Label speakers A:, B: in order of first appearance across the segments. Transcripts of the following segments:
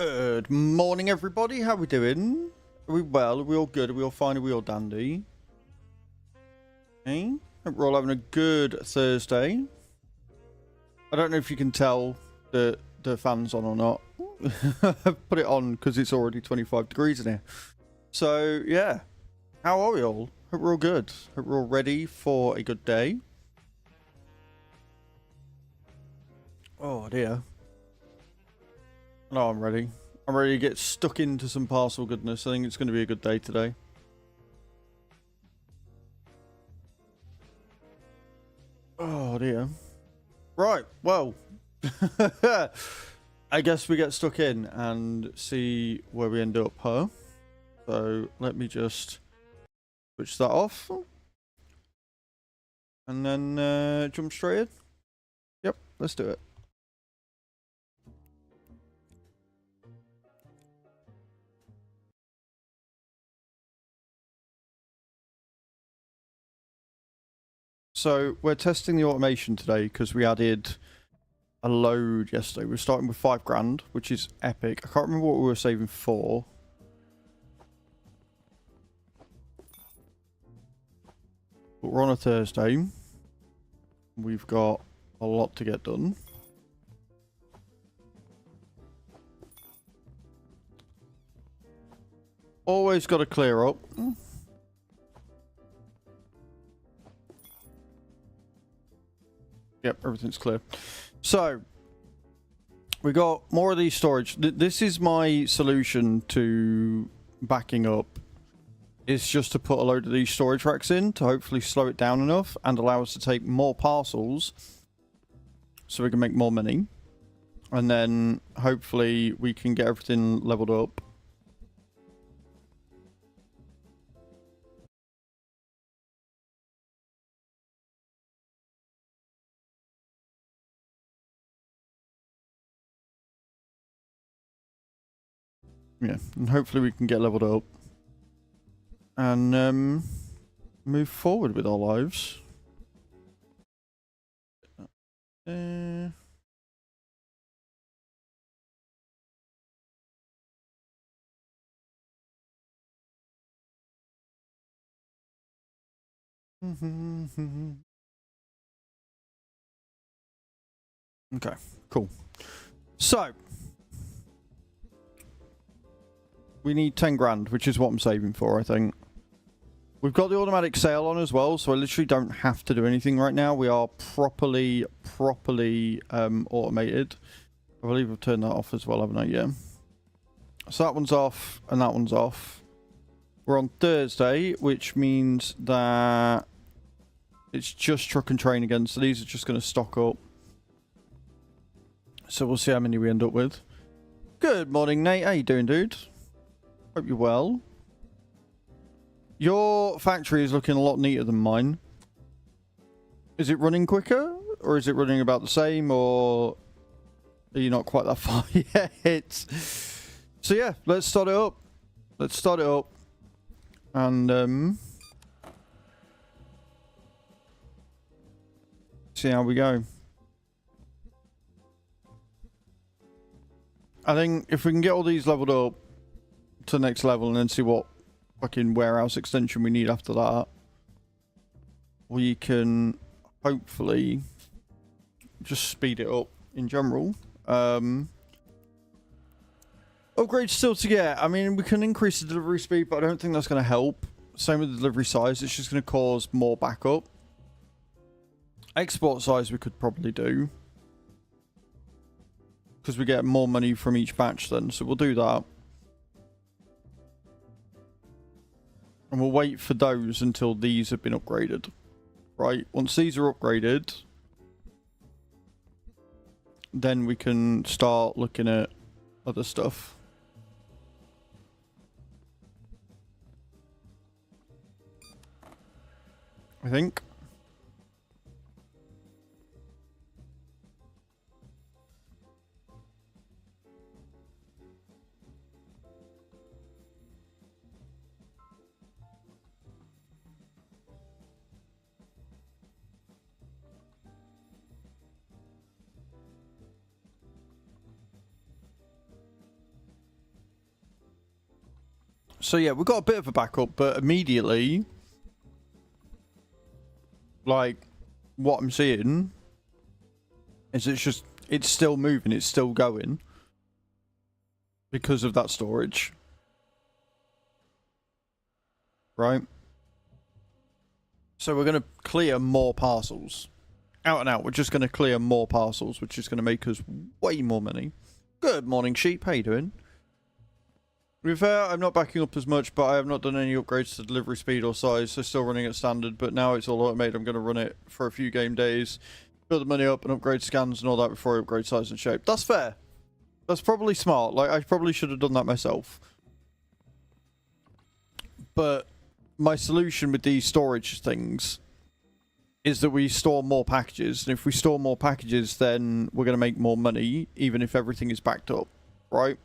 A: Good morning, everybody. How we doing? Are we well? Are we all good? Are we all fine? Are we all dandy? Hey, hope we're all having a good Thursday. I don't know if you can tell the fan's on or not. I've put it on because it's already 25 degrees in here. So yeah, how are we all? Hope we're all good. Hope we're all ready for a good day. Oh dear. No, I'm ready. I'm ready to get stuck into some parcel goodness. I think it's going to be a good day today. Oh dear. Right, well. I guess we get stuck in and see where we end up, huh? So let me just switch that off. And then jump straight in. Yep, let's do it. So we're testing the automation today because we added a load yesterday. We're starting with 5 grand, which is epic. I can't remember what we were saving for. But we're on a Thursday. We've got a lot to get done. Always got to clear up. Yep, everything's clear. So, we got more of these storage. This is my solution to backing up. Is just to put a load of these storage racks in to hopefully slow it down enough and allow us to take more parcels so we can make more money. And then hopefully we can get everything leveled up. Yeah, and hopefully we can get leveled up and move forward with our lives. Okay, cool. So we need 10 grand, which is what I'm saving for, I think. We've got the automatic sale on as well, so I literally don't have to do anything right now. We are properly automated. I believe I've turned that off as well, haven't I? Yeah. So that one's off, and that one's off. We're on Thursday, which means that it's just truck and train again, so these are just going to stock up. So we'll see how many we end up with. Good morning, Nate. How you doing, dude? Hope you're well. Your factory is looking a lot neater than mine. Is it running quicker? Or is it running about the same? Or are you not quite that far yet? So yeah, let's start it up. Let's start it up. And see how we go. I think if we can get all these leveled up to the next level and then see what fucking warehouse extension we need after that, we can hopefully just speed it up in general. Upgrades still to get. I mean, we can increase the delivery speed, but I don't think that's going to help. Same with the delivery size. It's just going to cause more backup. Export size we could probably do, because we get more money from each batch then. So we'll do that. And we'll wait for those until these have been upgraded. Right, once these are upgraded, then we can start looking at other stuff. I think. So yeah, we've got a bit of a backup, but immediately, like, what I'm seeing is it's still moving, it's still going because of that storage. Right? So we're going to clear more parcels. Out and out, we're just going to clear more parcels, which is going to make us way more money. Good morning, sheep. How you doing? To be fair, I'm not backing up as much, but I have not done any upgrades to delivery speed or size, so still running at standard, but now it's all automated. I'm going to run it for a few game days, build the money up and upgrade scans and all that before I upgrade size and shape. That's fair. That's probably smart. Like, I probably should have done that myself. But my solution with these storage things is that we store more packages, and if we store more packages, then we're going to make more money, even if everything is backed up, right?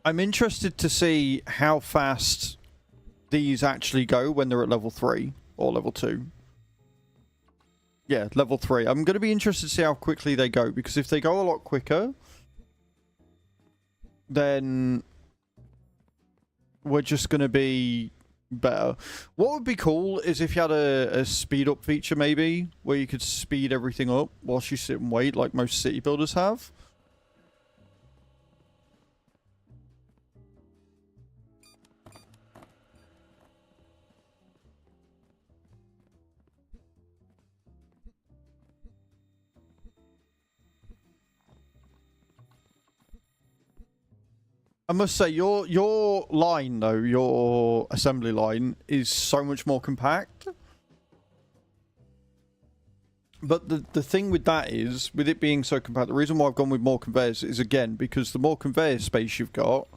A: I'm interested to see how fast these actually go when they're at level 3 or level 2. Yeah, level 3. I'm going to be interested to see how quickly they go, because if they go a lot quicker, then we're just going to be better. What would be cool is if you had a speed up feature, maybe, where you could speed everything up whilst you sit and wait, like most city builders have. I must say, your line, though, your assembly line, is so much more compact. But the thing with that is, with it being so compact, the reason why I've gone with more conveyors is, again, because the more conveyor space you've got,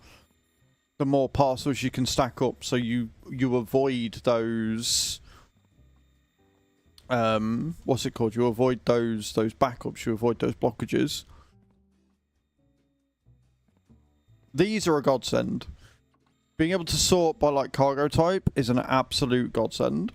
A: the more parcels you can stack up, so you avoid those... what's it called? You avoid those backups, you avoid those blockages. These are a godsend. Being able to sort by, like, cargo type is an absolute godsend.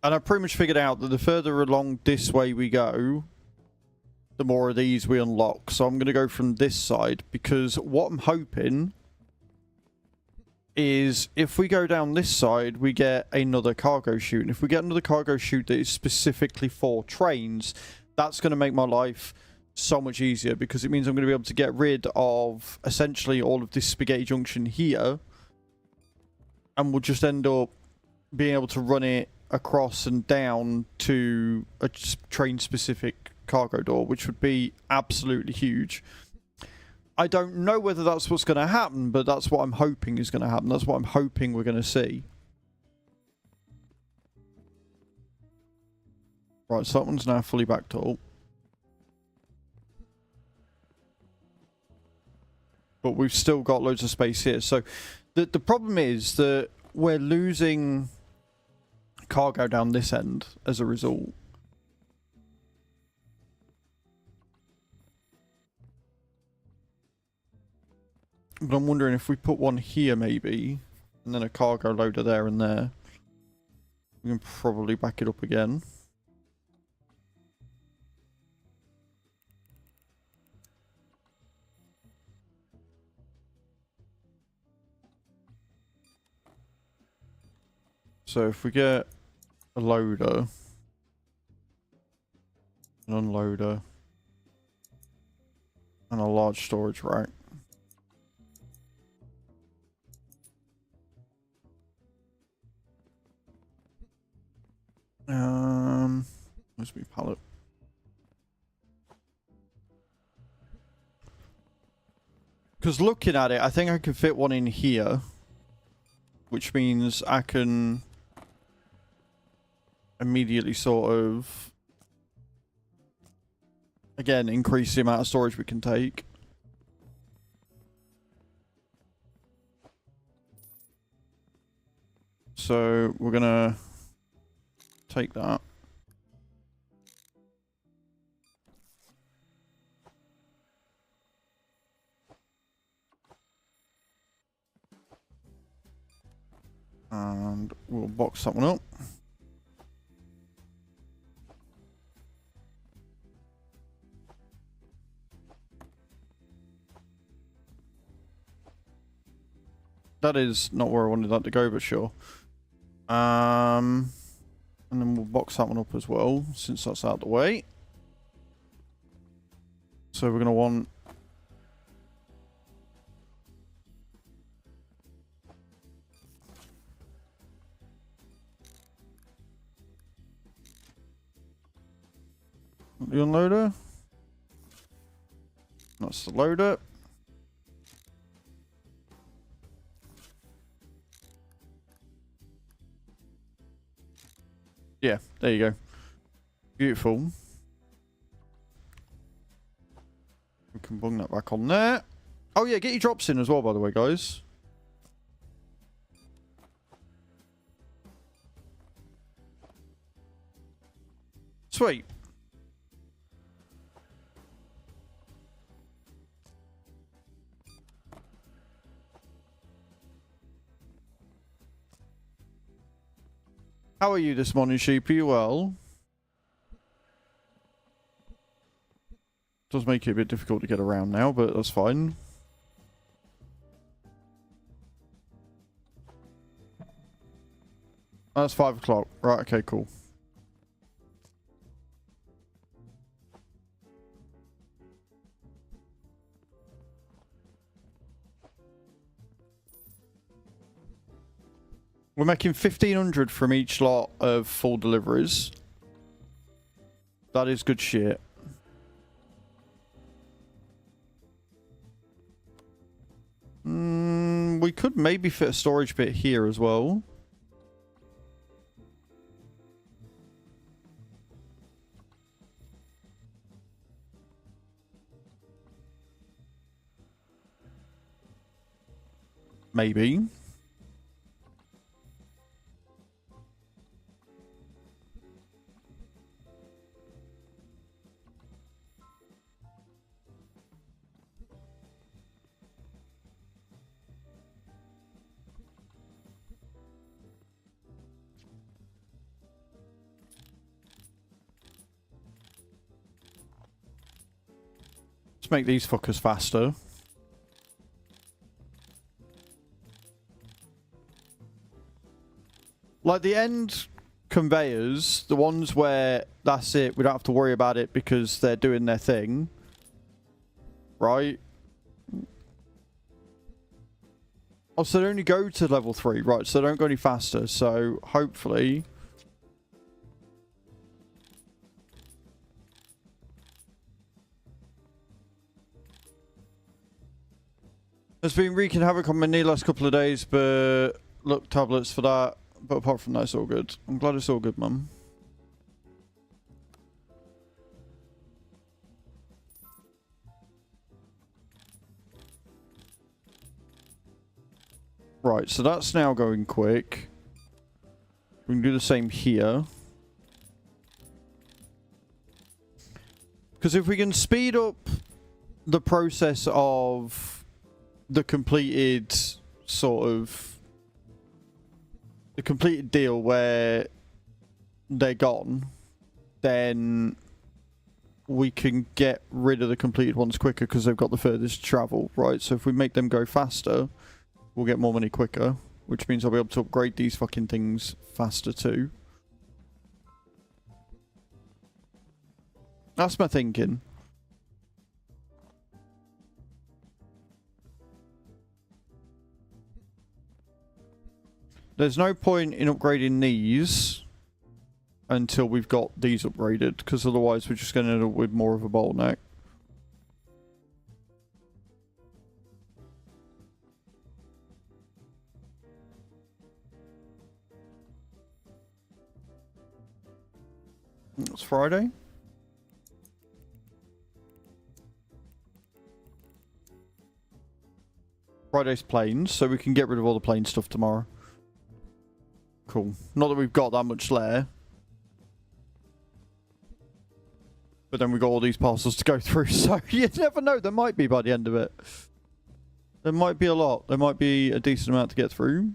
A: And I pretty much figured out that the further along this way we go, the more of these we unlock. So I'm going to go from this side, because what I'm hoping is if we go down this side, we get another cargo chute. And if we get another cargo chute that is specifically for trains, that's going to make my life so much easier, because it means I'm going to be able to get rid of essentially all of this spaghetti junction here, and we'll just end up being able to run it across and down to a train specific cargo door, which would be absolutely huge. I don't know whether that's what's going to happen, but that's what I'm hoping is going to happen. That's what I'm hoping we're going to see. Right, so that one's now fully backed up. But we've still got loads of space here. So the problem is that we're losing cargo down this end as a result. But I'm wondering if we put one here maybe, and then a cargo loader there and there, we can probably back it up again. So if we get a loader, an unloader, and a large storage rack. Must be pallet. Because looking at it, I think I can fit one in here, which means I can immediately sort of, again, increase the amount of storage we can take. So we're gonna take that. And we'll box that one up. That is not where I wanted that to go, but sure. And then we'll box that one up as well, since that's out of the way. So we're going to want... the unloader. That's the loader. Yeah, there you go. Beautiful. We can bung that back on there. Oh yeah, get your drops in as well, by the way, guys. Sweet. How are you this morning, Sheep? Are you well? Does make it a bit difficult to get around now, but that's fine. That's 5 o'clock. Right, okay, cool. We're making 1,500 from each lot of full deliveries. That is good shit. We could maybe fit a storage bit here as well. Maybe. Let's make these fuckers faster. Like the end conveyors, the ones where that's it, we don't have to worry about it because they're doing their thing. Right? Oh, so they only go to level 3, right? So they don't go any faster, so hopefully... There's been wreaking havoc on my knee last couple of days, but look, tablets for that. But apart from that, it's all good. I'm glad it's all good, Mum. Right, so that's now going quick. We can do the same here. Because if we can speed up the process of the completed sort of the completed deal where they're gone, then we can get rid of the completed ones quicker because they've got the furthest travel, right? So if we make them go faster, we'll get more money quicker, which means I'll be able to upgrade these fucking things faster too. That's my thinking. There's no point in upgrading these until we've got these upgraded, because otherwise we're just going to end up with more of a bottleneck. It's Friday. Friday's planes, so we can get rid of all the plane stuff tomorrow. Cool. Not that we've got that much there. But then we've got all these parcels to go through, so you never know. There might be by the end of it. There might be a lot. There might be a decent amount to get through.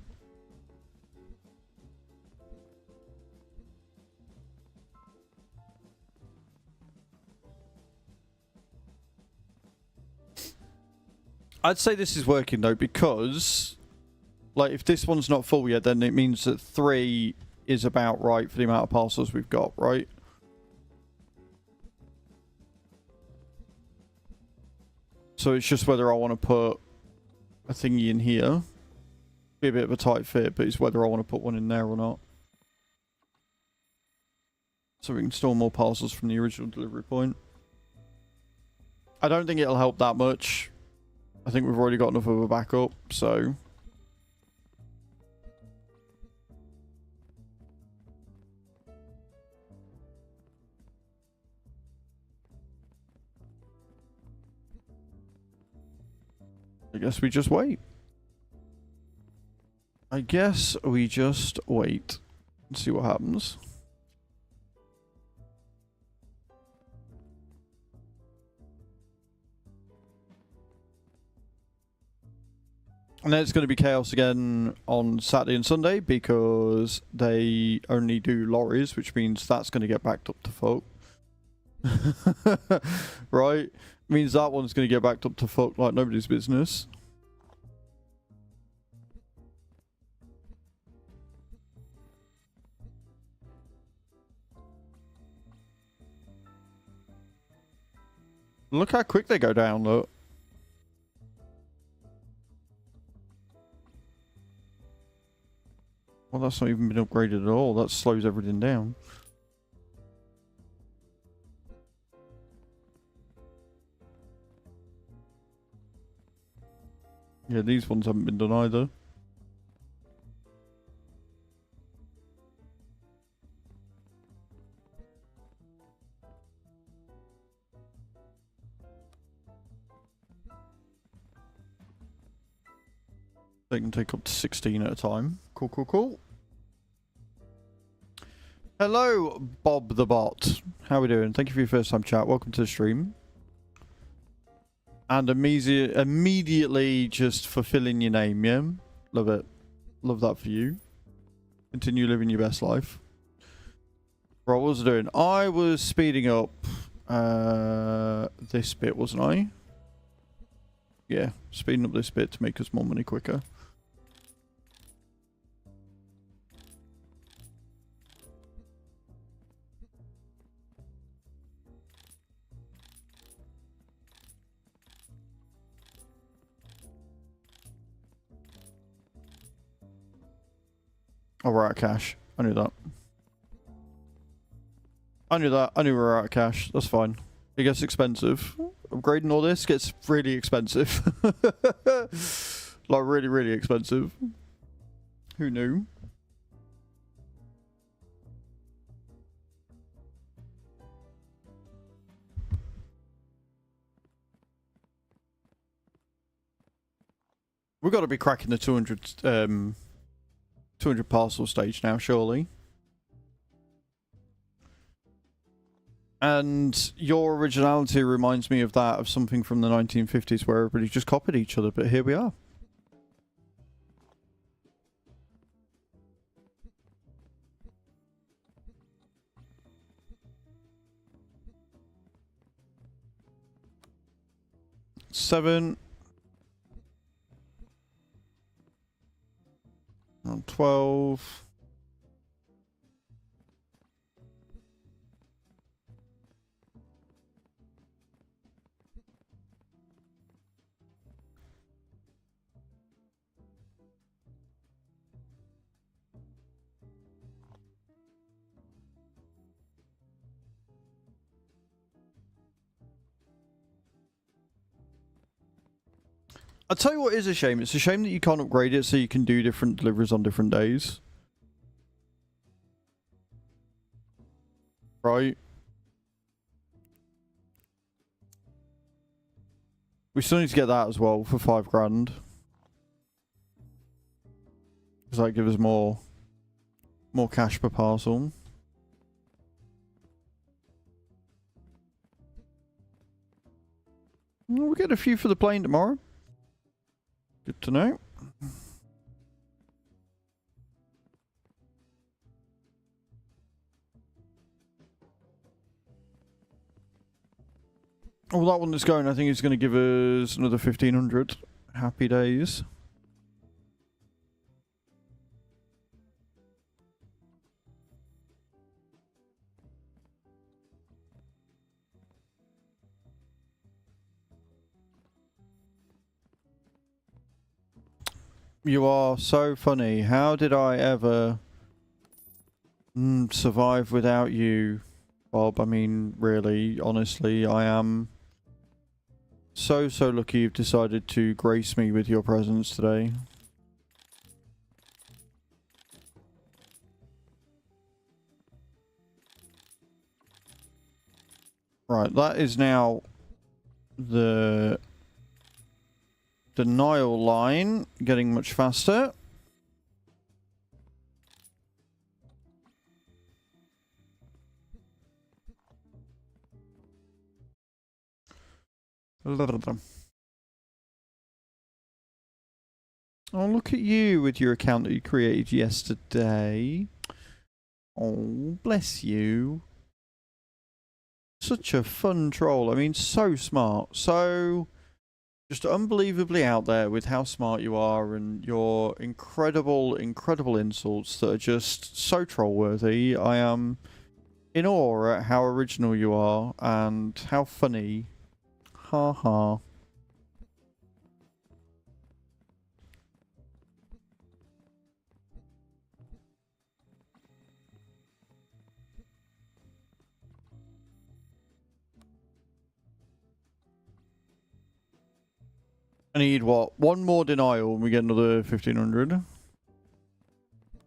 A: I'd say this is working though, because like if this one's not full yet, then it means that 3 is about right for the amount of parcels we've got, right? So it's just whether I want to put a thingy in here. Be a bit of a tight fit, but it's whether I want to put one in there or not. So we can store more parcels from the original delivery point. I don't think it'll help that much. I think we've already got enough of a backup, so... I guess we just wait. I guess we just wait and see what happens. And then it's going to be chaos again on Saturday and Sunday because they only do lorries, which means that's going to get backed up to fuck. Right? Means that one's going to get backed up to fuck like nobody's business. Look how quick they go down, look. Well, that's not even been upgraded at all. That slows everything down. Yeah, these ones haven't been done either. They can take up to 16 at a time. Cool, cool, cool. Hello, Bob the Bot. How we doing? Thank you for your first time chat. Welcome to the stream. And immediately just fulfilling your name, yeah? Love it. Love that for you. Continue living your best life. Right, what was I doing? I was speeding up this bit, wasn't I? Yeah, speeding up this bit to make us more money quicker. Oh, we're out of cash. I knew that. I knew that. I knew we were out of cash. That's fine. It gets expensive. Upgrading all this gets really expensive. Like, really, really expensive. Who knew? We've got to be cracking the 200 parcel stage now, surely. And your originality reminds me of that of something from the 1950s where everybody just copied each other, but here we are. Seven. 12. I'll tell you what is a shame. It's a shame that you can't upgrade it so you can do different deliveries on different days. Right? We still need to get that as well for 5 grand. Because that gives us more cash per parcel. We'll get a few for the plane tomorrow. Good to know. Oh, that one that's going, I think it's going to give us another 1,500. Happy days. You are so funny. How did I ever survive without you, Bob? I mean, really, honestly, I am so lucky you've decided to grace me with your presence today. Right, that is now the denial line getting much faster. Oh, look at you with your account that you created yesterday. Oh, bless you. Such a fun troll. I mean, so smart. So just unbelievably out there with how smart you are and your incredible insults that are just so troll-worthy. I am in awe at how original you are and how funny. Ha ha. I need what? One more denial and we get another 1500.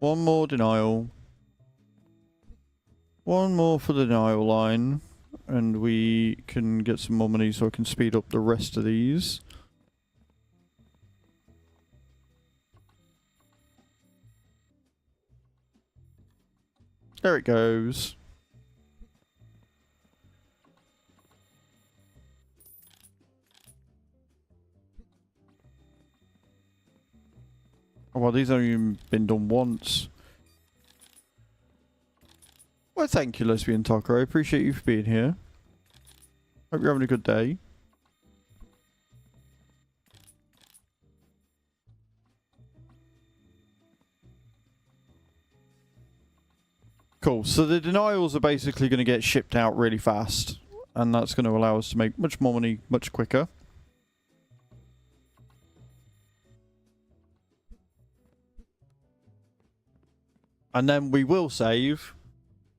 A: One more denial. One more for the denial line. And we can get some more money so I can speed up the rest of these. There it goes. Oh, well, these haven't even been done once. Well, thank you, Lesbian Taco. I appreciate you for being here. Hope you're having a good day. Cool. So the denials are basically going to get shipped out really fast. And that's going to allow us to make much more money much quicker. And then we will save.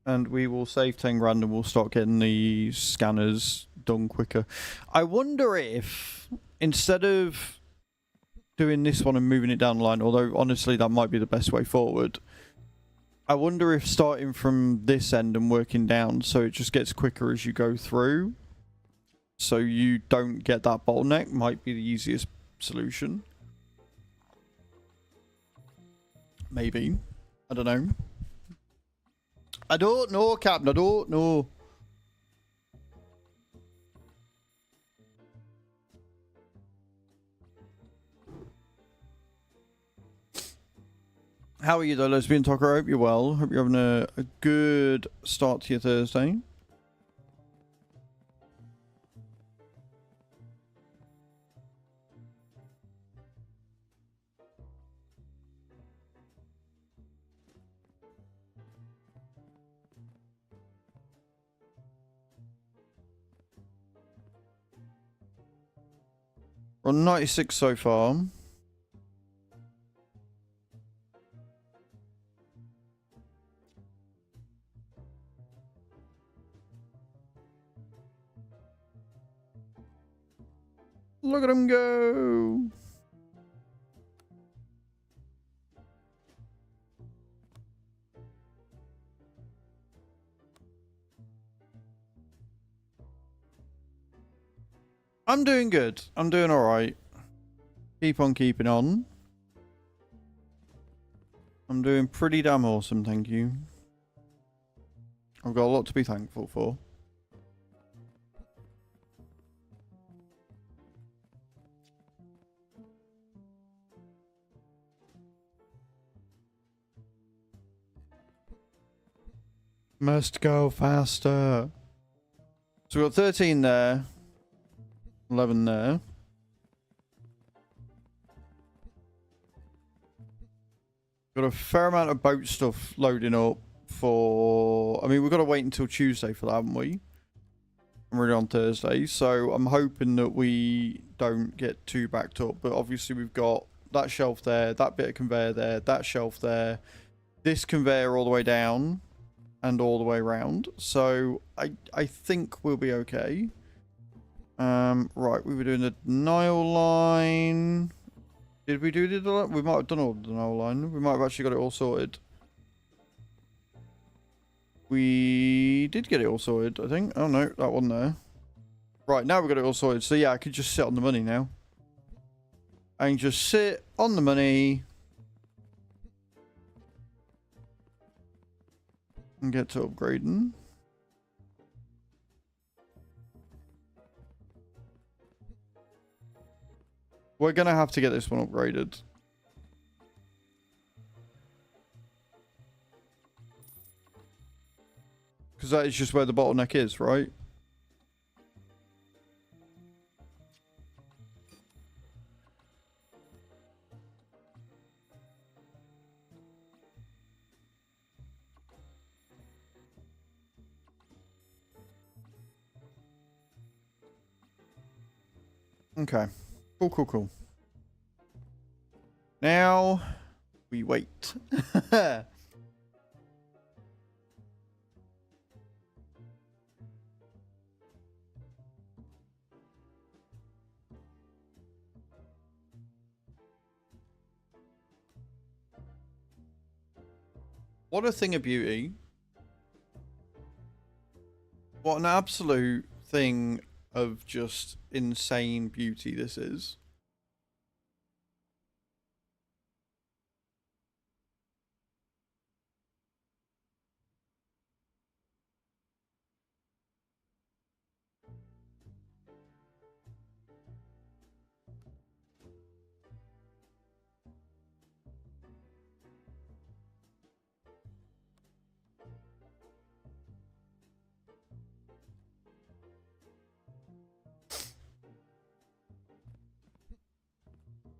A: And we will save 10 grand and we'll start getting the scanners done quicker. I wonder if, instead of doing this one and moving it down the line, although honestly that might be the best way forward, I wonder if starting from this end and working down so it just gets quicker as you go through, so you don't get that bottleneck, might be the easiest solution. Maybe. I don't know. I don't know, Captain. I don't know. How are you though, Lesbian Talker? I hope you're well. Hope you're having a good start to your Thursday. We're on 96 so far. Look at him go! I'm doing good. I'm doing alright. Keep on keeping on. I'm doing pretty damn awesome, thank you. I've got a lot to be thankful for. Must go faster. So we've got 13 there. 11 there. Got a fair amount of boat stuff loading up for... I mean, we've got to wait until Tuesday for that, haven't we? I'm really on Thursday, so I'm hoping that we don't get too backed up. But obviously we've got that shelf there, that bit of conveyor there, that shelf there, this conveyor all the way down and all the way around. So I think we'll be okay. Right, we were doing the Nile line. Did we do the... We might have done all the Nile line. We might have actually got it all sorted. We did get it all sorted, I think. Oh no, that wasn't there. Right, now we've got it all sorted. So yeah, I could just sit on the money now. I can just sit on the money. And get to upgrading. We're going to have to get this one upgraded. Because that is just where the bottleneck is, right? Okay. Cool, cool, cool. Now, we wait. What a thing of beauty. What an absolute thing of just insane beauty this is.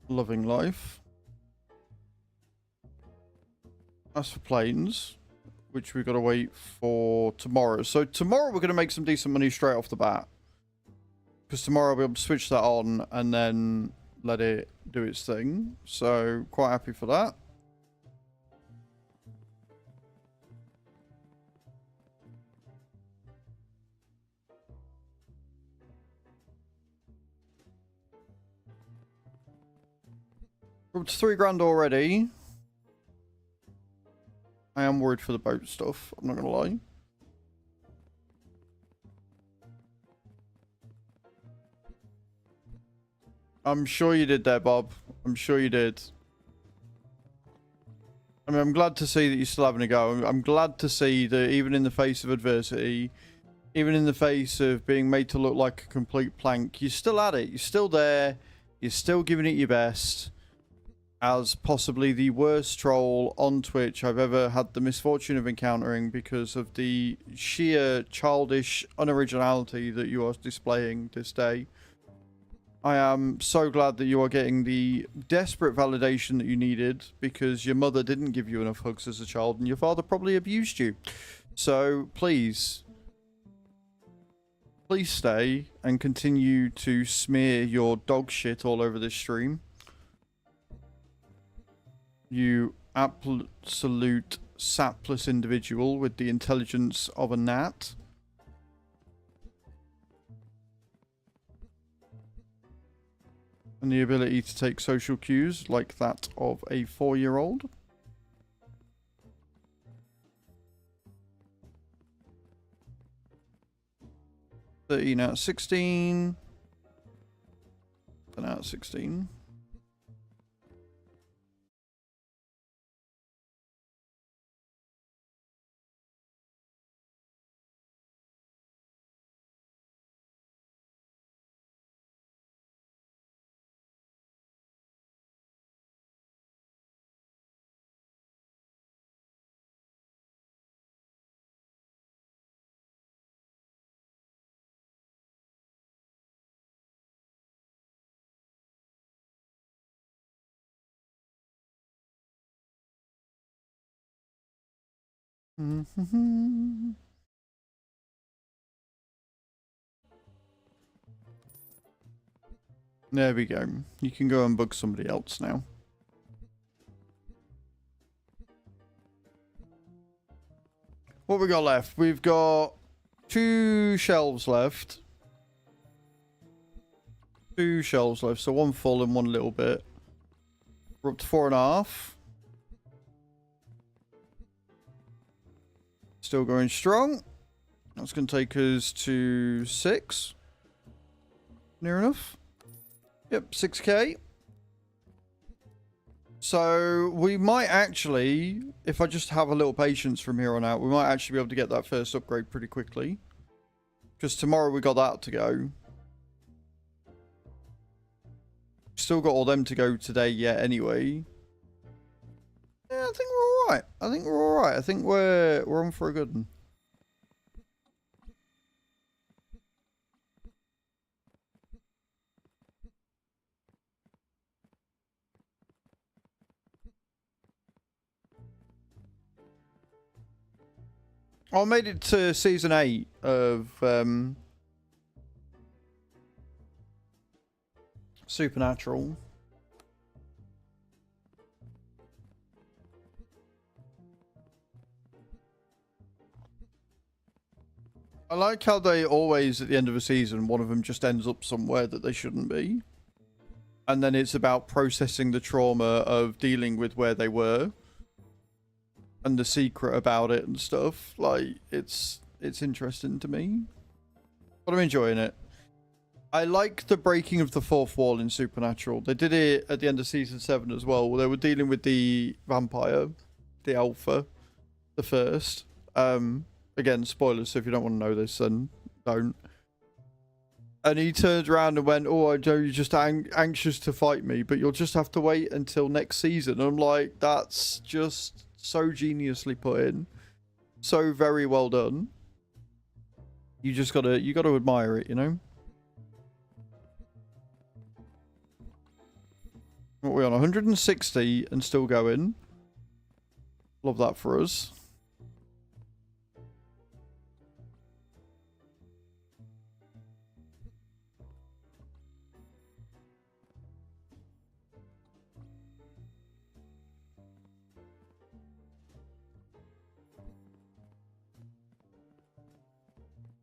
A: Loving life. As for planes, which we've got to wait for tomorrow. So tomorrow we're going to make some decent money straight off the bat. Because tomorrow we'll be able to switch that on and then let it do its thing. So quite happy for that. We're up to 3 grand already. I am worried for the boat stuff, I'm not going to lie. I'm sure you did there, Bob. I'm sure you did. I mean, I'm glad to see that you're still having a go. I'm glad to see that even in the face of adversity, even in the face of being made to look like a complete plank, you're still at it. You're still there. You're still giving it your best. As possibly the worst troll on Twitch I've ever had the misfortune of encountering because of the sheer childish unoriginality that you are displaying this day. I am so glad that you are getting the desperate validation that you needed because your mother didn't give you enough hugs as a child and your father probably abused you. So please stay and continue to smear your dog shit all over this stream. You absolute sapless individual with the intelligence of a gnat. And the ability to take social cues like that of a 4-year-old. $13 out of 16. 10 out of 16. There we go. You can go and bug somebody else now. What we got left? We've got 2 shelves left. 2 shelves left, so 1 full and 1 little bit. We're up to 4.5. Still going strong. That's going to take us to 6. Near enough. Yep, 6k. So we might actually, if I just have a little patience from here on out, we might actually be able to get that first upgrade pretty quickly. Because tomorrow we got that to go. Still got all them to go today yet anyway. Yeah, I think we're alright. I think we're alright. I think we're on for a good one. I made it to season 8 of Supernatural. I like how they always, at the end of a season, one of them just ends up somewhere that they shouldn't be. And then it's about processing the trauma of dealing with where they were. And the secret about it and stuff. Like, it's interesting to me. But I'm enjoying it. I like the breaking of the fourth wall in Supernatural. They did it at the end of season 7 as well. They were dealing with the vampire, the alpha, the first. Again, spoilers, so if you don't want to know this, then don't. And he turned around and went, "Oh, I know you're just anxious to fight me, but you'll just have to wait until next season." And I'm like, that's just so geniusly put in. So very well done. You gotta admire it, you know? What are we on? 160 and still going. Love that for us.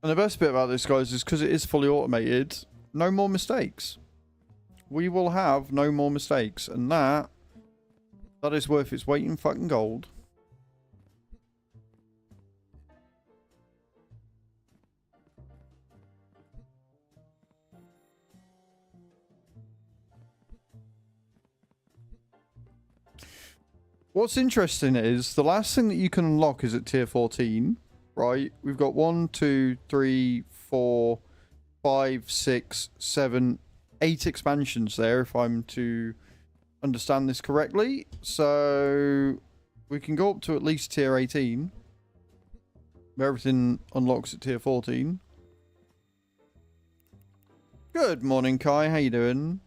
A: And the best bit about this, guys, is because it is fully automated, no more mistakes. We will have no more mistakes. And that is worth its weight in fucking gold. What's interesting is the last thing that you can unlock is at tier 14. Right, we've got 1, 2, 3, 4, 5, 6, 7, 8 expansions there, if I'm to understand this correctly. So we can go up to at least tier 18, where everything unlocks at tier 14. Good morning, Kai. How you doing?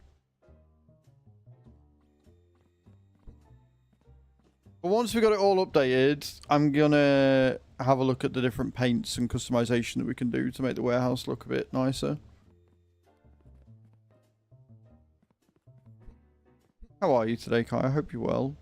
A: But once we got it all updated, I'm gonna have a look at the different paints and customization that we can do to make the warehouse look a bit nicer. How are you today, Kai? I hope you're well.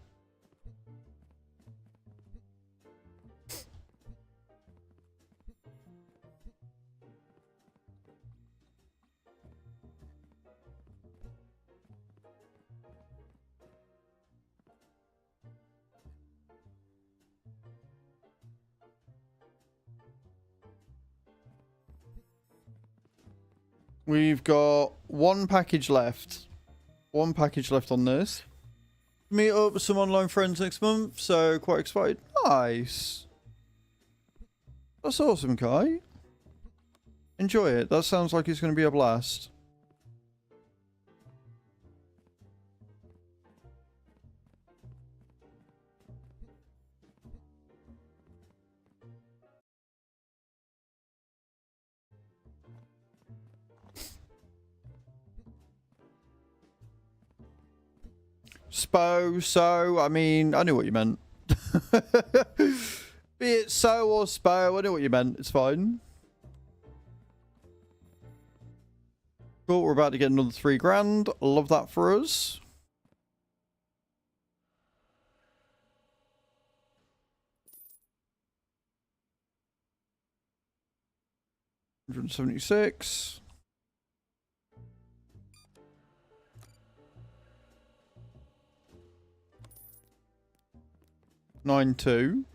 A: We've got 1 package left. 1 package left on this. Meet up with some online friends next month, so quite excited. Nice. That's awesome, Kai. Enjoy it. That sounds like it's going to be a blast. So, I mean, I knew what you meant. Be it so or spo, I know what you meant. It's fine. Cool, we're about to get another 3 grand. Love that for us. $176. 9.2.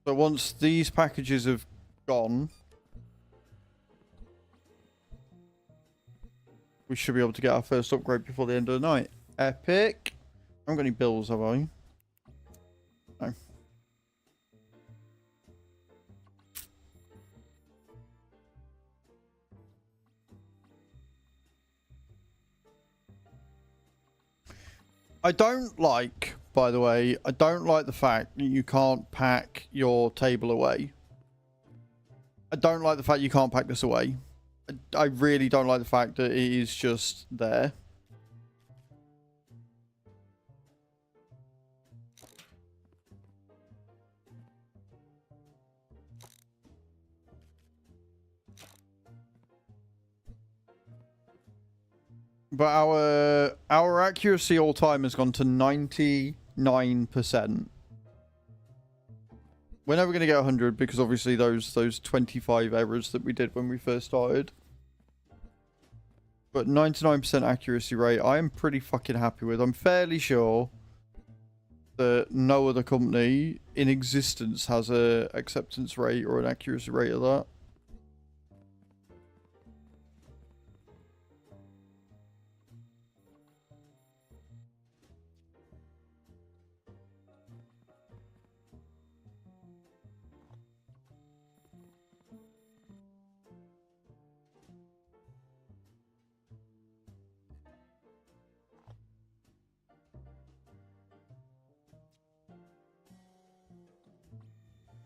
A: So once these packages have gone, we should be able to get our first upgrade before the end of the night. Epic. I haven't got any bills, have I? No. I don't like, by the way, I don't like the fact that you can't pack your table away. I don't like the fact you can't pack this away. I really don't like the fact that it is just there. But our accuracy all time has gone to 99%. We're never going to get 100 because obviously those 25 errors that we did when we first started. But 99% accuracy rate, I am pretty fucking happy with. I'm fairly sure that no other company in existence has a acceptance rate or an accuracy rate of that.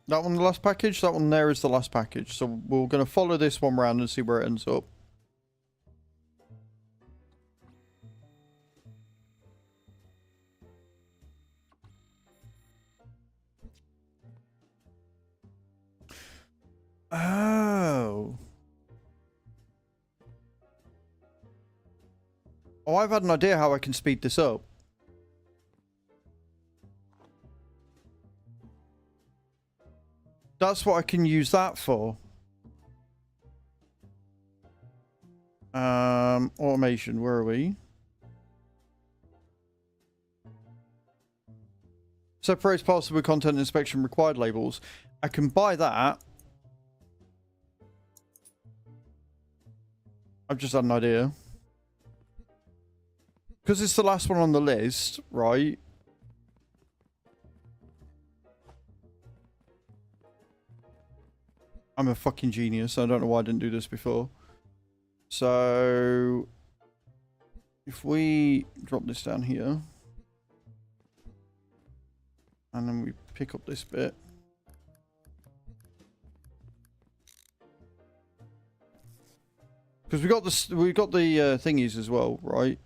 A: That one the last package? That one there is the last package. So we're going to follow this one round and see where it ends up. Oh. Oh, I've had an idea how I can speed this up. That's what I can use that for. Automation, where are we? Separates parcel with content inspection required labels. I can buy that. I've just had an idea. Because it's the last one on the list, right? I'm a fucking genius. I don't know why I didn't do this before. So, if we drop this down here, and then we pick up this bit. Because we got the thingies as well, right?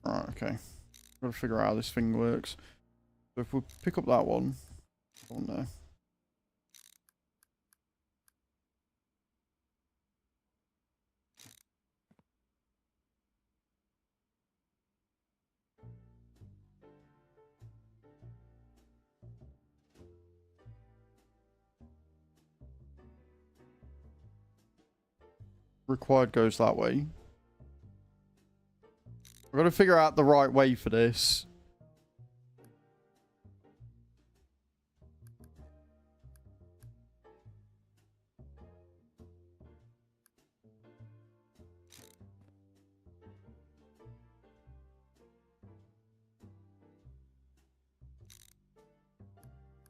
A: Right, okay. Gotta figure out how this thing works. So if we pick up that one there. Required goes that way. I've got to figure out the right way for this.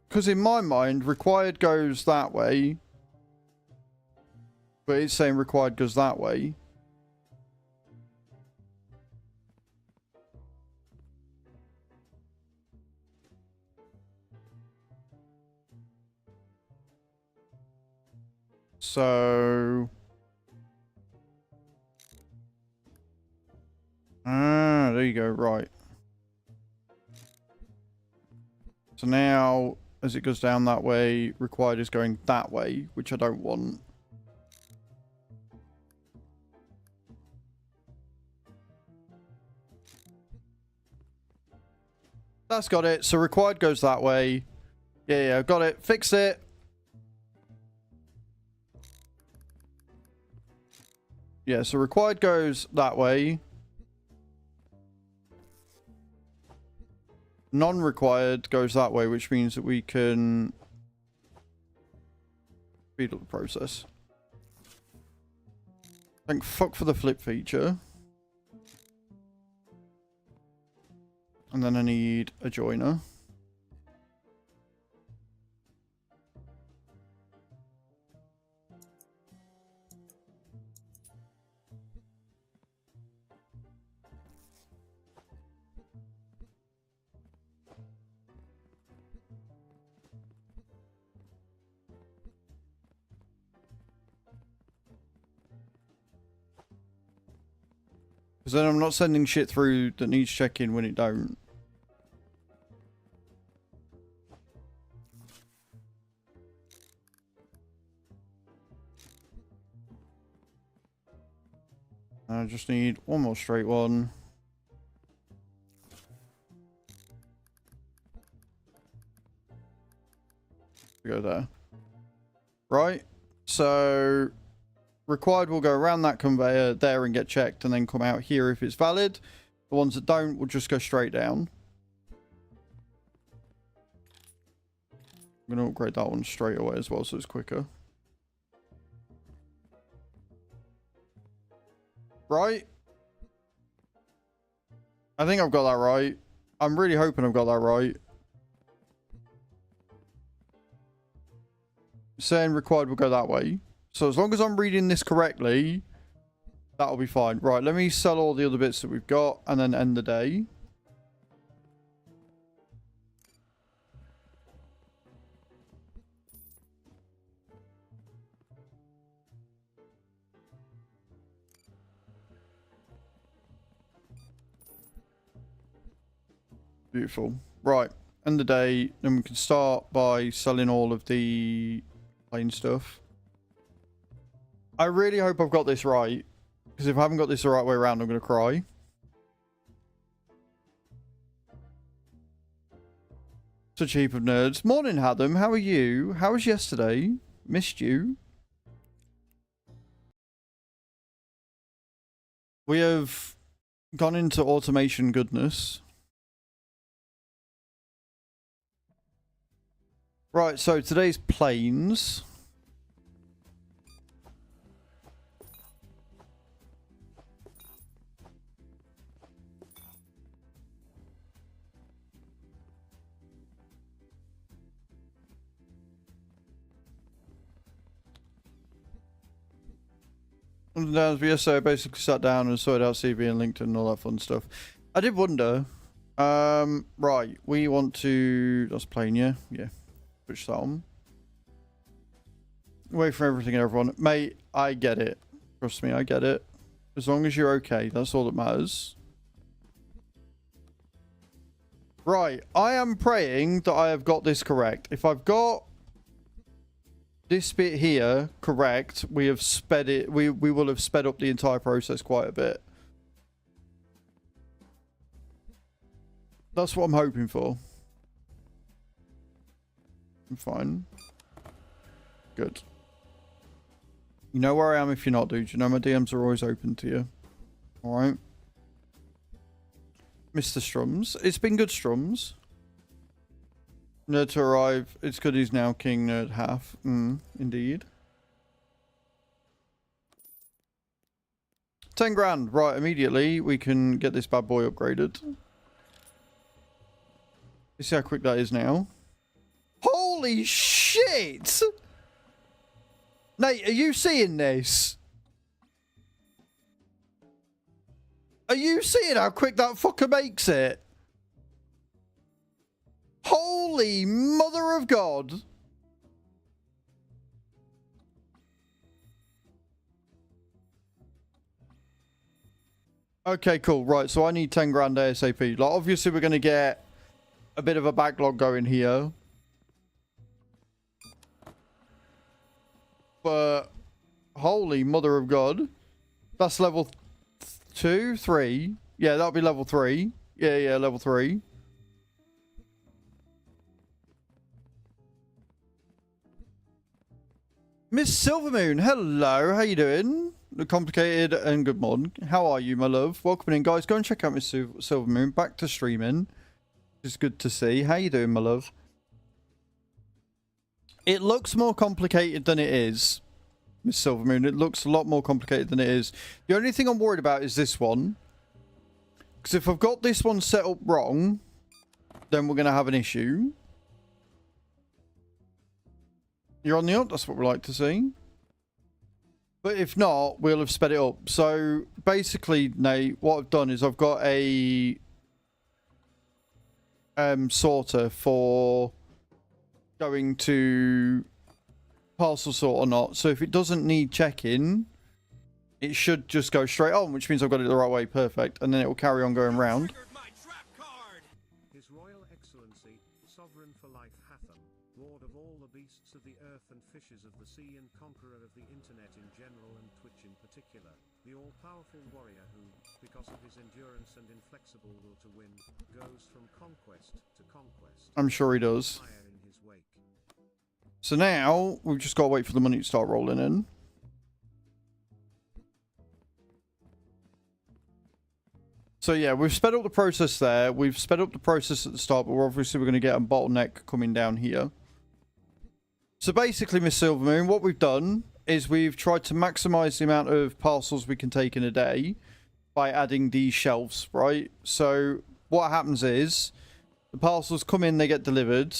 A: Because in my mind, required goes that way. But it's saying required goes that way. So... Ah, there you go, right. So now, as it goes down that way, required is going that way, which I don't want. That's got it. So required goes that way. Yeah, got it. Fixed it. Yeah, so required goes that way. Non-required goes that way, which means that we can speed up the process. Thank fuck for the flip feature. And then I need a joiner. Because then I'm not sending shit through that needs checking when it don't. I just need one more straight one. Go there. Right. So required will go around that conveyor there and get checked and then come out here if it's valid. The ones that don't will just go straight down. I'm going to upgrade that one straight away as well so it's quicker. Right? I think I've got that right. I'm really hoping I've got that right. Saying required will go that way. So as long as I'm reading this correctly, that'll be fine. Right, let me sell all the other bits that we've got and then end the day. Beautiful. Right, end the day. Then we can start by selling all of the plain stuff. I really hope I've got this right. Because if I haven't got this the right way around, I'm going to cry. Such a heap of nerds. Morning, Hadam. How are you? How was yesterday? Missed you. We have gone into automation goodness. Right, so today's planes. Yesterday I basically sat down and sorted out CV and LinkedIn and all that fun stuff. I did wonder. Right, we want to... That's plain, yeah? Yeah. Switch that on. Away from everything and everyone. Mate, I get it. Trust me, I get it. As long as you're okay, that's all that matters. Right, I am praying that I have got this correct. If I've got this bit here correct, we have sped it. We will have sped up the entire process quite a bit. That's what I'm hoping for. I'm fine. Good. You know where I am if you're not, dude. You know my DMs are always open to you. Alright. Mr. Strums. It's been good, Strums. Nerd to arrive. It's good he's now King Nerd half. Indeed. 10 grand. Right, immediately we can get this bad boy upgraded. You see how quick that is now? Holy Holy shit! Nate, are you seeing this? Are you seeing how quick that fucker makes it? Holy mother of God. Okay, cool. Right, so I need 10 grand ASAP. Like, obviously, we're going to get a bit of a backlog going here. But, holy mother of God. That's level 2, 3. Yeah, that'll be level 3. Yeah, level 3. Miss Silvermoon, hello. How you doing? Complicated and good morning. How are you, my love? Welcome in, guys. Go and check out Miss Silvermoon. Back to streaming. It's good to see. How you doing, my love? It looks more complicated than it is, Miss Silvermoon. It looks a lot more complicated than it is. The only thing I'm worried about is this one. Because if I've got this one set up wrong, then we're going to have an issue. You're on the up? That's what we like to see. But if not, we'll have sped it up. So basically, Nate, what I've done is I've got a sorter for going to parcel sort or not. So if it doesn't need checking, it should just go straight on, which means I've got it the right way. Perfect. And then it will carry on going round.
B: His Royal Excellency, Sovereign for Life Hatham, Lord of all the beasts of the earth and fishes of the sea and conqueror of the internet in general and Twitch in particular, the all-powerful warrior who, because of his endurance and inflexible will to win, goes from conquest to conquest.
A: I'm sure he does. So now, we've just got to wait for the money to start rolling in. So yeah, we've sped up the process there. We've sped up the process at the start, but we're obviously going to get a bottleneck coming down here. So basically, Miss Silvermoon, what we've done is we've tried to maximize the amount of parcels we can take in a day by adding these shelves, right? So what happens is the parcels come in, they get delivered,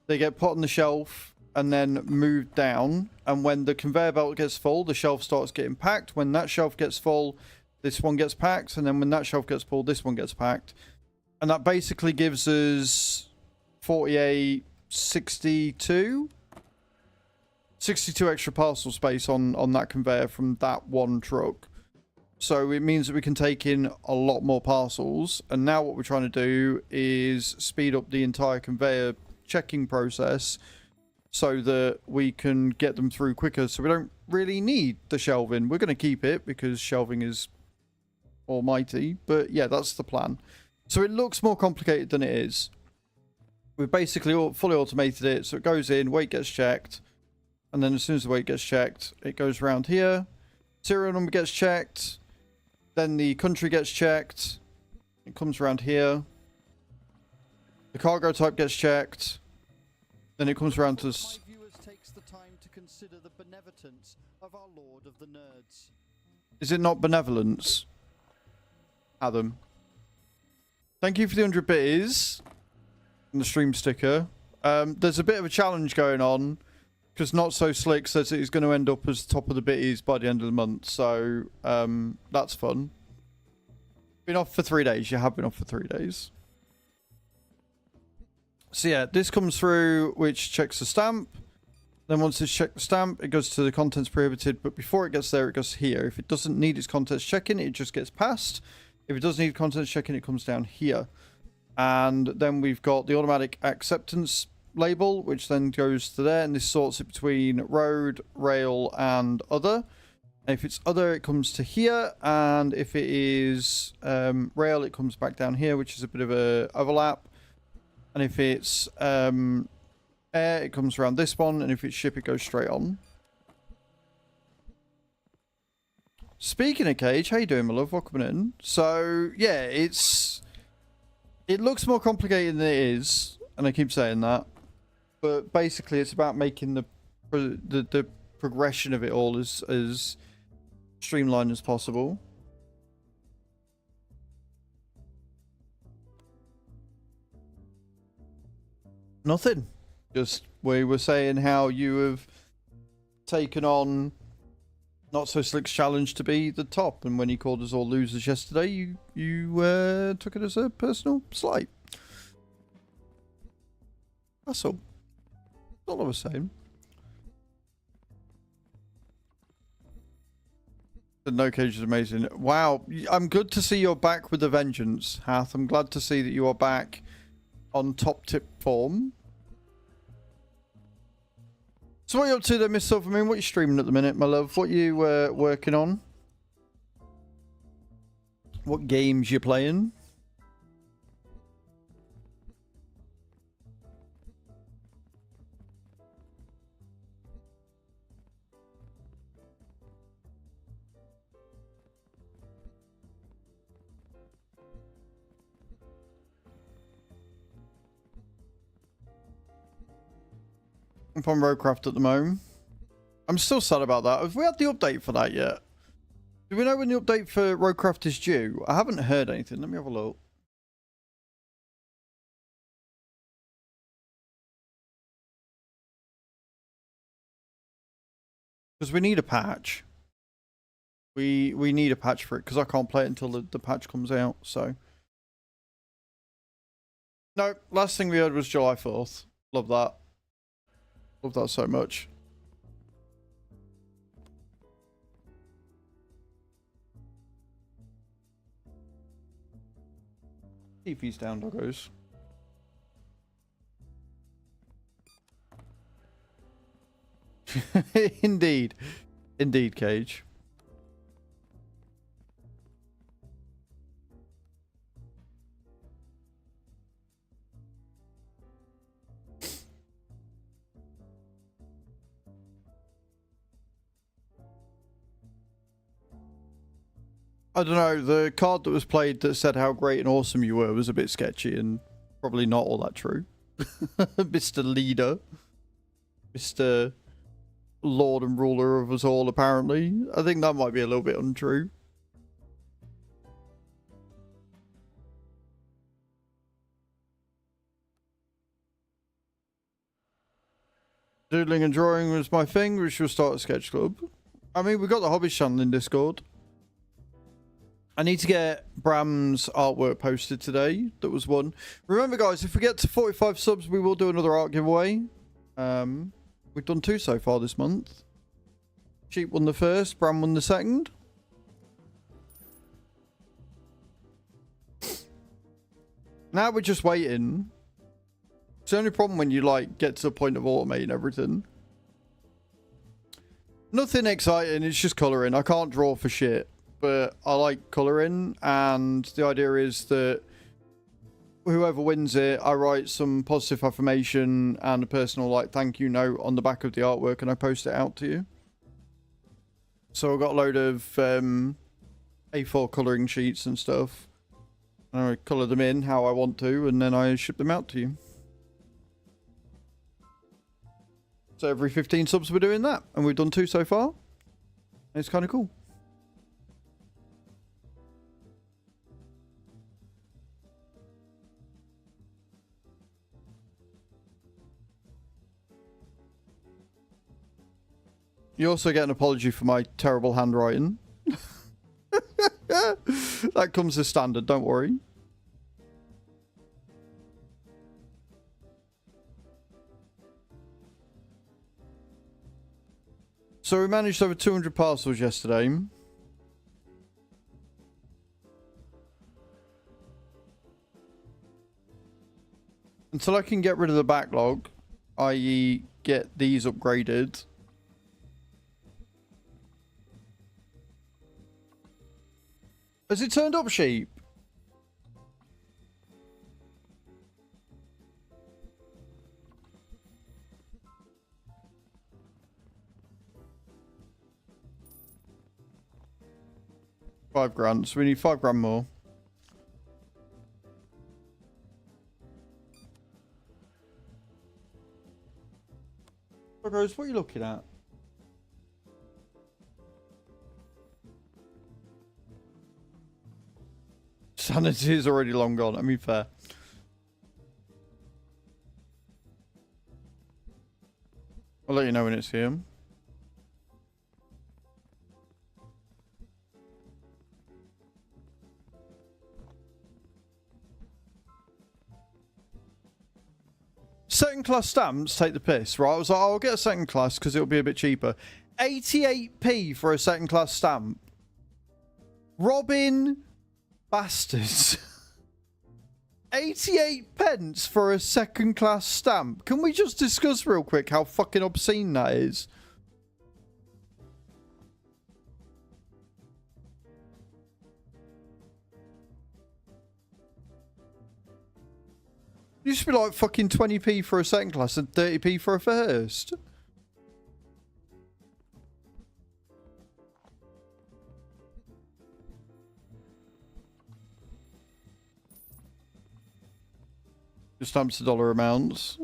A: they get put on the shelf and then moved down. And when the conveyor belt gets full, the shelf starts getting packed. When that shelf gets full, this one gets packed. And then when that shelf gets full, this one gets packed. And that basically gives us 48, 62 extra parcel space on that conveyor from that one truck. So it means that we can take in a lot more parcels. And now what we're trying to do is speed up the entire conveyor checking process so that we can get them through quicker. So we don't really need the shelving. We're going to keep it because shelving is almighty. But yeah, that's the plan. So it looks more complicated than it is. We've basically fully automated it. So it goes in, weight gets checked. And then as soon as the weight gets checked, it goes around here. Serial number gets checked. Then the country gets checked. It comes around here. The cargo type gets checked. Then it comes around to... My viewers takes the time to consider the benevolence of our Lord of the Nerds. Is it not benevolence? Adam. Thank you for the 100 bits. And the stream sticker. There's a bit of a challenge going on. Because Not So Slick says it is going to end up as top of the bitties by the end of the month. So, that's fun. Been off for 3 days. You have been off for 3 days. So yeah, this comes through, which checks the stamp. Then once it's checked the stamp, it goes to the contents prohibited. But before it gets there, it goes here. If it doesn't need its contents checking, it just gets passed. If it does need contents checking, it comes down here. And then we've got the automatic acceptance label, which then goes to there. And this sorts it between road, rail, and other. And if it's other, it comes to here. And if it is rail, it comes back down here, which is a bit of a overlap. And if it's air, it comes around this one. And if it's ship, it goes straight on. Speaking of Cage, how you doing, my love? Welcome in. So, yeah, it looks more complicated than it is. And I keep saying that. But basically, it's about making the progression of it all as streamlined as possible. Nothing. Just We were saying how you have taken on Not So Slick's challenge to be the top, and when he called us all losers yesterday, you took it as a personal slight. That's all. That's all I was saying. The No Cage is amazing. Wow, I'm good to see you're back with a vengeance, Hath. I'm glad to see that you are back on top tip form. So what are you up to there, Miss Silvermoon? What are you streaming at the minute, my love? What are you working on? What games you playing? I'm on Roadcraft at the moment. I'm still sad about that. Have we had the update for that yet? Do we know when the update for Roadcraft is due? I haven't heard anything. Let me have a look. Because we need a patch. We need a patch for it because I can't play it until the patch comes out. So no, last thing we heard was July 4th. Love that. Love that so much. TV's down, doggos. Indeed. Indeed, Cage. I don't know, the card that was played that said how great and awesome you were was a bit sketchy and probably not all that true. Mr. Leader. Mr. Lord and ruler of us all, apparently. I think that might be a little bit untrue. Doodling and drawing was my thing. We should start a sketch club. I mean, we got the Hobbies channel in Discord. I need to get Bram's artwork posted today. That was one. Remember, guys, if we get to 45 subs, we will do another art giveaway. We've done 2 so far this month. Sheep won the first, Bram won the second. Now we're just waiting. It's the only problem when you like get to the point of automating everything. Nothing exciting, it's just colouring. I can't draw for shit. But I like colouring, and the idea is that whoever wins it, I write some positive affirmation and a personal like thank you note on the back of the artwork, and I post it out to you. So I've got a load of A4 colouring sheets and stuff. And I colour them in how I want to, and then I ship them out to you. So every 15 subs we're doing that, and we've done 2 so far. And it's kind of cool. You also get an apology for my terrible handwriting. That comes as standard, don't worry. So we managed over 200 parcels yesterday. Until I can get rid of the backlog, i.e. get these upgraded. Has it turned up, sheep? £5 so we need £5 more. Rose, what are you looking at? Sanity is already long gone. I mean, fair. I'll let you know when it's here. Second class stamps take the piss, right? I was like, oh, I'll get a second class because it'll be a bit cheaper. 88p for a second class stamp. Robin bastards. 88 pence for a second class stamp. Can we just discuss real quick how fucking obscene that is? It used to be like fucking 20p for a second class and 30p for a first. Just stamps the dollar amounts.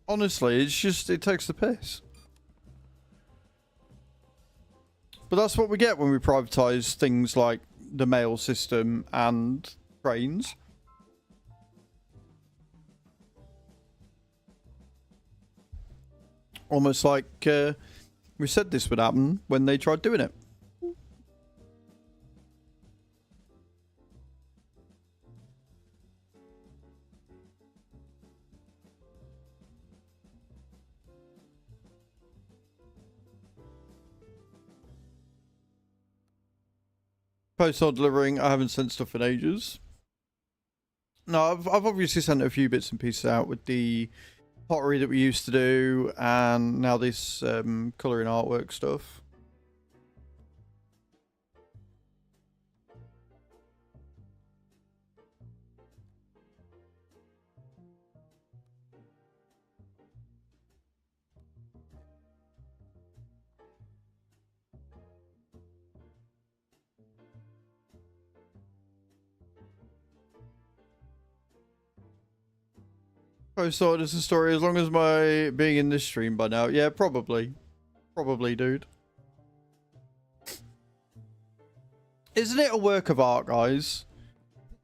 A: Honestly, it's just, it takes the piss. But that's what we get when we privatise things like the mail system and trains. Almost like we said this would happen when they tried doing it. Post-on delivering, I haven't sent stuff in ages. No, I've obviously sent a few bits and pieces out with the pottery that we used to do, and now this colouring artwork stuff. I saw it as a story as long as my being in this stream by now. Yeah, probably. Probably, dude. Isn't it a work of art, guys?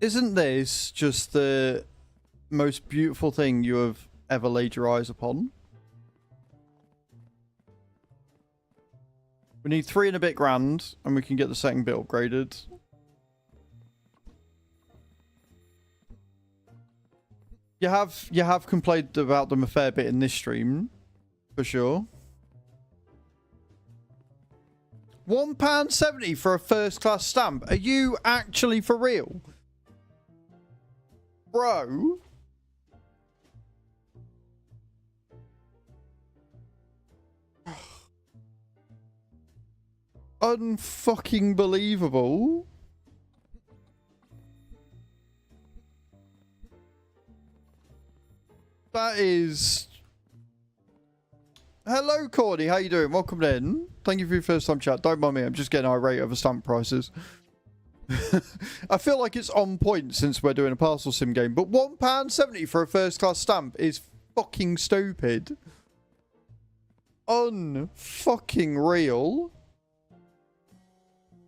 A: Isn't this just the most beautiful thing you have ever laid your eyes upon? We need 3 and a bit grand, and we can get the second bit upgraded. You have complained about them a fair bit in this stream, for sure. £1.70 for a first class stamp. Are you actually for real? Bro. Unfucking believable. That is... Hello, Cordy. How you doing? Welcome in. Thank you for your first time chat. Don't mind me. I'm just getting irate over stamp prices. I feel like it's on point since we're doing a parcel sim game. But £1.70 for a first class stamp is fucking stupid. Unfucking real.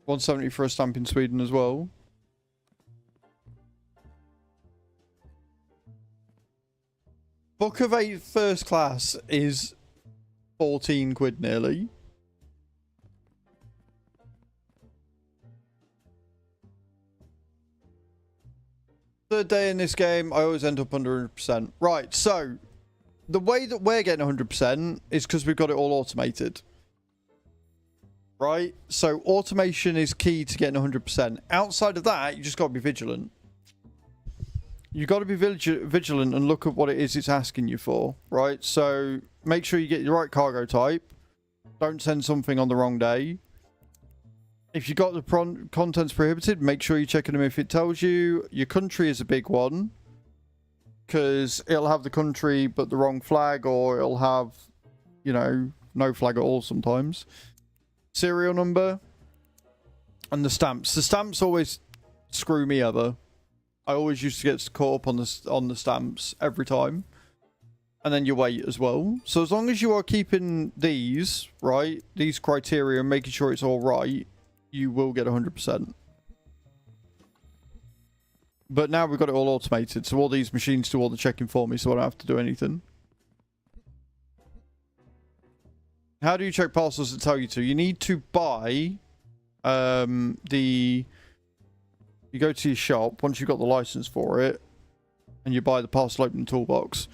A: £1.70 for a stamp in Sweden as well. Book of 8 first class is 14 quid nearly. Third day in this game, I always end up under 100%. Right, so the way that we're getting 100% is because we've got it all automated. Right? So automation is key to getting 100%. Outside of that, you just got to be vigilant. You got to be vigilant and look at what it is it's asking you for, right? So make sure you get the right cargo type. Don't send something on the wrong day. If you got the contents prohibited, make sure you're checking them if it tells you. Your country is a big one, because it'll have the country but the wrong flag, or it'll have, you know, no flag at all sometimes. Serial number and the stamps. The stamps always screw me over. I always used to get caught up on the stamps every time. And then your weight as well. So as long as you are keeping these, right, these criteria and making sure it's all right, you will get 100%. But now we've got it all automated, so all these machines do all the checking for me, so I don't have to do anything. How do you check parcels that tell you to? You need to buy you go to your shop once you've got the license for it, and you buy the parcel opening toolbox.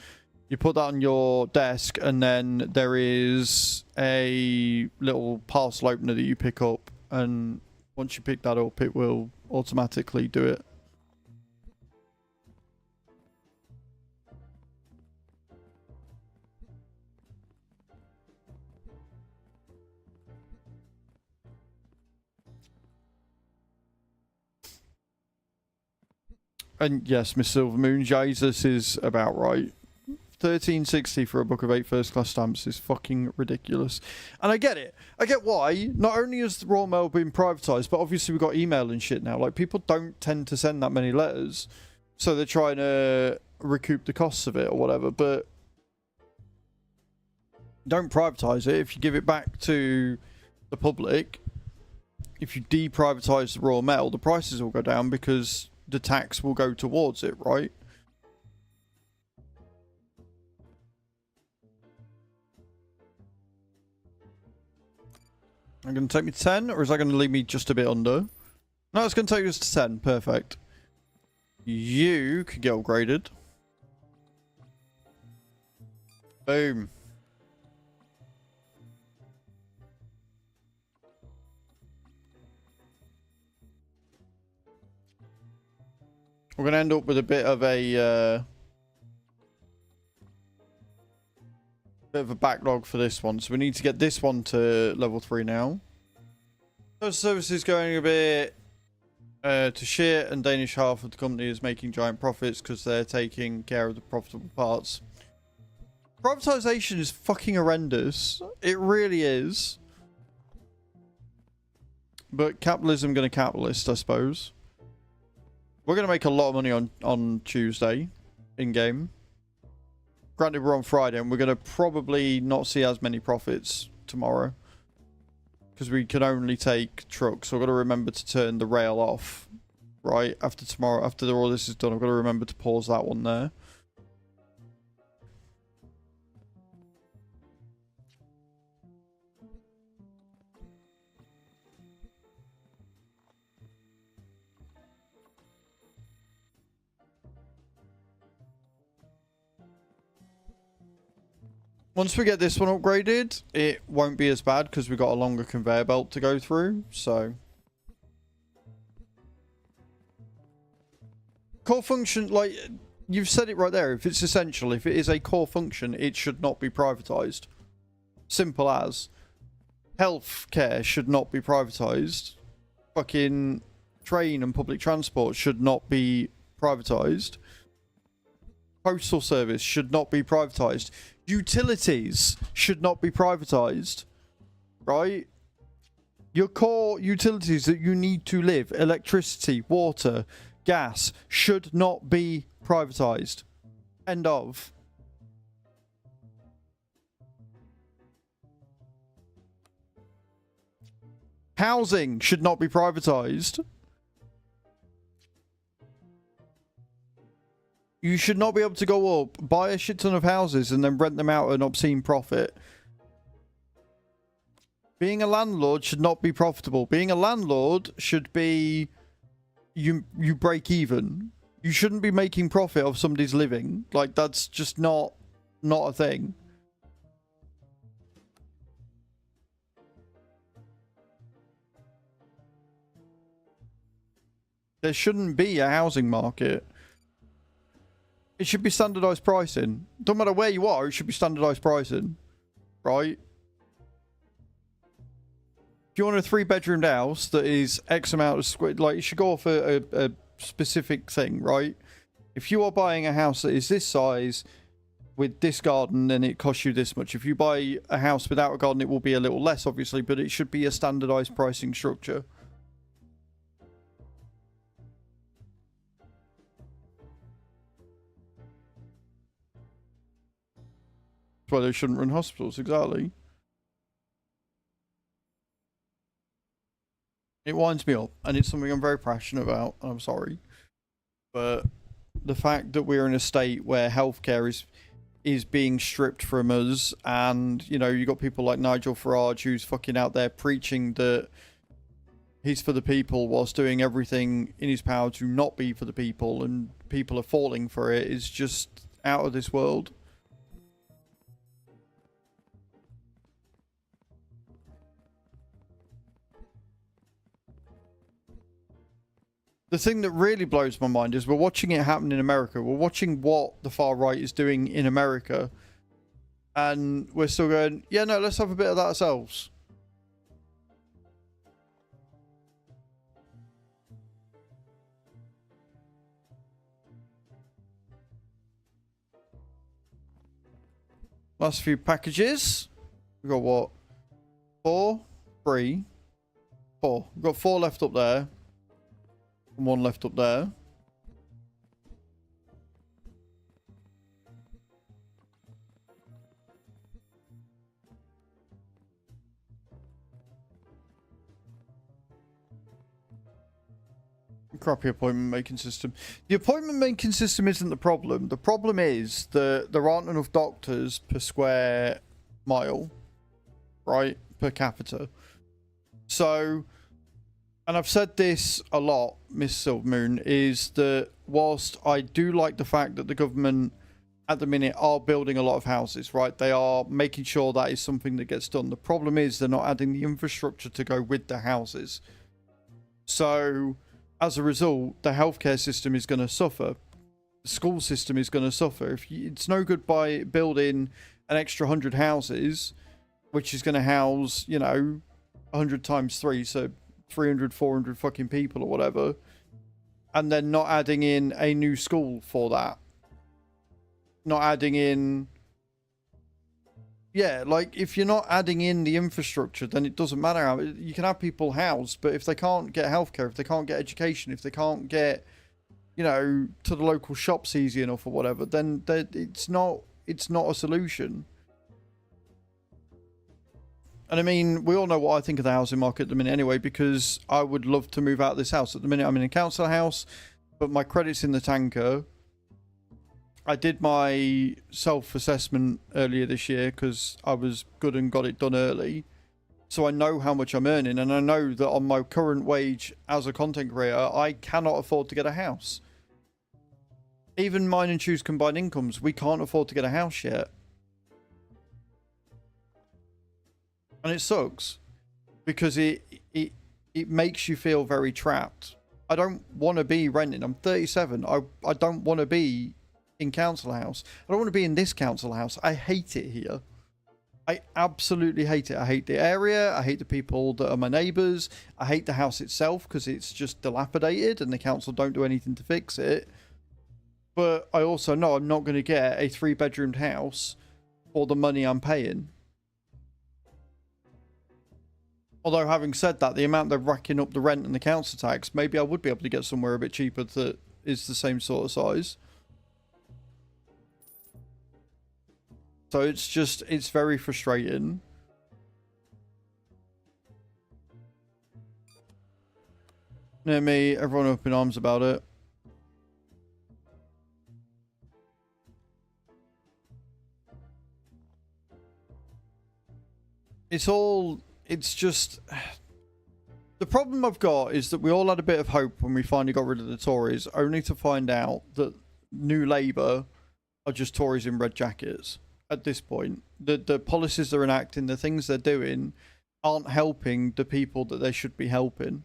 A: You put that on your desk, and then there is a little parcel opener that you pick up, and once you pick that up, it will automatically do it. And yes, Miss Silvermoon, Jesus is about right. 1360 for a book of 8 first class stamps is fucking ridiculous. And I get it. I get why. Not only has the Royal Mail been privatised, but obviously we've got email and shit now. Like, people don't tend to send that many letters. So they're trying to recoup the costs of it or whatever. But don't privatise it. If you give it back to the public, if you deprivatise the Royal Mail, the prices will go down because the tax will go towards it, right? I'm going to take me to 10, or is that going to leave me just a bit under? No, it's going to take us to 10. Perfect. You could get upgraded. Boom. We're going to end up with a bit of a backlog for this one, so we need to get this one to level 3 now. Those services going a bit to shit, and Danish half of the company is making giant profits because they're taking care of the profitable parts. Privatization is fucking horrendous. It really is. But capitalism gonna capitalist, I suppose. We're going to make a lot of money on Tuesday in-game. Granted, we're on Friday, and we're going to probably not see as many profits tomorrow. Because we can only take trucks. So I've got to remember to turn the rail off. Right? After tomorrow, after all this is done, I've got to remember to pause that one there. Once we get this one upgraded, it won't be as bad because we've got a longer conveyor belt to go through, so. Core function, like, you've said it right there. If it's essential, if it is a core function, it should not be privatized. Simple as. Healthcare should not be privatized. Fucking train and public transport should not be privatized. Postal service should not be privatized. Utilities should not be privatized, right? Your core utilities that you need to live, electricity, water, gas, should not be privatized. End of. Housing should not be privatized. You should not be able to go up, buy a shit ton of houses, and then rent them out at an obscene profit. Being a landlord should not be profitable. Being a landlord should be... You break even. You shouldn't be making profit of somebody's living. Like, that's just not a thing. There shouldn't be a housing market. It should be standardized pricing. Don't matter where you are, it should be standardized pricing. Right? If you want a 3-bedroomed house that is X amount of square, like, you should go off a specific thing, right? If you are buying a house that is this size with this garden, then it costs you this much. If you buy a house without a garden, it will be a little less, obviously, but it should be a standardized pricing structure. That's why they shouldn't run hospitals, exactly. It winds me up, and it's something I'm very passionate about, and I'm sorry. But the fact that we're in a state where healthcare is being stripped from us, and you know, you got people like Nigel Farage who's fucking out there preaching that he's for the people whilst doing everything in his power to not be for the people, and people are falling for it. Is just out of this world. The thing that really blows my mind is we're watching it happen in America. We're watching what the far right is doing in America, and we're still going, yeah, no, let's have a bit of that ourselves. Last few packages. We've got what? 4, 3, 4. We've got 4 left up there. And 1 left up there. Crappy appointment making system. The appointment making system isn't the problem. The problem is that there aren't enough doctors per square mile, right? Per capita. So, and I've said this a lot, Miss Silvermoon, is that whilst I do like the fact that the government at the minute are building a lot of houses, right? They are making sure that is something that gets done. The problem is they're not adding the infrastructure to go with the houses. So, as a result, the healthcare system is going to suffer. The school system is going to suffer. It's no good by building an extra 100 houses, which is going to house, you know, 100 times 3, so 300, 400 fucking people or whatever, and then not adding in a new school for that. Not adding in... Yeah, like, if you're not adding in the infrastructure, then it doesn't matter how... You can have people housed, but if they can't get healthcare, if they can't get education, if they can't get, you know, to the local shops easy enough or whatever, then it's not a solution. And I mean, we all know what I think of the housing market at the minute anyway, because I would love to move out of this house. At the minute, I'm in a council house, but my credit's in the tanker. I did my self-assessment earlier this year because I was good and got it done early. So I know how much I'm earning, and I know that on my current wage as a content creator, I cannot afford to get a house. Even mine and Chu's combined incomes, we can't afford to get a house yet. And it sucks because it makes you feel very trapped. I don't want to be renting. I'm 37. I don't want to be in council house. I don't want to be in this council house. I hate it here. I absolutely hate it. I hate the area. I hate the people that are my neighbours. I hate the house itself because it's just dilapidated and the council don't do anything to fix it. But I also know I'm not going to get a 3-bedroomed house for the money I'm paying. Although, having said that, the amount they're racking up the rent and the council tax, maybe I would be able to get somewhere a bit cheaper that is the same sort of size. So it's very frustrating. Near me, everyone up in arms about it. It's just... The problem I've got is that we all had a bit of hope when we finally got rid of the Tories, only to find out that New Labour are just Tories in red jackets. At this point, the policies they're enacting, the things they're doing, aren't helping the people that they should be helping.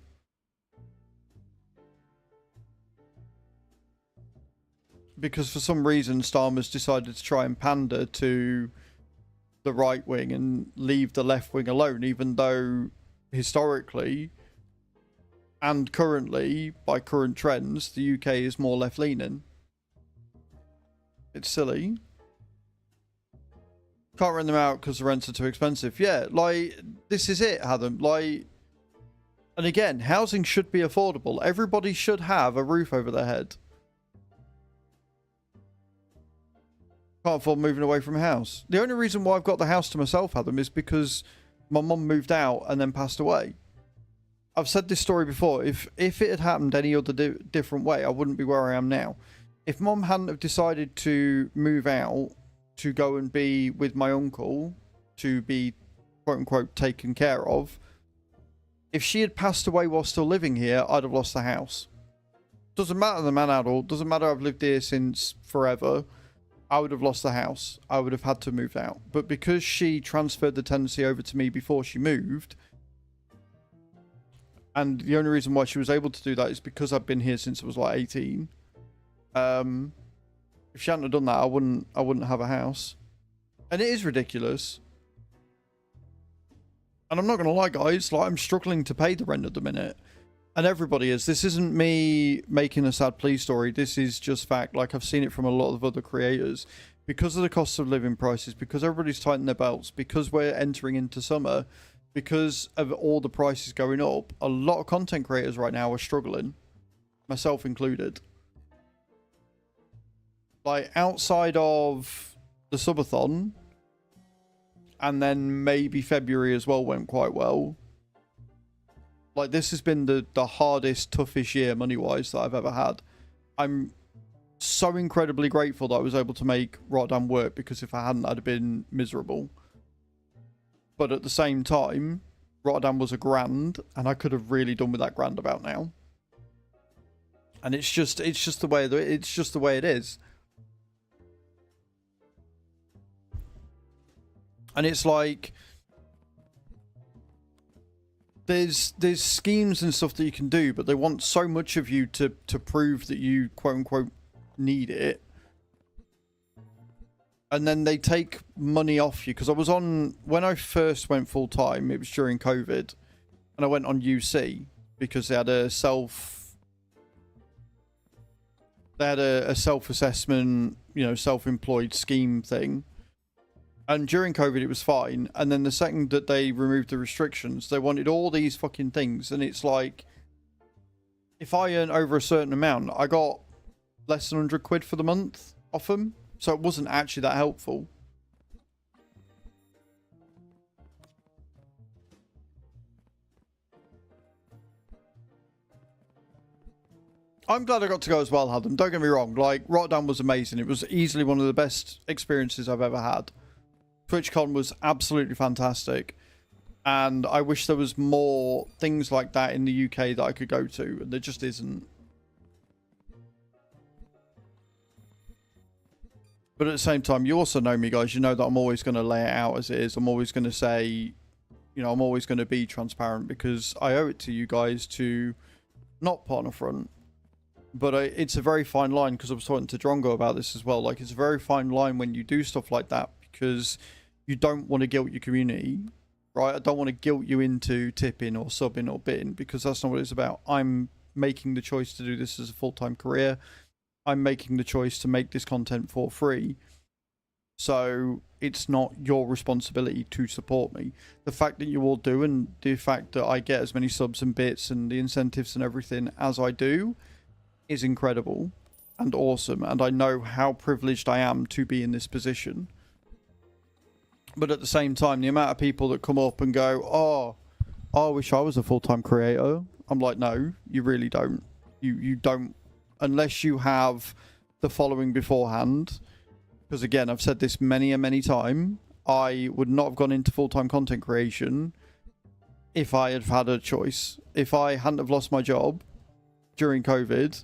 A: Because for some reason, Starmer's decided to try and pander to the right wing and leave the left wing alone, even though historically and currently, by current trends, the UK is more left-leaning. It's silly. Can't rent them out because the rents are too expensive. Yeah, like, this is it, Adam. Like, and again, housing should be affordable. Everybody should have a roof over their head. Can't afford moving away from a house. The only reason why I've got the house to myself, Adam, is because my mum moved out and then passed away. I've said this story before. If it had happened any other different way, I wouldn't be where I am now. If mum hadn't have decided to move out to go and be with my uncle to be quote unquote taken care of. If she had passed away while still living here, I'd have lost the house. Doesn't matter the man adult, doesn't matter I've lived here since forever. I would have lost the house. I would have had to move out. But because she transferred the tenancy over to me before she moved, and the only reason why she was able to do that is because I've been here since I was like 18. If she hadn't have done that, I wouldn't have a house. And it is ridiculous. And I'm not going to lie, guys, like I'm struggling to pay the rent at the minute. And everybody is. This isn't me making a sad please story. This is just fact. Like, I've seen it from a lot of other creators. Because of the cost of living prices, because everybody's tightening their belts, because we're entering into summer, because of all the prices going up, a lot of content creators right now are struggling. Myself included. Like, outside of the subathon, and then maybe February as well went quite well. Like, this has been the hardest, toughest year money-wise that I've ever had. I'm so incredibly grateful that I was able to make Rotterdam work, because if I hadn't, I'd have been miserable. But at the same time, Rotterdam was a grand, and I could have really done with that grand about now. And it's just the way it is. And it's like, there's schemes and stuff that you can do, but they want so much of you to prove that you quote unquote need it. And then they take money off you. Because I was on, when I first went full time, it was during COVID, and I went on UC because they had a self-assessment, you know, self-employed scheme thing. And during COVID, it was fine. And then the second that they removed the restrictions, they wanted all these fucking things. And it's like, if I earn over a certain amount, I got less than 100 quid for the month off them. So it wasn't actually that helpful. I'm glad I got to go as well, Hadam. Don't get me wrong. Like, Rotterdam was amazing. It was easily one of the best experiences I've ever had. TwitchCon was absolutely fantastic, and I wish there was more things like that in the UK that I could go to, and there just isn't. But at the same time, you also know me, guys. You know that I'm always going to lay it out as it is. I'm always going to say, you know, I'm always going to be transparent, because I owe it to you guys to not put on a front. But it's a very fine line, because I was talking to Drongo about this as well. Like, it's a very fine line when you do stuff like that, because you don't want to guilt your community, right? I don't want to guilt you into tipping or subbing or bidding, because that's not what it's about. I'm making the choice to do this as a full-time career. I'm making the choice to make this content for free. So it's not your responsibility to support me. The fact that you all do, and the fact that I get as many subs and bits and the incentives and everything as I do, is incredible and awesome. And I know how privileged I am to be in this position. But at the same time, the amount of people that come up and go, oh, I wish I was a full-time creator. I'm like, no, you really don't. You don't, unless you have the following beforehand. Because again, I've said this many and many times. I would not have gone into full-time content creation if I had had a choice. If I hadn't have lost my job during COVID,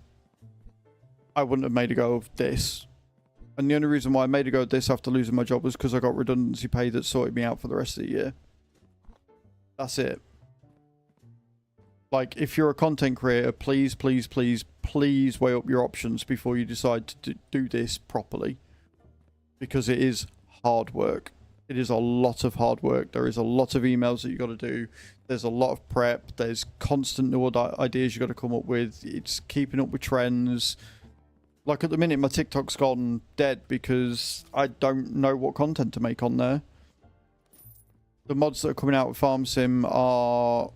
A: I wouldn't have made a go of this. And the only reason why I made a go of this after losing my job was because I got redundancy pay that sorted me out for the rest of the year. That's it. Like, if you're a content creator, please, please, please, please weigh up your options before you decide to do this properly. Because it is hard work. It is a lot of hard work. There is a lot of emails that you got to do. There's a lot of prep. There's constant new ideas you got to come up with. It's keeping up with trends. Like, at the minute, my TikTok's gone dead because I don't know what content to make on there. The mods that are coming out with Farm Sim are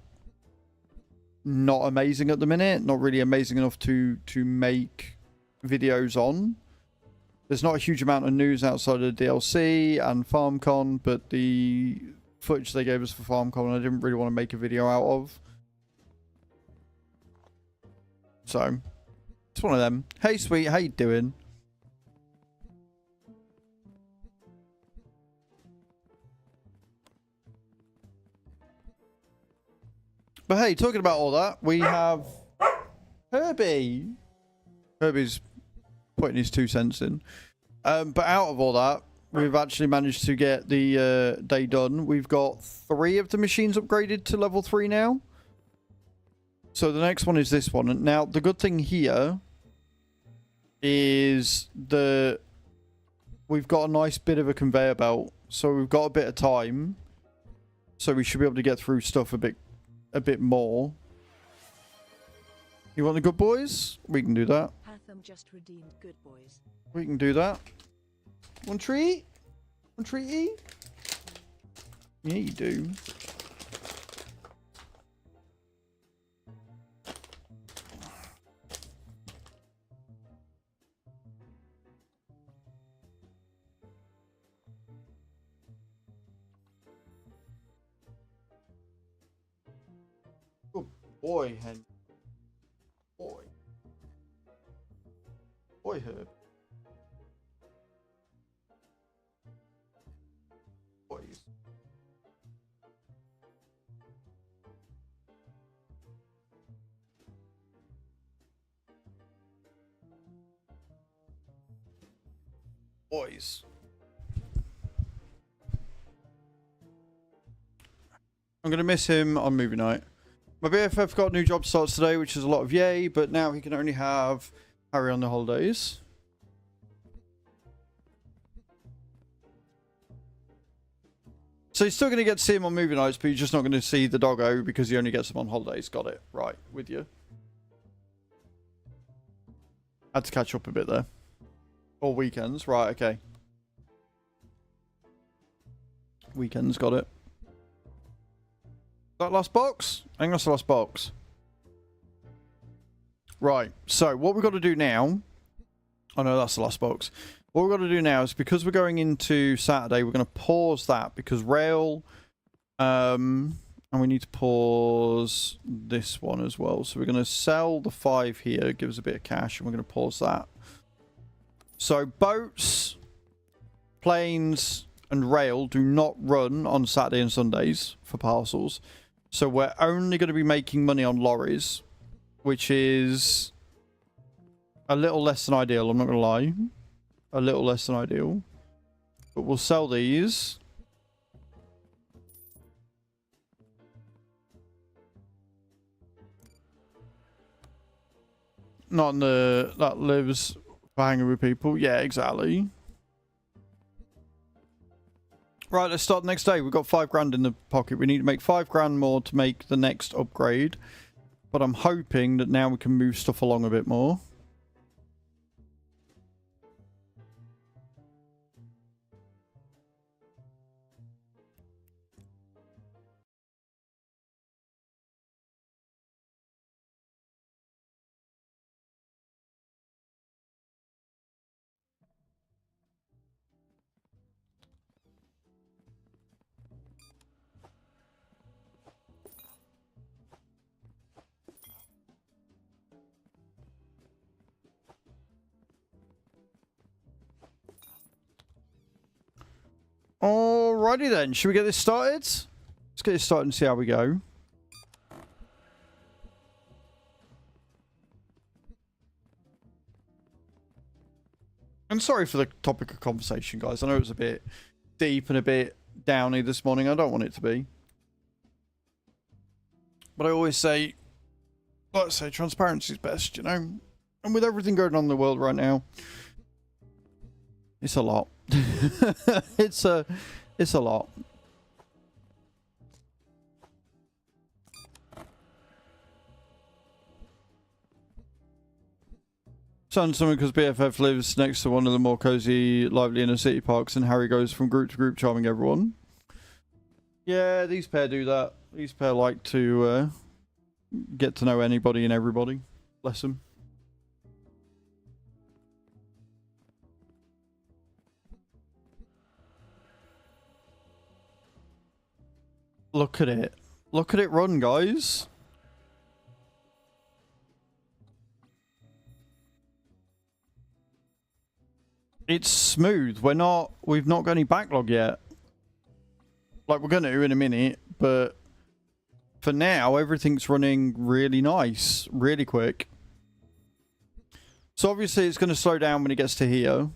A: not amazing at the minute. Not really amazing enough to make videos on. There's not a huge amount of news outside of DLC and FarmCon, but the footage they gave us for FarmCon I didn't really want to make a video out of. So, it's one of them. Hey, sweet, how you doing? But hey, talking about all that, we have Herbie. Herbie's putting his 2 cents in. But out of all that, we've actually managed to get the day done. We've got 3 of the machines upgraded to level 3 now. So the next one is this one. And now, the good thing here is we've got a nice bit of a conveyor belt. So we've got a bit of time. So we should be able to get through stuff a bit more. You want the good boys? We can do that.
C: Hatham just redeemed good boys.
A: We can do that. One treat? One treaty? Yeah, you do. Good boy, Hen. Boy. Boy, Herb. Boys. Boys. I'm going to miss him on movie night. My BFF got a new job starts today, which is a lot of yay, but now he can only have Harry on the holidays. So you're still going to get to see him on movie nights, but you're just not going to see the doggo because he only gets him on holidays. Got it. Right, with you. Had to catch up a bit there. Or weekends. Right, okay. Weekends, got it. That last box? I think that's the last box. Right, so what we've got to do now... Oh no, that's the last box. What we've got to do now is, because we're going into Saturday, we're going to pause that, because rail... and we need to pause this one as well. So we're going to sell the 5 here, give us a bit of cash, and we're going to pause that. So boats, planes, and rail do not run on Saturday and Sundays for parcels. So we're only going to be making money on lorries, which is a little less than ideal, I'm not going to lie. A little less than ideal. But we'll sell these. Not in the... That lives for hanging with people. Yeah, exactly. Right, let's start the next day. We've got 5 grand in the pocket. We need to make 5 grand more to make the next upgrade. But I'm hoping that now we can move stuff along a bit more. Alrighty then, should we get this started? Let's get this started and see how we go. I'm sorry for the topic of conversation, guys. I know it was a bit deep and a bit downy this morning. I don't want it to be. But I always say, like I say, transparency is best, you know? And with everything going on in the world right now, it's a lot. it's a lot. Sounds something because BFF lives next to one of the more cozy, lively inner city parks, and Harry goes from group to group, charming everyone. Yeah, these pair do that. These pair like to get to know anybody and everybody. Bless them. Look at it. Look at it run, guys. It's smooth. We've not got any backlog yet. Like, we're going to in a minute, but for now, everything's running really nice, really quick. So obviously it's going to slow down when it gets to here.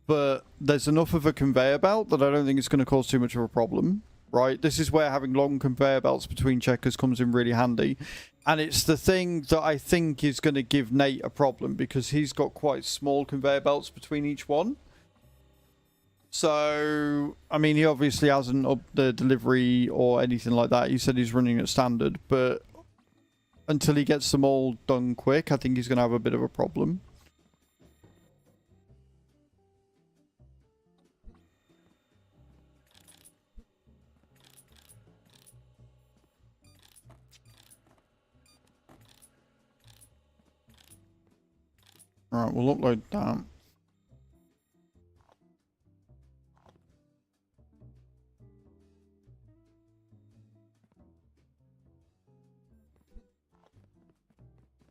A: But there's enough of a conveyor belt that I don't think it's going to cause too much of a problem, right? This is where having long conveyor belts between checkers comes in really handy. And it's the thing that I think is going to give Nate a problem because he's got quite small conveyor belts between each one. So, I mean, he obviously hasn't upped the delivery or anything like that. He said he's running at standard, but until he gets them all done quick, I think he's going to have a bit of a problem. Alright, we'll upload that.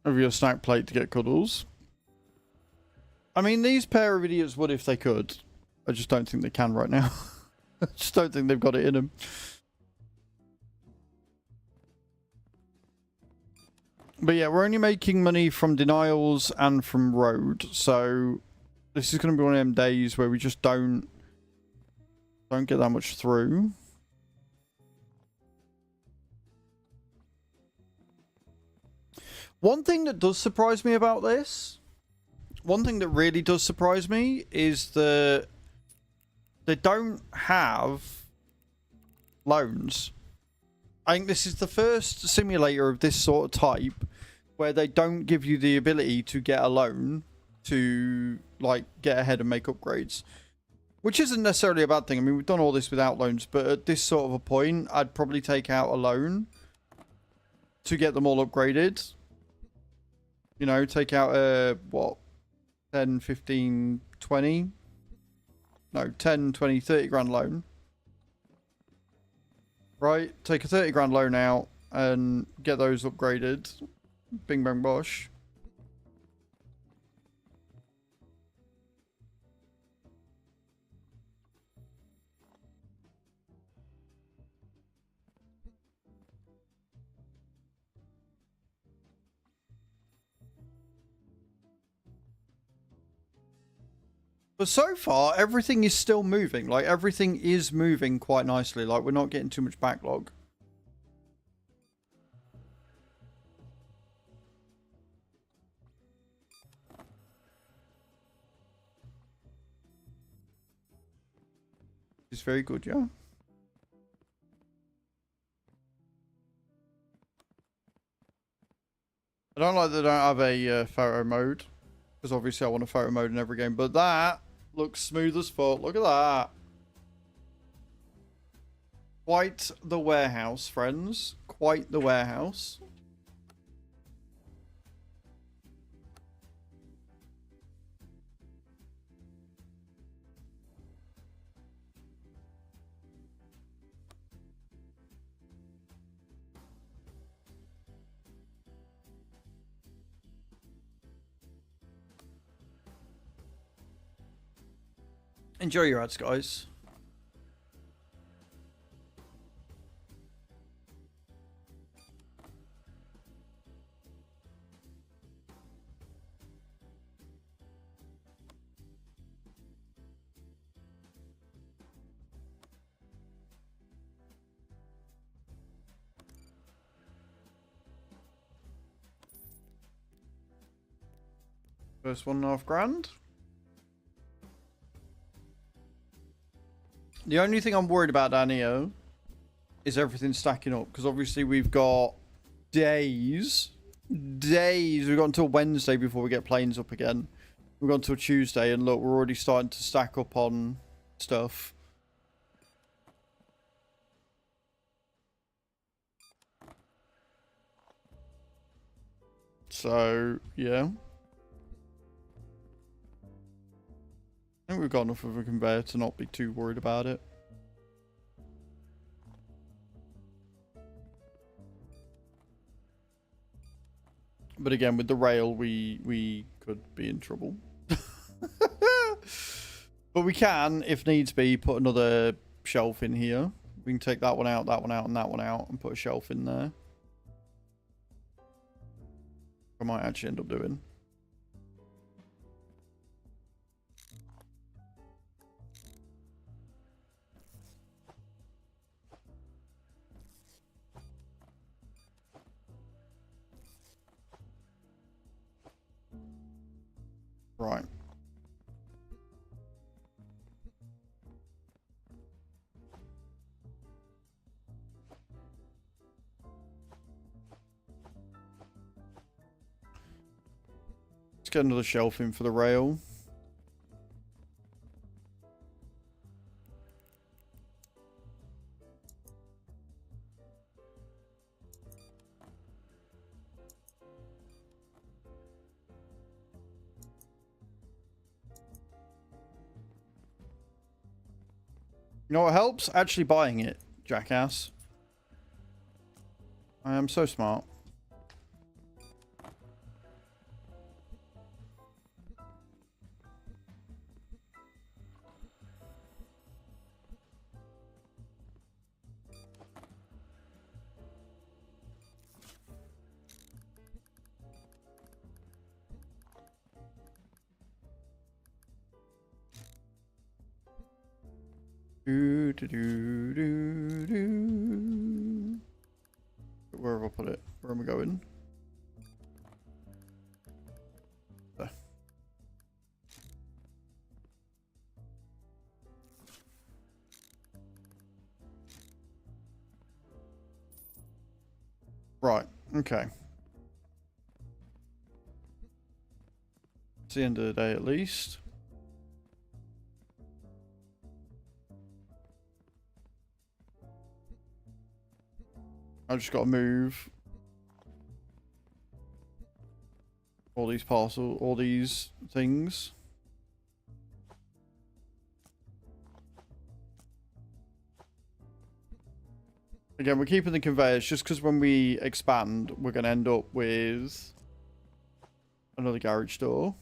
A: Over your snack plate to get cuddles. I mean, these pair of idiots would if they could. I just don't think they can right now. I just don't think they've got it in them. But yeah, we're only making money from denials and from road. So this is going to be one of them days where we just don't get that much through. One thing that does surprise me about this, one thing that really does surprise me is that they don't have loans. I think this is the first simulator of this sort of type where they don't give you the ability to get a loan to, like, get ahead and make upgrades. Which isn't necessarily a bad thing. I mean, we've done all this without loans, but at this sort of a point, I'd probably take out a loan to get them all upgraded. You know, take out a, what, 10, 15, 20? No, 10, 20, 30 grand loan. Right, take a 30 grand loan out and get those upgraded. Bing bang bosh. But so far, everything is still moving. Like, everything is moving quite nicely. Like, we're not getting too much backlog. It's very good, yeah. I don't like that I don't have a photo mode. Because obviously I want a photo mode in every game. But that looks smooth as fuck. Look at that. Quite the warehouse, friends. Quite the warehouse. Enjoy your ads, guys. First 1.5 grand. The only thing I'm worried about down here is everything stacking up. Because obviously we've got days. We've got until Wednesday before we get planes up again. We've got until Tuesday. And look, we're already starting to stack up on stuff. So, yeah. I think we've got enough of a conveyor to not be too worried about it. But again, with the rail, we could be in trouble. But we can, if needs be, put another shelf in here. We can take that one out, and that one out, and put a shelf in there. I might actually end up doing. Right. Let's get another shelf in for the rail. You know what helps? Actually buying it, jackass. I am so smart. Do, do, do, do, do. Where have I put it? Where am I going? There. Right, okay. It's the end of the day at least. I just got to move all these all these things. Again, we're keeping the conveyors just because when we expand, we're going to end up with another garage door.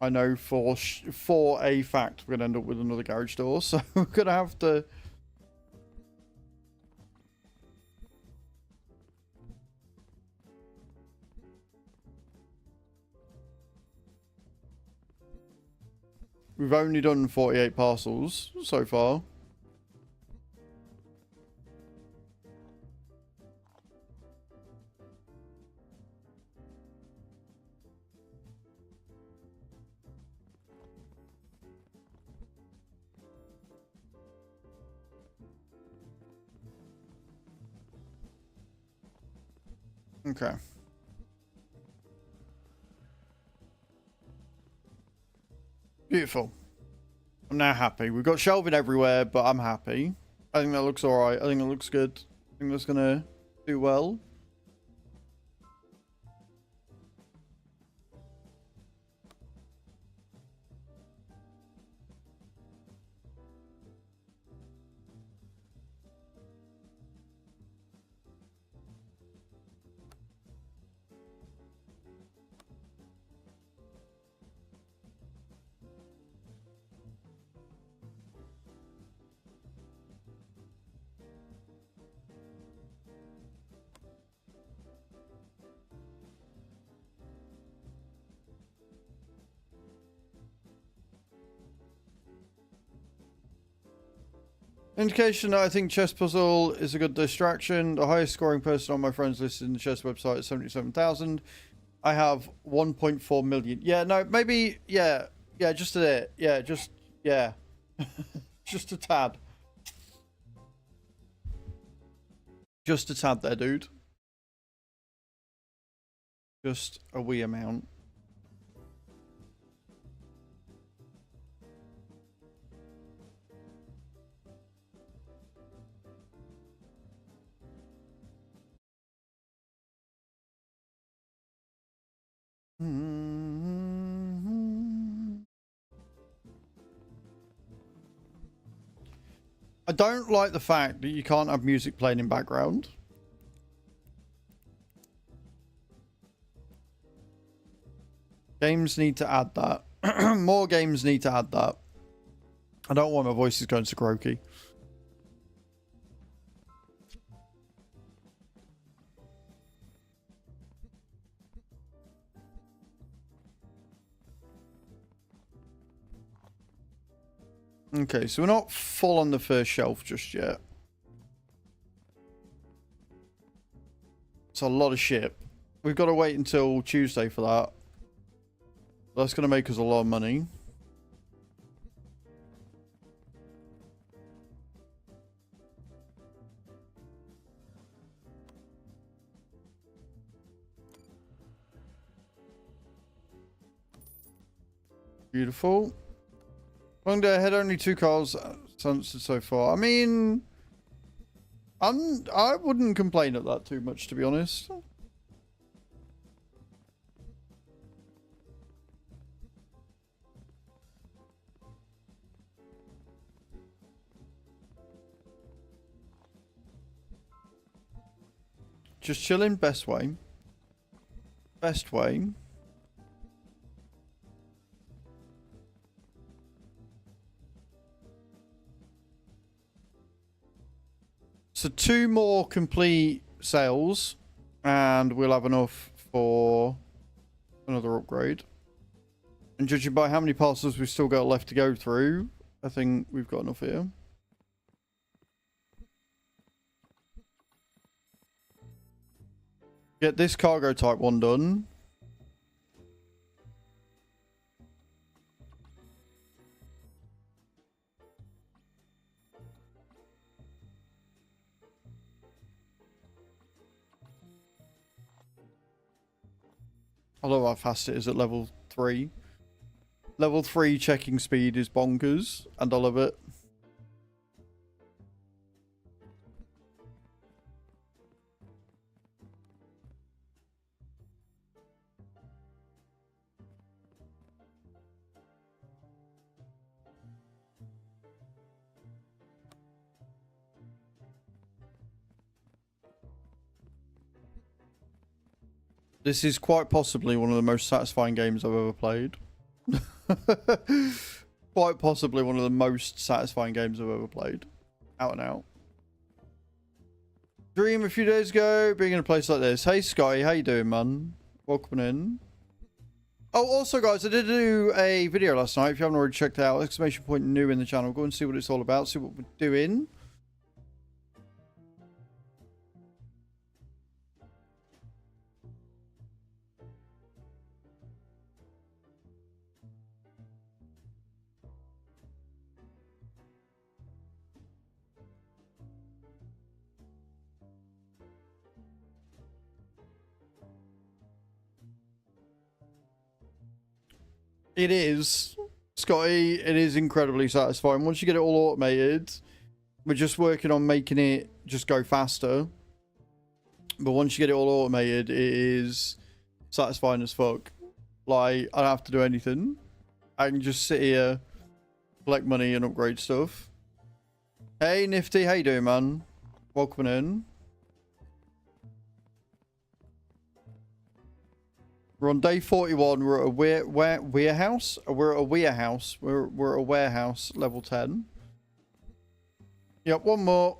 A: I know for a fact we're going to end up with another garage door, so we're going to have to... We've only done 48 parcels so far. Okay. Beautiful. I'm now happy. We've got shelving everywhere, but I'm happy. I think that looks alright. I think it looks good. I think that's gonna do well. Indication that I think chess puzzle is a good distraction. The highest scoring person on my friends list in the chess website is 77,000. I have 1.4 million. Yeah, no, maybe, yeah, just a bit. Yeah, just, yeah. Just a tad. Just a tad there, dude. Just a wee amount. I don't like the fact that you can't have music playing in background. Games need to add that. More games need to add that. I don't want my voices going so croaky. Okay, so we're not full on the first shelf just yet. It's a lot of ship. We've got to wait until Tuesday for that. That's going to make us a lot of money. Beautiful. Long day ahead, only 2 cars censored so far. I mean, I wouldn't complain at that too much, to be honest. Just chilling, best way. Best way. So 2 more complete sales, and we'll have enough for another upgrade. And judging by how many parcels we've still got left to go through, I think we've got enough here. Get this cargo type one done. I love how fast it is at level 3. Level 3 checking speed is bonkers, and I love it. This is quite possibly one of the most satisfying games I've ever played. Quite possibly one of the most satisfying games I've ever played. Out and out. Dream a few days ago, being in a place like this. Hey Scotty, how you doing, man? Welcome in. Oh, also guys, I did do a video last night. If you haven't already checked it out, exclamation point new in the channel. Go and see what it's all about, see what we're doing. It is, Scotty, it is incredibly satisfying. Once you get it all automated, we're just working on making it just go faster. But once you get it all automated, it is satisfying as fuck. Like, I don't have to do anything. I can just sit here, collect money and upgrade stuff. Hey, Nifty, how you doing, man? Welcome in. We're on day 41. We're at a warehouse. We're at a warehouse. We're at a warehouse, level 10. Yep, one more.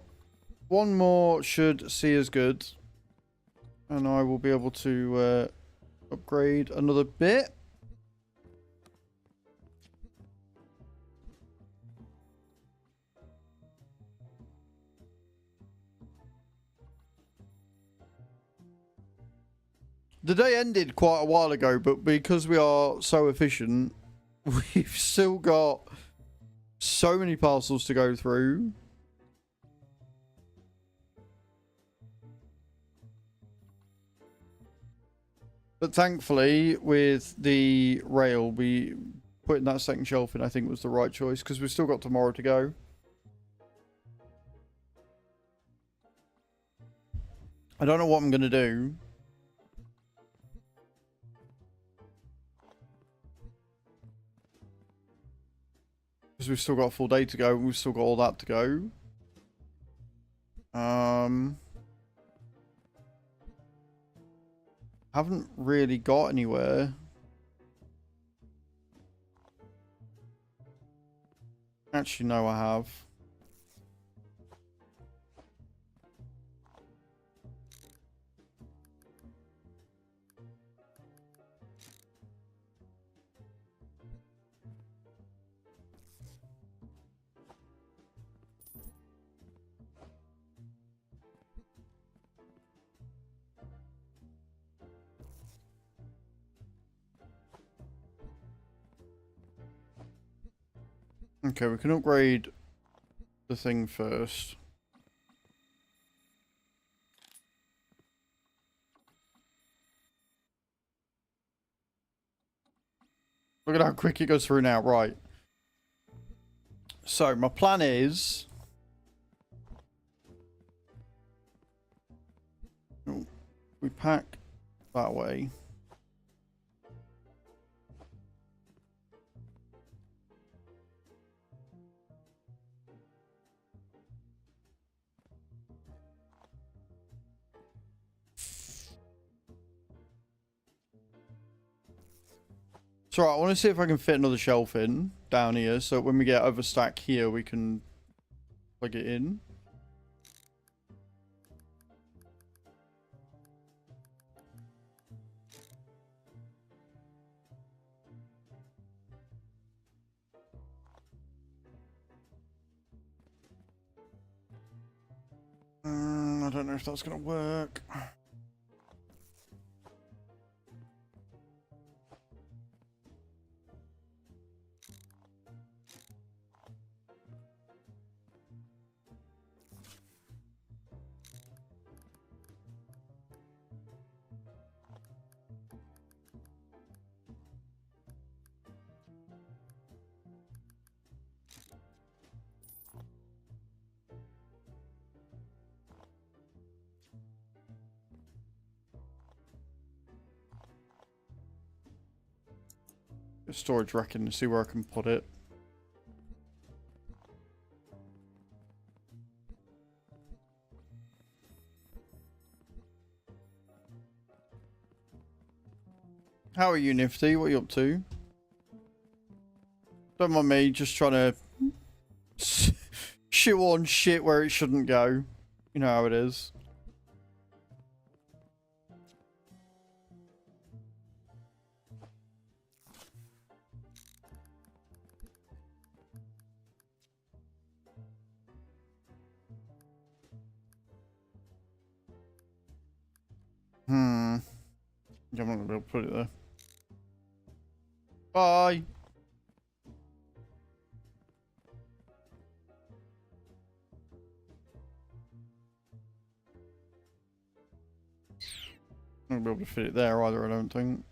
A: One more should see us good. And I will be able to upgrade another bit. The day ended quite a while ago, but because we are so efficient, we've still got so many parcels to go through. But thankfully, with the rail, we putting that second shelf in, I think, was the right choice, because we've still got tomorrow to go. I don't know what I'm going to do. Because we've still got a full day to go, and we've still got all that to go. Haven't really got anywhere. Actually, no, I have. Okay, we can upgrade the thing first. Look at how quick it goes through now. Right. So, my plan is... we pack that way. So right, I want to see if I can fit another shelf in down here, so when we get overstack here, we can plug it in. I don't know if that's going to work. Storage rack and see where I can put it. How are you, Nifty? What are you up to? Don't mind me, just trying to shoe on shit where it shouldn't go. You know how it is. I'm not gonna be able to put it there. Bye. I'm not gonna be able to fit it there either, I don't think.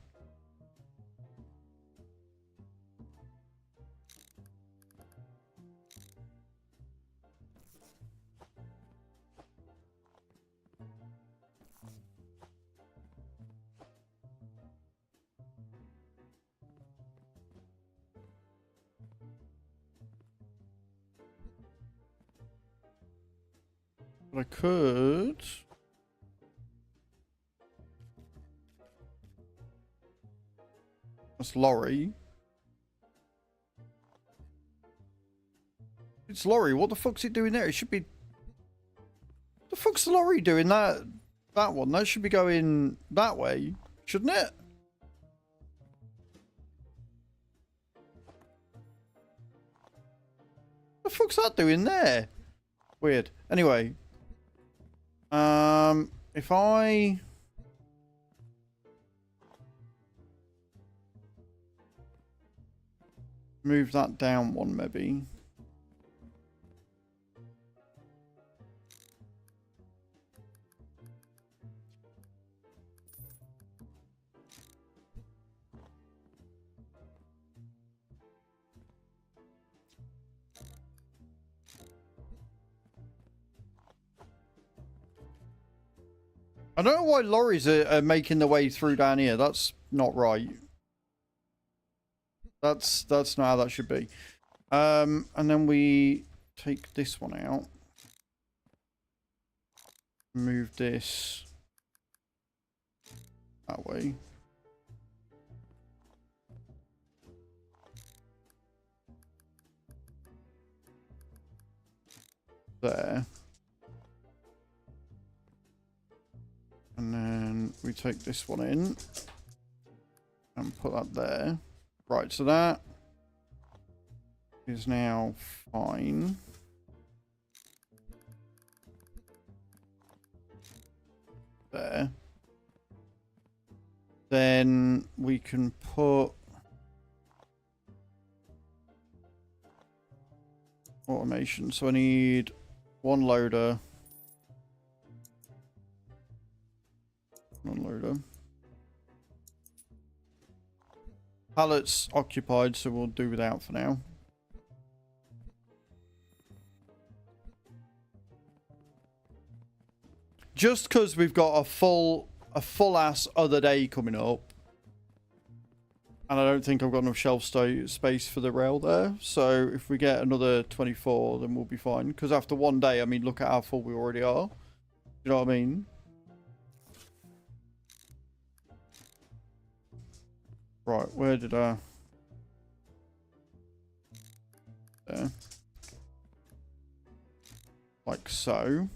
A: But I could... That's lorry. It's lorry. What the fuck's it doing there? It should be... What the fuck's the lorry doing? That one. That should be going that way, shouldn't it? What the fuck's that doing there? Weird. Anyway. If I... move that down one, maybe. I don't know why lorries are making their way through down here. That's not right. That's not how that should be. And then we take this one out. Move this that way. there. And then we take this one in and put that there. Right, so that is now fine. There. Then we can put automation. So I need one loader. One loader. Pallets occupied, so we'll do without for now. Just because we've got a full ass other day coming up, and I don't think I've got enough shelf space for the rail there. So if we get another 24, then we'll be fine. Because after one day, I mean, look at how full we already are. You know what I mean? Right, where did I... There. Like so.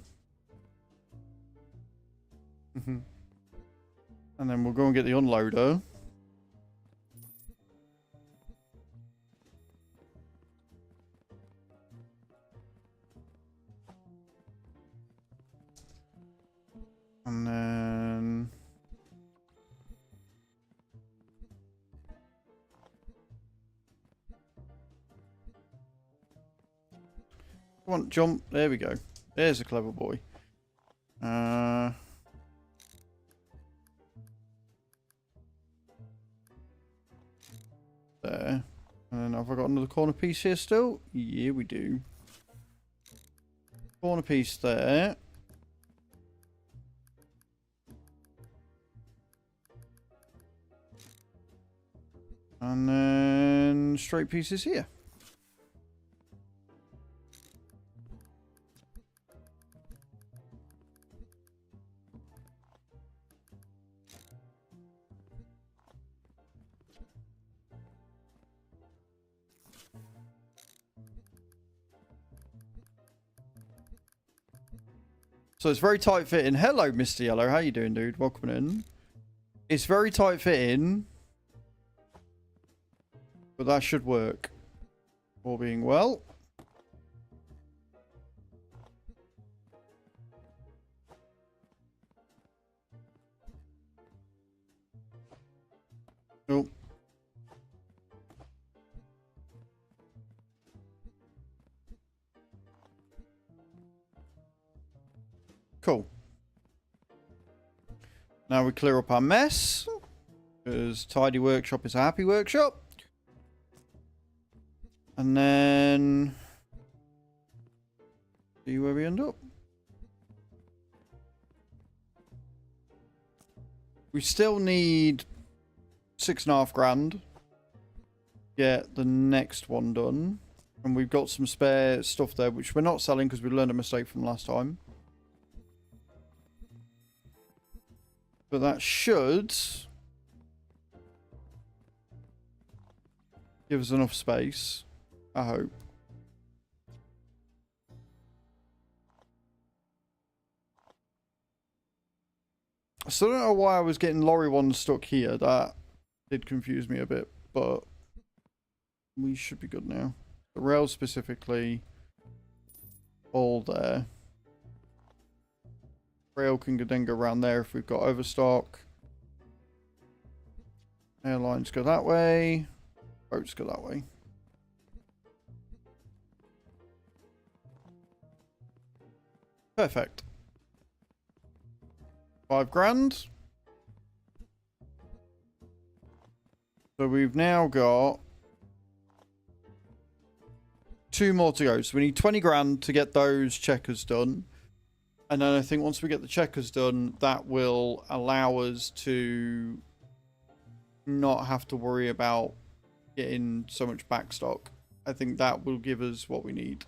A: And then we'll go and get the unloader. And then... Come on, jump. There we go. There's a clever boy. There. And then have I got another corner piece here still? Yeah, we do. Corner piece there. And then straight pieces here. So it's very tight fitting. Hello, Mr. Yellow. How you doing, dude? Welcome in. It's very tight fitting. But that should work. All being well. Nope. Cool. Now we clear up our mess. Because tidy workshop is a happy workshop. And then... see where we end up. We still need 6.5 grand. Get the next one done. And we've got some spare stuff there, which we're not selling because we learned a mistake from last time. But that should give us enough space, I hope. I still don't know why I was getting lorry ones stuck here. That did confuse me a bit, but we should be good now. The rails specifically, all there. Rail can then go around there if we've got overstock. Airlines go that way. Boats go that way. Perfect. 5 grand. So we've now got 2 more to go. So we need 20 grand to get those checkers done. And then I think once we get the checkers done, that will allow us to not have to worry about getting so much backstock. I think that will give us what we need.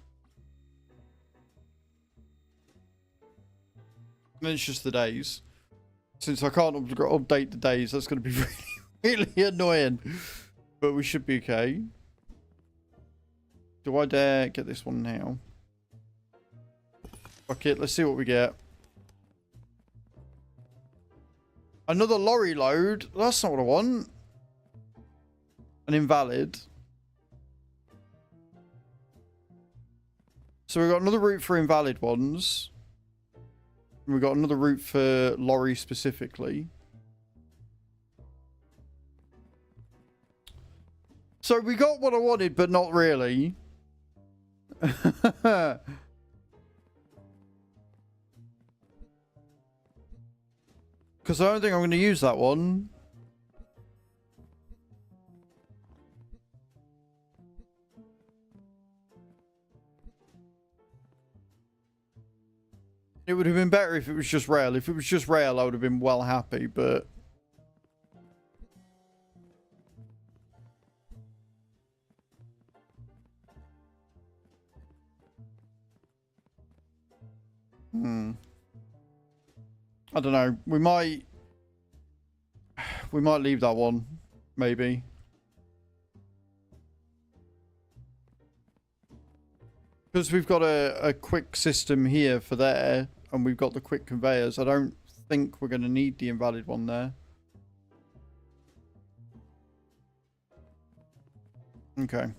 A: And then it's just the days. Since I can't update the days, that's going to be really, really annoying. But we should be okay. Do I dare get this one now? Fuck it, let's see what we get. Another lorry load. That's not what I want. An invalid. So we've got another route for invalid ones. And we've got another route for lorry specifically. So we got what I wanted, but not really. Because I don't think I'm going to use that one. It would have been better if it was just rail. If it was just rail, I would have been well happy, but... I don't know. We might leave that one, maybe. Because we've got a quick system here for there, and we've got the quick conveyors. I don't think we're going to need the invalid one there. Okay.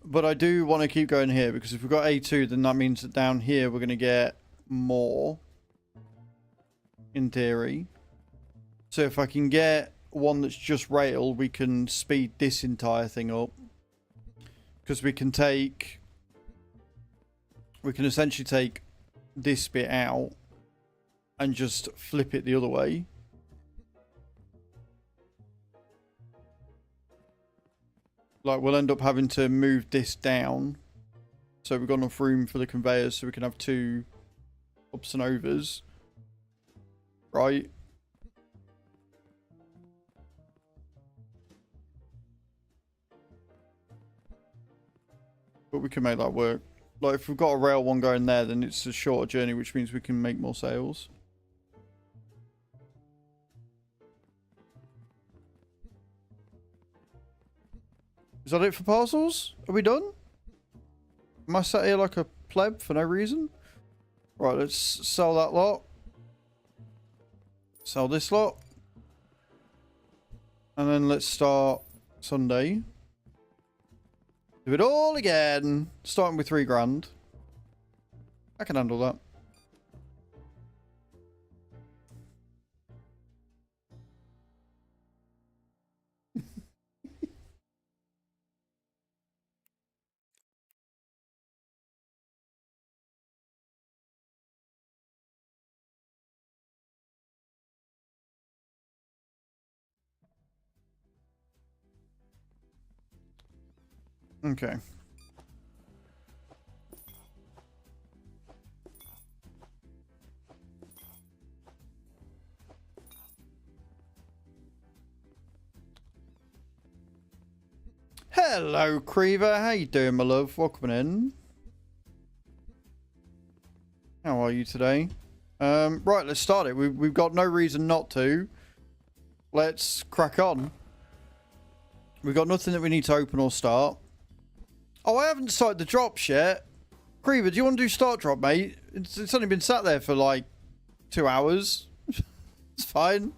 A: But I do want to keep going here, because if we've got A2, then that means that down here we're going to get more. In theory. So if I can get one that's just rail, we can speed this entire thing up. Because we can essentially take this bit out and just flip it the other way. Like, we'll end up having to move this down. So we've got enough room for the conveyors so we can have 2 ups and overs. Right? But we can make that work. Like, if we've got a rail one going there, then it's a shorter journey, which means we can make more sales. Is that it for parcels? Are we done? Am I sat here like a pleb for no reason? Right, let's sell that lot. Sell this lot. And then let's start Sunday. Do it all again. Starting with 3 grand. I can handle that. Okay. Hello, Creever. How you doing, my love? Welcome in. How are you today? Right, let's start it. We've got no reason not to. Let's crack on. We've got nothing that we need to open or start. Oh, I haven't started the drops yet. Creever, do you want to do start drop, mate? It's only been sat there for like 2 hours. It's fine.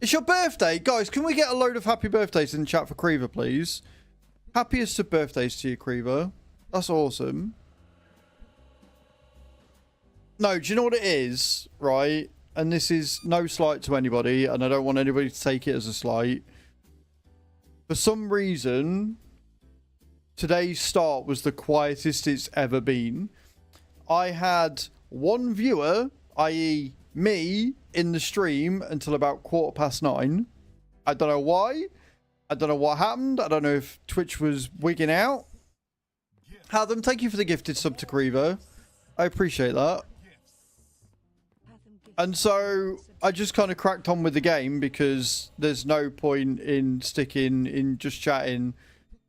A: It's your birthday. Guys, can we get a load of happy birthdays in the chat for Creever, please? Happiest of birthdays to you, Creever. That's awesome. No, do you know what it is, right? And this is no slight to anybody, and I don't want anybody to take it as a slight. For some reason, today's start was the quietest it's ever been. I had 1 viewer, i.e. me, in the stream until about 9:15. I don't know why. I don't know what happened. I don't know if Twitch was wigging out. Hatham, thank you for the gifted sub to Creever. I appreciate that. And so I just kind of cracked on with the game because there's no point in sticking in just chatting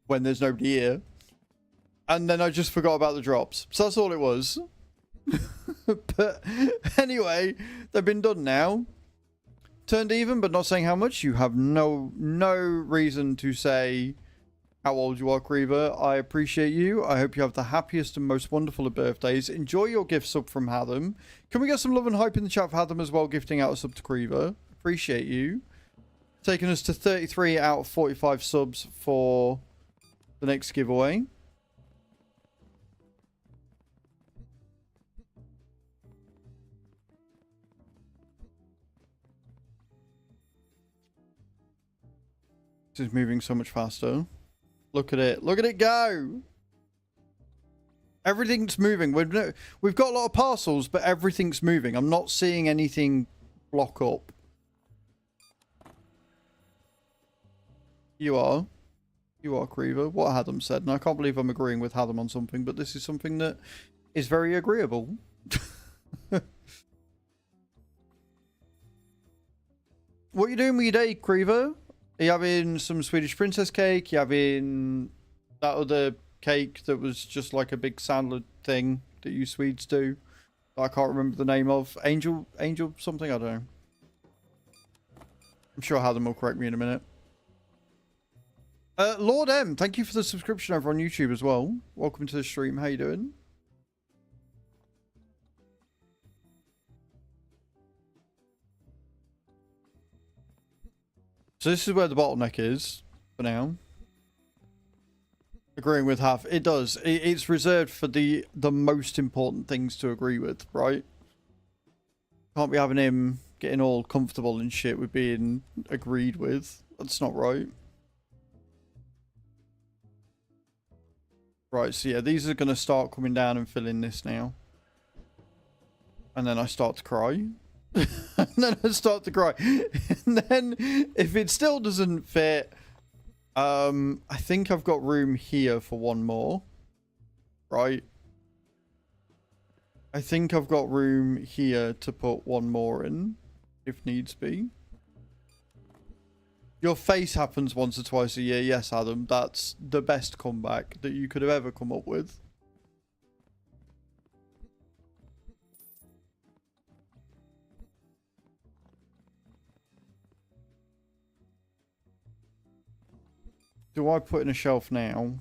A: when there's nobody here. And then I just forgot about the drops. So that's all it was. But anyway, they've been done now. Turned even, but not saying how much. You have no reason to say how old you are, Creever. I appreciate you. I hope you have the happiest and most wonderful of birthdays. Enjoy your gift sub from Hatham. Can we get some love and hype in the chat for Hatham as well, gifting out a sub to Creever? Appreciate you. Taking us to 33 out of 45 subs for the next giveaway. This is moving so much faster. Look at it. Look at it go. Everything's moving. We've got a lot of parcels, but everything's moving. I'm not seeing anything block up. You are. You are, Creever. What Hatham said. And I can't believe I'm agreeing with Hatham on something, but this is something that is very agreeable. What are you doing with your day, Creever? Are you having some Swedish princess cake? You having that other cake that was just like a big salad thing that you Swedes do? That I can't remember the name of. Angel something? I don't know. I'm sure Hatham will correct me in a minute. Lord M, thank you for the subscription over on YouTube as well. Welcome to the stream. How you doing? So this is where the bottleneck is for now. Agreeing with half. It does. It's reserved for the most important things to agree with, right? Can't be having him getting all comfortable and shit with being agreed with. That's not right. Right, so yeah, these are going to start coming down and filling this now. And then I start to cry. And then I start to cry. And then, if it still doesn't fit, I think I've got room here for one more. Right? I think I've got room here to put one more in, if needs be. Your face happens once or twice a year. Yes, Adam. That's the best comeback that you could have ever come up with. Do I put in a shelf now?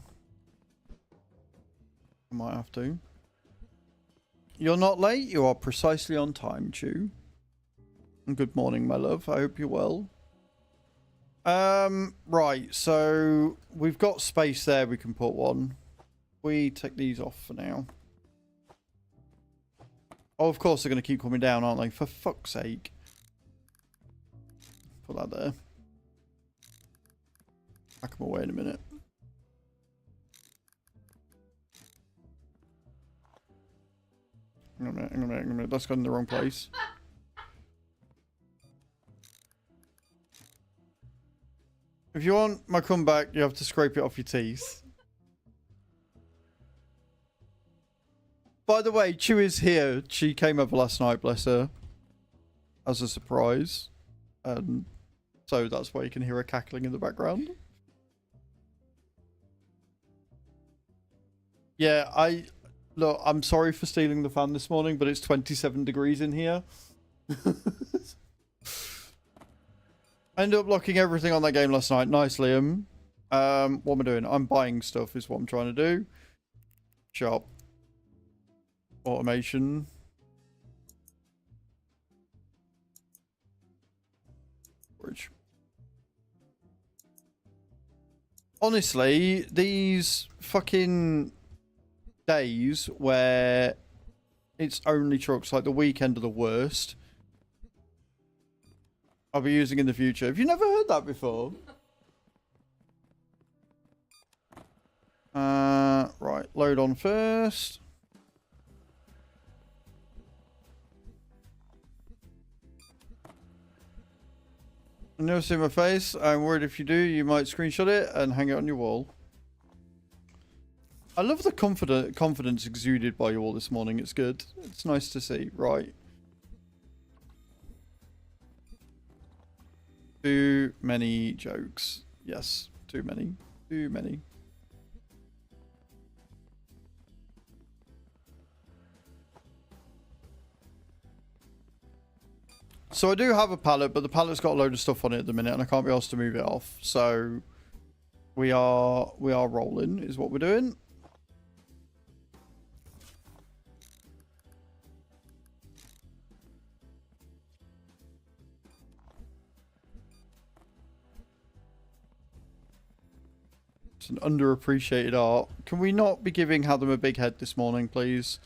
A: I might have to. You're not late. You are precisely on time, Chew. And good morning, my love. I hope you're well. Right. So we've got space there. We can put one. We take these off for now. Oh, of course they're going to keep coming down, aren't they? For fuck's sake. Put that there. Pack them away in a minute. Hang on a minute. That's gone in the wrong place. If you want my comeback, you have to scrape it off your teeth. By the way, Chew is here. She came over last night, bless her. As a surprise. So that's why you can hear her cackling in the background. Yeah, look, I'm sorry for stealing the fan this morning, but it's 27 degrees in here. I ended up locking everything on that game last night. Nice, Liam. What am I doing? I'm buying stuff is what I'm trying to do. Shop. Automation. Storage. Honestly, these fucking days where it's only trucks, like the weekend are the worst. I'll be using in the future. Have you never heard that before? Right, load on first. You never see my face. I'm worried if you do, you might screenshot it and hang it on your wall. I love the confidence exuded by you all this morning. It's good. It's nice to see. Right. Too many jokes. Yes, too many. Too many. So I do have a pallet, but the pallet's got a load of stuff on it at the minute, and I can't be asked to move it off. So We are rolling, is what we're doing. It's an underappreciated art. Can we not be giving Hadam a big head this morning, please?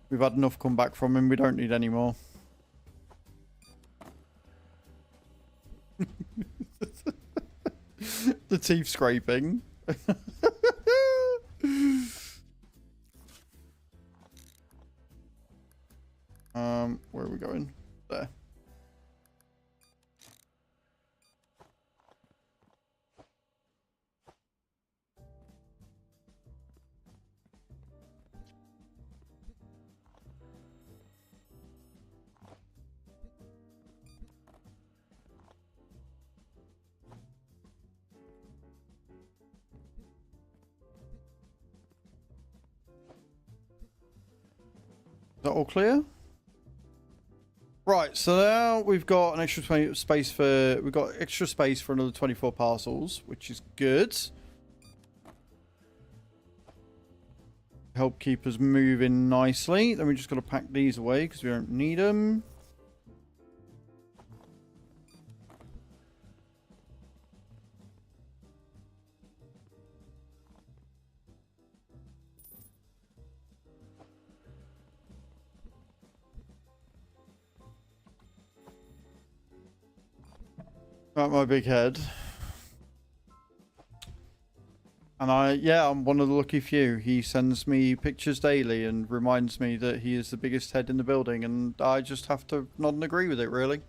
A: We've had enough come back from him. We don't need any more. The teeth scraping. Where are we going? There. Is that all clear? Right, so now we've got an extra space for... We've got extra space for another 24 parcels, which is good. Help keep us moving nicely. Then we just got to pack these away because we don't need them. Right, my big head. And I'm one of the lucky few. He sends me pictures daily and reminds me that he is the biggest head in the building, and I just have to nod and agree with it, really.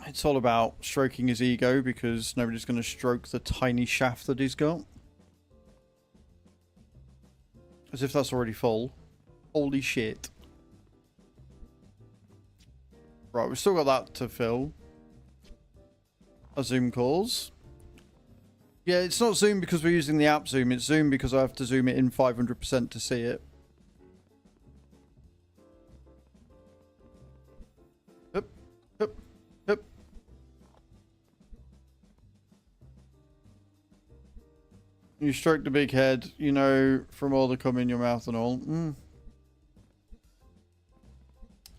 A: It's all about stroking his ego, because nobody's going to stroke the tiny shaft that he's got. As if that's already full. Holy shit. Right, we've still got that to fill. Zoom calls. Yeah, it's not zoom because we're using the app zoom. It's zoom because I have to zoom it in 500% to see it. Yep, yep, yep. You stroke the big head, you know, from all the cum in your mouth and all.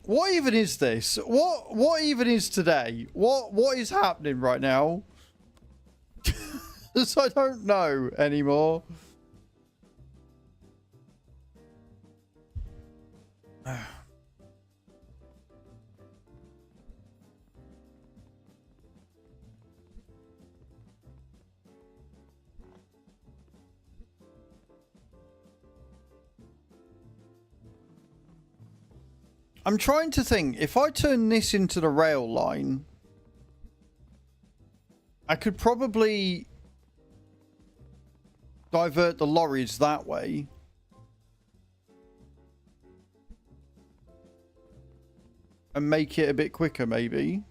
A: What even is this? What even is today? What is happening right now? I don't know anymore. I'm trying to think. If I turn this into the rail line, I could probably divert the lorries that way. And make it a bit quicker, maybe.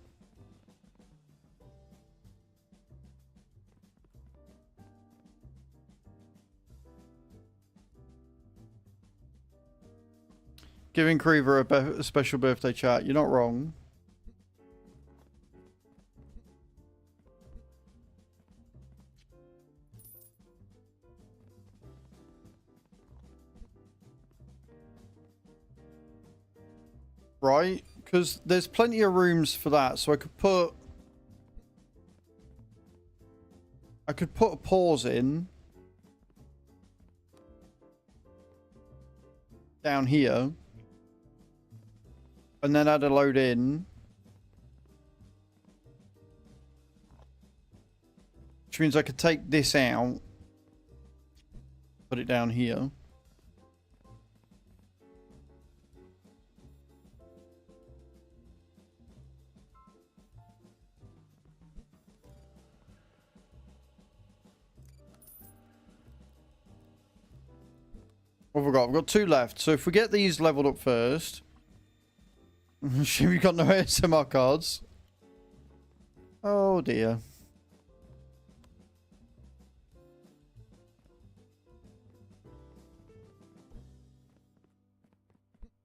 A: Giving Creever a special birthday chat. You're not wrong. Right? Because there's plenty of rooms for that. So I could put a pause in. Down here. And then add a load in. Which means I could take this out. Put it down here. What have we got? We've got 2 left. So if we get these leveled up first. We've got no ASMR cards. Oh dear.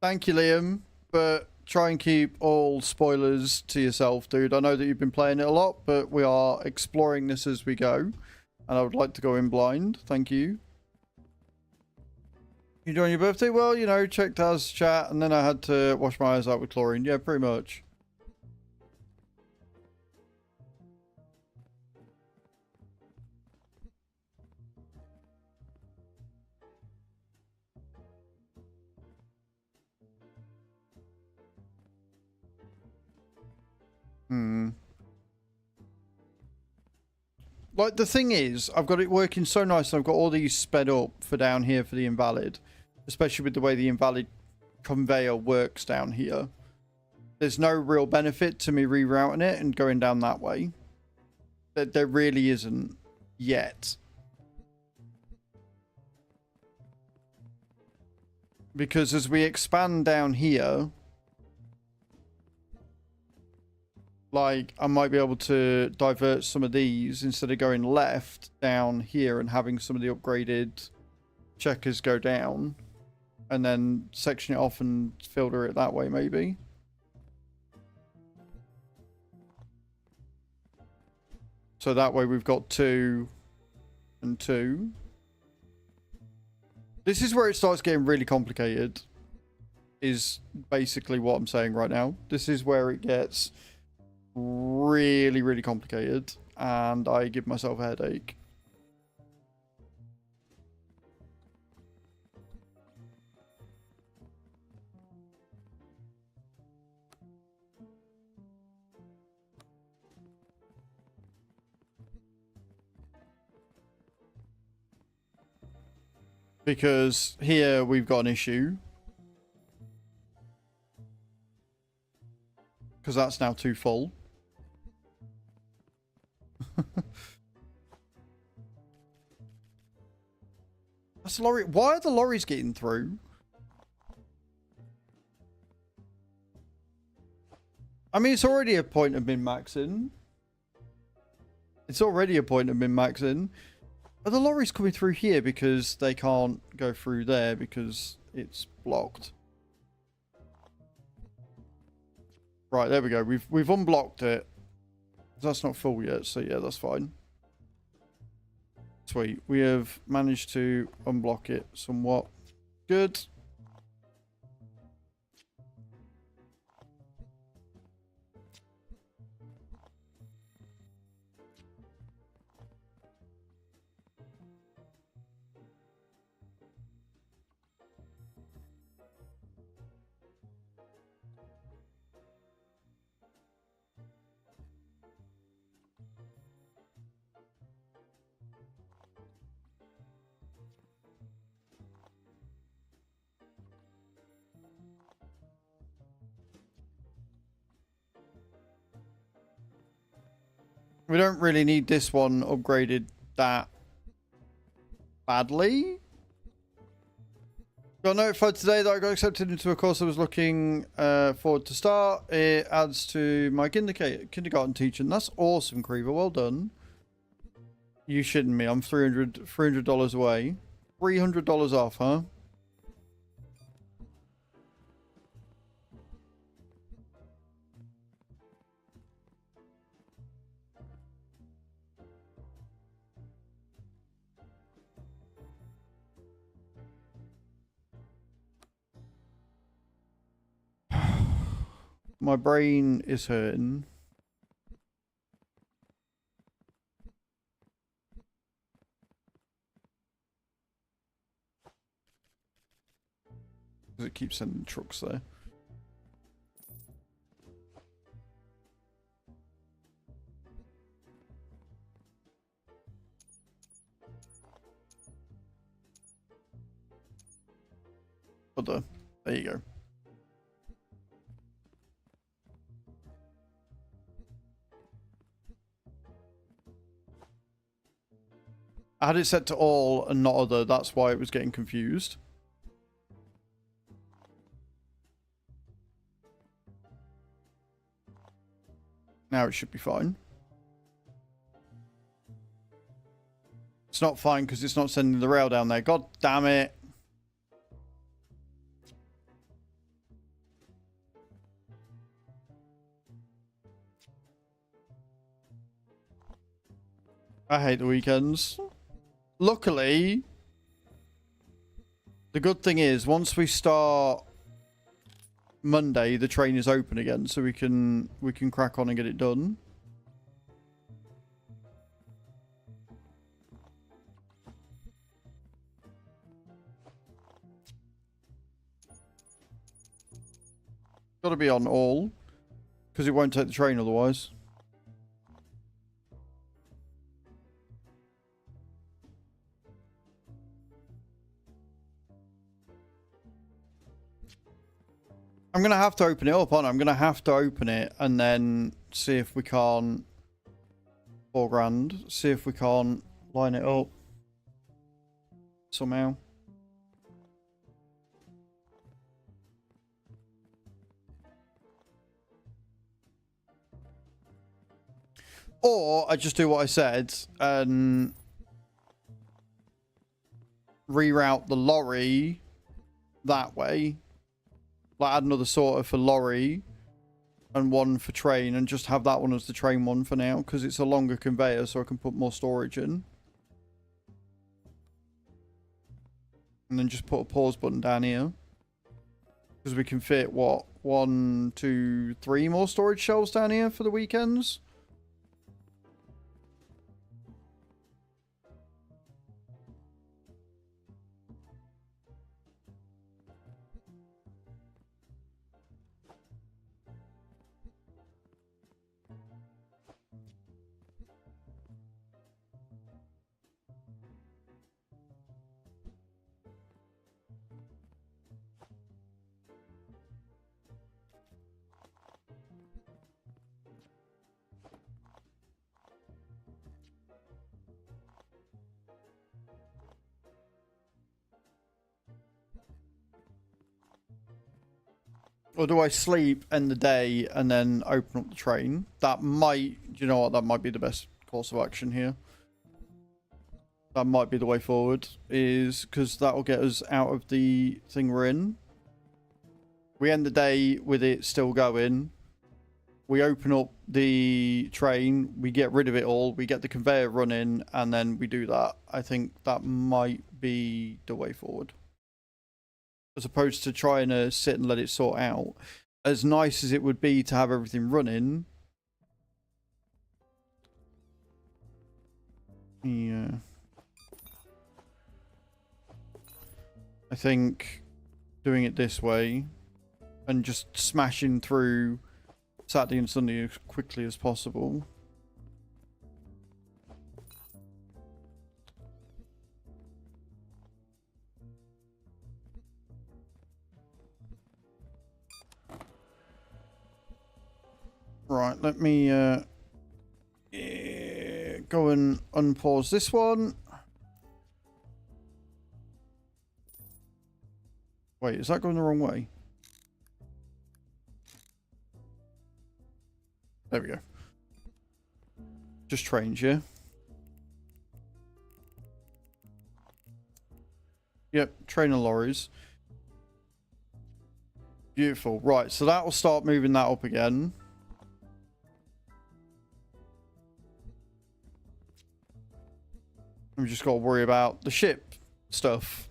A: Thank you, Liam. But try and keep all spoilers to yourself, dude. I know that you've been playing it a lot, but we are exploring this as we go. And I would like to go in blind. Thank you. You enjoying your birthday? Well, you know, checked as chat, and then I had to wash my eyes out with chlorine. Yeah, pretty much. Like, the thing is, I've got it working so nice, and I've got all these sped up for down here for the invalid. Especially with the way the invalid conveyor works down here. There's no real benefit to me rerouting it and going down that way. There really isn't yet. Because as we expand down here, like, I might be able to divert some of these instead of going left down here and having some of the upgraded checkers go down. And then section it off and filter it that way, maybe. So that way we've got 2 and 2. This is where it starts getting really complicated. Is basically what I'm saying right now. This is where it gets really, really complicated. And I give myself a headache. Because here we've got an issue. Because that's now too full. That's a lorry. Why are the lorries getting through? I mean, it's already a point of min-maxing. It's already a point of min-maxing. Are the lorries coming through here because they can't go through there because it's blocked? Right, there we go. We've unblocked it. That's not full yet, so yeah, that's fine. Sweet. We have managed to unblock it somewhat. Good. We don't really need this one upgraded that badly. Got notified today that I got accepted into a course I was looking forward to start. It adds to my kindergarten teaching. That's awesome, Creeper. Well done. You shitting me. I'm $300 away. $300 off, huh? My brain is hurting. Because it keeps sending trucks there. There you go. I had it set to all and not other. That's why it was getting confused. Now it should be fine. It's not fine because it's not sending the rail down there. God damn it. I hate the weekends. Luckily, the good thing is once we start Monday, the train is open again, so we can crack on and get it done. Got to be on all, because it won't take the train otherwise. I'm going to have to open it up, aren't I? I'm going to have to open it and then see if we can't... 4 grand. See if we can't line it up somehow. Or I just do what I said and reroute the lorry that way. Like add another sorter for lorry and one for train and just have that one as the train one for now because it's a longer conveyor so I can put more storage in. And then just put a pause button down here. Because we can fit, what, 1, 2, 3 more storage shelves down here for the weekends? Or do I sleep, end the day, and then open up the train? That might, you know what, that might be the best course of action here. That might be the way forward, is because that will get us out of the thing we're in. We end the day with it still going. We open up the train, we get rid of it all, we get the conveyor running, and then we do that. I think that might be the way forward. As opposed to trying to sit and let it sort out. As nice as it would be to have everything running. Yeah. I think doing it this way and just smashing through Saturday and Sunday as quickly as possible. Right, let me go and unpause this one. Wait, is that going the wrong way? There we go. Just trains, yeah? Yep, train and lorries. Beautiful. Right, so that will start moving that up again. We've just got to worry about the ship stuff.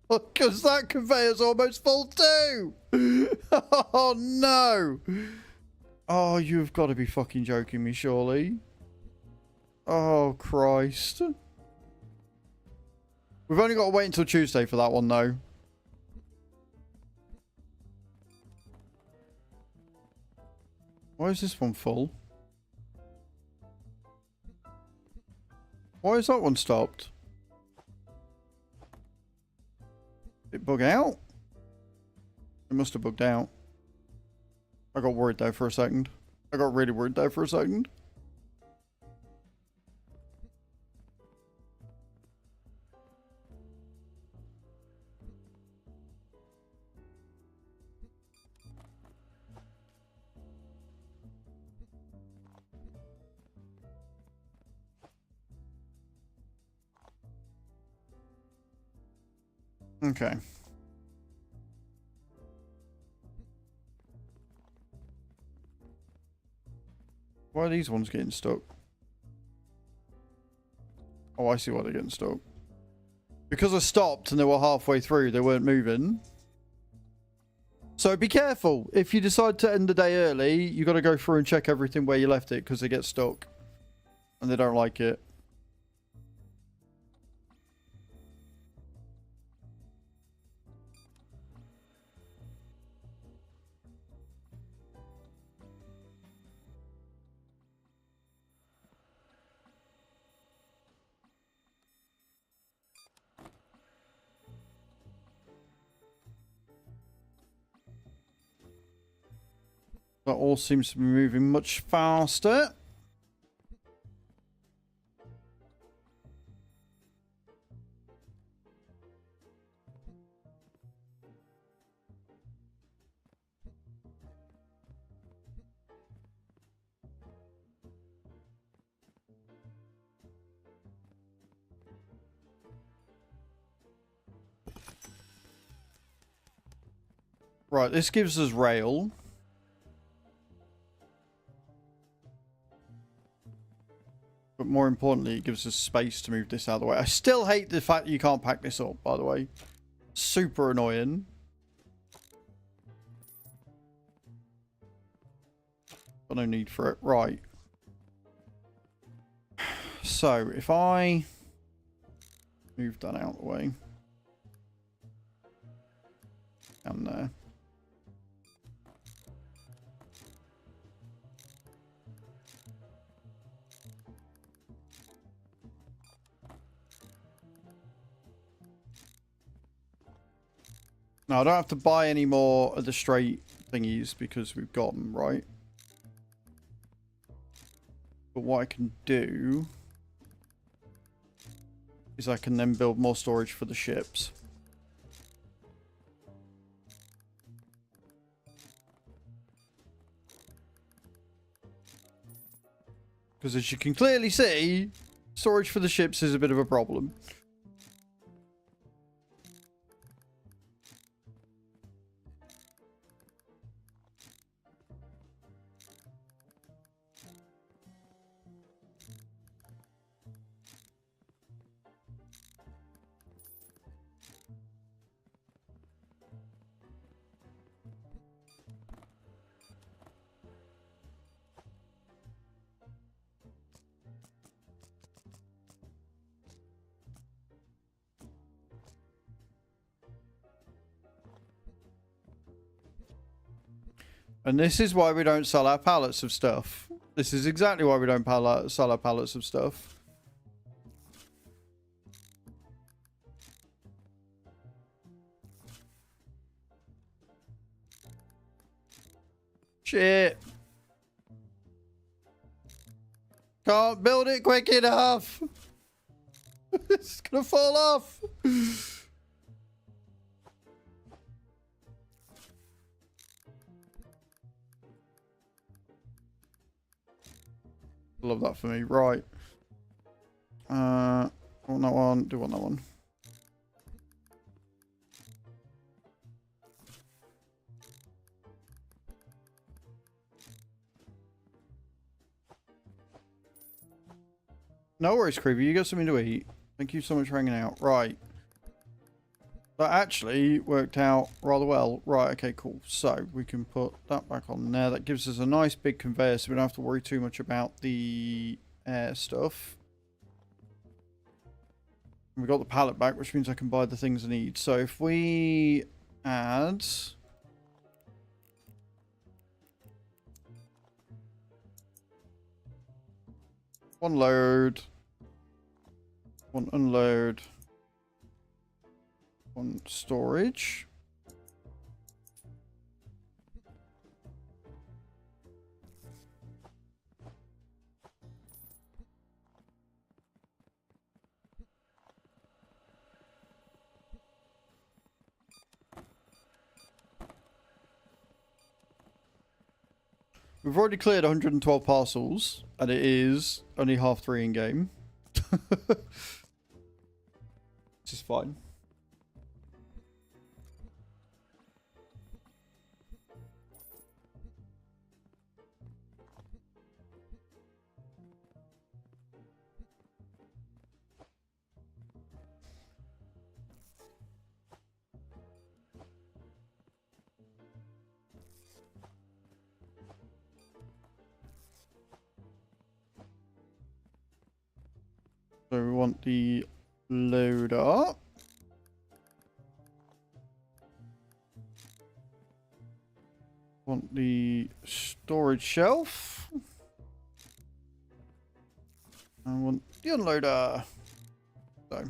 A: Because that conveyor's almost full too! Oh no! Oh, you've got to be fucking joking me, surely. Oh, Christ. We've only got to wait until Tuesday for that one, though. Why is this one full? Why is that one stopped? Did it bug out? It must have bugged out. I got worried there for a second. I got really worried there for a second. Okay. Why are these ones getting stuck? Oh, I see why they're getting stuck. Because I stopped and they were halfway through, they weren't moving. So be careful. If you decide to end the day early, you got to go through and check everything where you left it because they get stuck. And they don't like it. That all seems to be moving much faster. Right, this gives us rail. But more importantly, it gives us space to move this out of the way. I still hate the fact that you can't pack this up, by the way. Super annoying. Got no need for it. Right. So, if I move that out of the way. Down there. Now, I don't have to buy any more of the straight thingies because we've got them, right? But what I can do is I can then build more storage for the ships. Because as you can clearly see, storage for the ships is a bit of a problem. And this is why we don't sell our pallets of stuff. This is exactly why we don't sell our pallets of stuff. Shit. Can't build it quick enough. It's gonna fall off. Love that for me. Right. Want that one. Do want that one. No worries, Creepy. You got something to eat. Thank you so much for hanging out. Right. That actually worked out rather well. Right, okay, cool. So we can put that back on there. That gives us a nice big conveyor so we don't have to worry too much about the air stuff. And we got the pallet back, which means I can buy the things I need. So if we add... one load. One unload. One storage. We've already cleared 112 parcels, and it is only 3:30 in game. Which is fine. So we want the loader. Want the storage shelf. I want the unloader. So.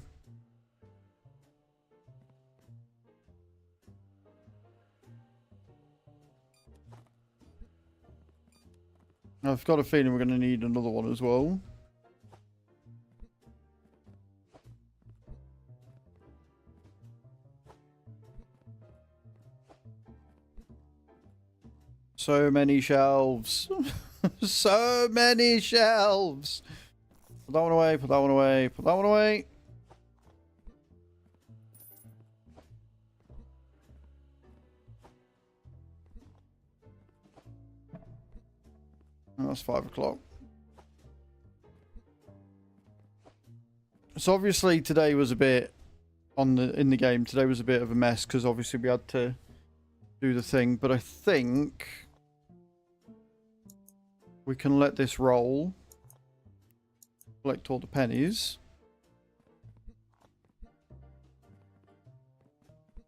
A: I've got a feeling we're going to need another one as well. So many shelves. So many shelves. Put that one away, put that one away, put that one away. And that's 5 o'clock. So obviously today was a bit in the game. Today was a bit of a mess because obviously we had to do the thing. But I think we can let this roll. Collect all the pennies.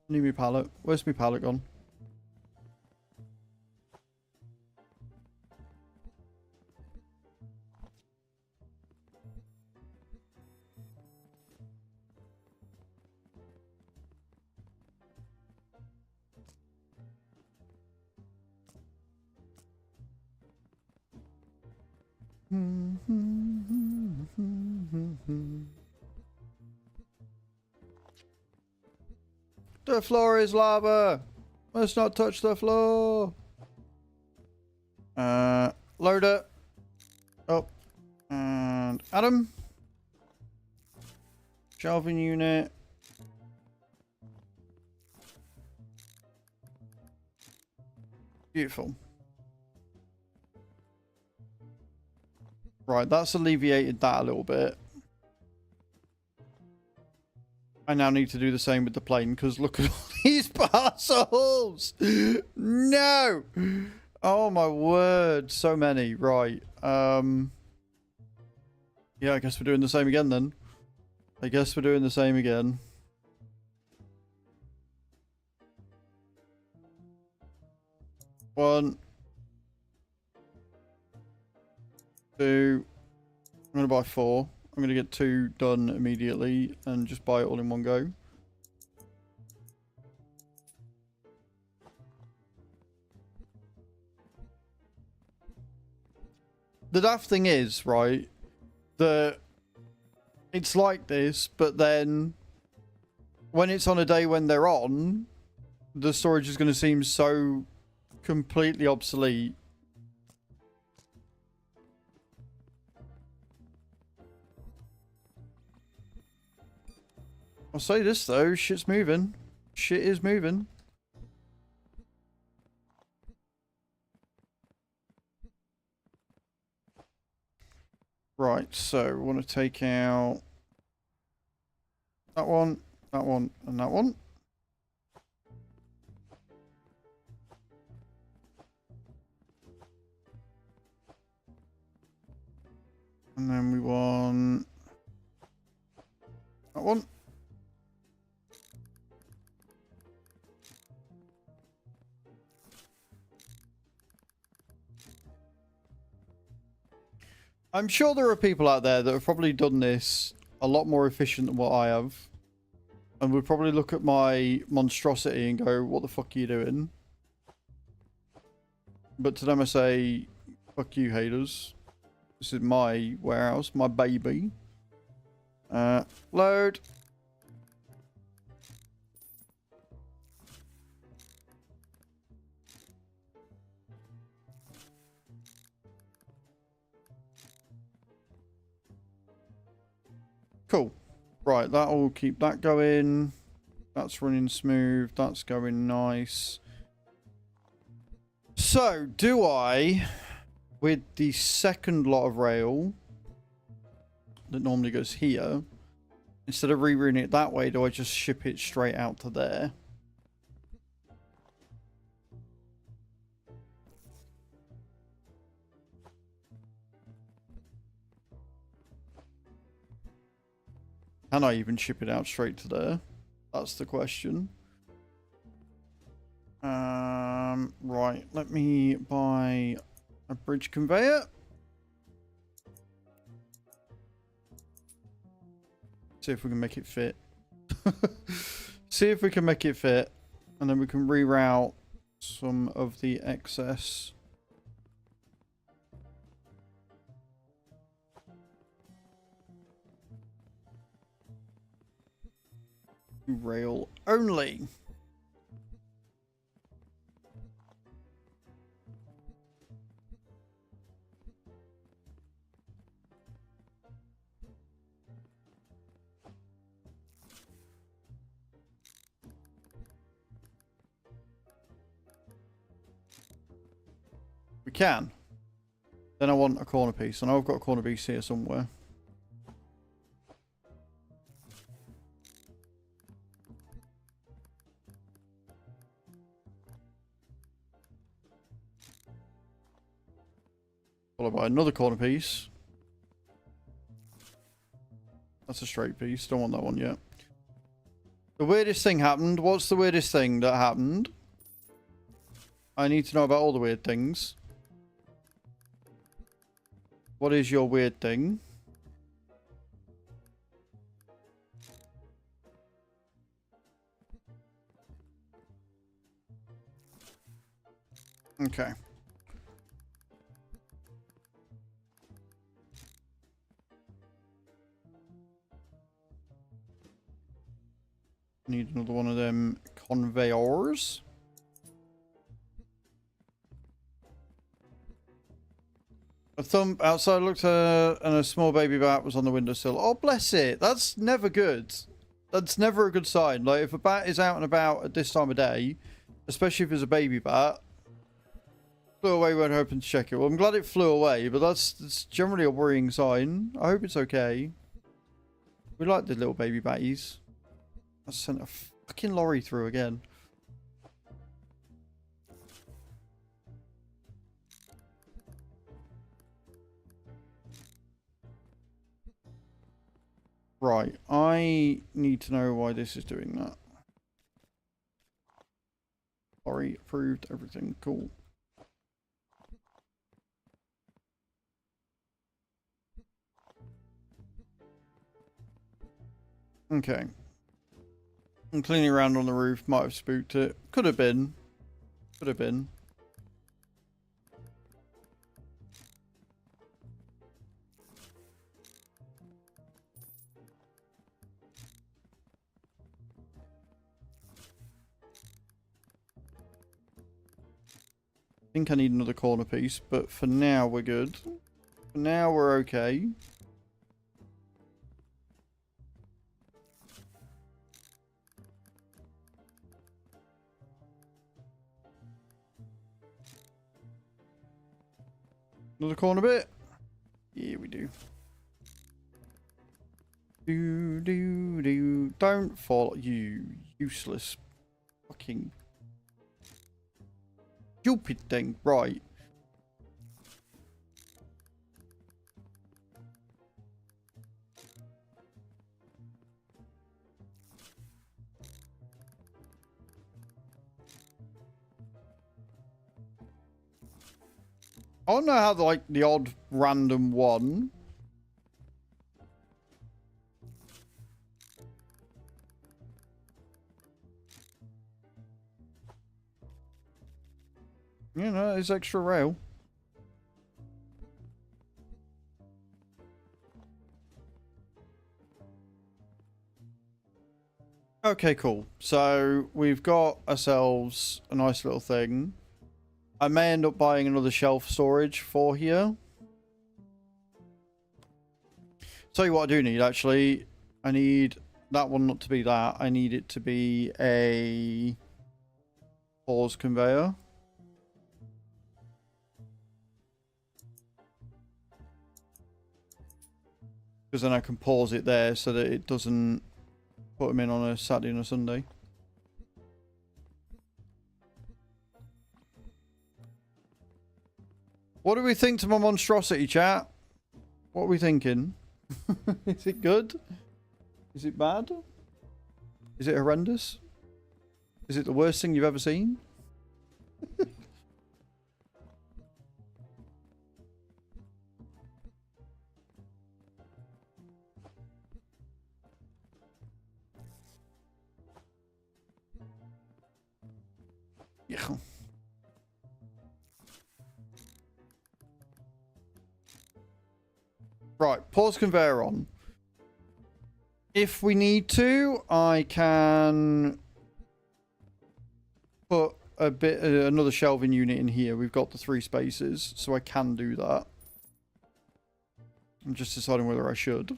A: Need me pallet. Where's my pallet gone? The floor is lava. Let's not touch the floor. Loader. Oh. And Adam. Shelving unit. Beautiful. Right, that's alleviated that a little bit. I now need to do the same with the plane because look at all these parcels. No. Oh my word, so many. Right. Yeah, I guess we're doing the same again then. I guess we're doing the same again. One. Two. I'm going to buy 4. I'm going to get 2 done immediately and just buy it all in one go. The daft thing is, right, that it's like this, but then when it's on a day when they're on, the storage is going to seem so completely obsolete. I'll say this though, shit's moving. Shit is moving. Right, so we want to take out that one, and that one. And then we want that one. I'm sure there are people out there that have probably done this a lot more efficient than what I have. And would probably look at my monstrosity and go, what the fuck are you doing? But to them I say, fuck you haters. This is my warehouse, my baby. Load. Cool. Right, that'll keep that going. That's running smooth. That's going nice. So, do I, with the second lot of rail that normally goes here, instead of rerouting it that way, do I just ship it straight out to there? Can I even ship it out straight to there? That's the question. Right, let me buy a bridge conveyor. See if we can make it fit. See if we can make it fit. And then we can reroute some of the excess. Rail only. We can. Then I want a corner piece. I know I've got a corner piece here somewhere. Followed by another corner piece. That's a straight piece. Don't want that one yet. The weirdest thing happened. What's the weirdest thing that happened? I need to know about all the weird things. What is your weird thing? Okay. Need another one of them conveyors. A thump outside looked and a small baby bat was on the windowsill. Oh, bless it. That's never good. That's never a good sign. Like, if a bat is out and about at this time of day, especially if it's a baby bat, flew away when hoping to check it. Well, I'm glad it flew away, but that's generally a worrying sign. I hope it's okay. We like the little baby batties. I sent a fucking lorry through again. Right, I need to know why this is doing that. Lorry approved, everything cool. Okay. I'm cleaning around on the roof. Might have spooked it. Could have been. Could have been. I think I need another corner piece, but for now we're good. For now we're okay. Another corner bit? Yeah, we do. Do. Don't fall, you useless fucking stupid thing. Right. I don't know how the odd random one. You know, it's extra rail. Okay, cool. So we've got ourselves a nice little thing. I may end up buying another shelf storage for here. Tell you what I do need, actually. I need that one not to be that. I need it to be a pause conveyor. Because then I can pause it there so that it doesn't put them in on a Saturday and a Sunday. What do we think to my monstrosity, chat? What are we thinking? Is it good? Is it bad? Is it horrendous? Is it the worst thing you've ever seen? Yeah. Right, pause conveyor on. If we need to, I can put a bit another shelving unit in here. We've got the 3 spaces, so I can do that. I'm just deciding whether I should.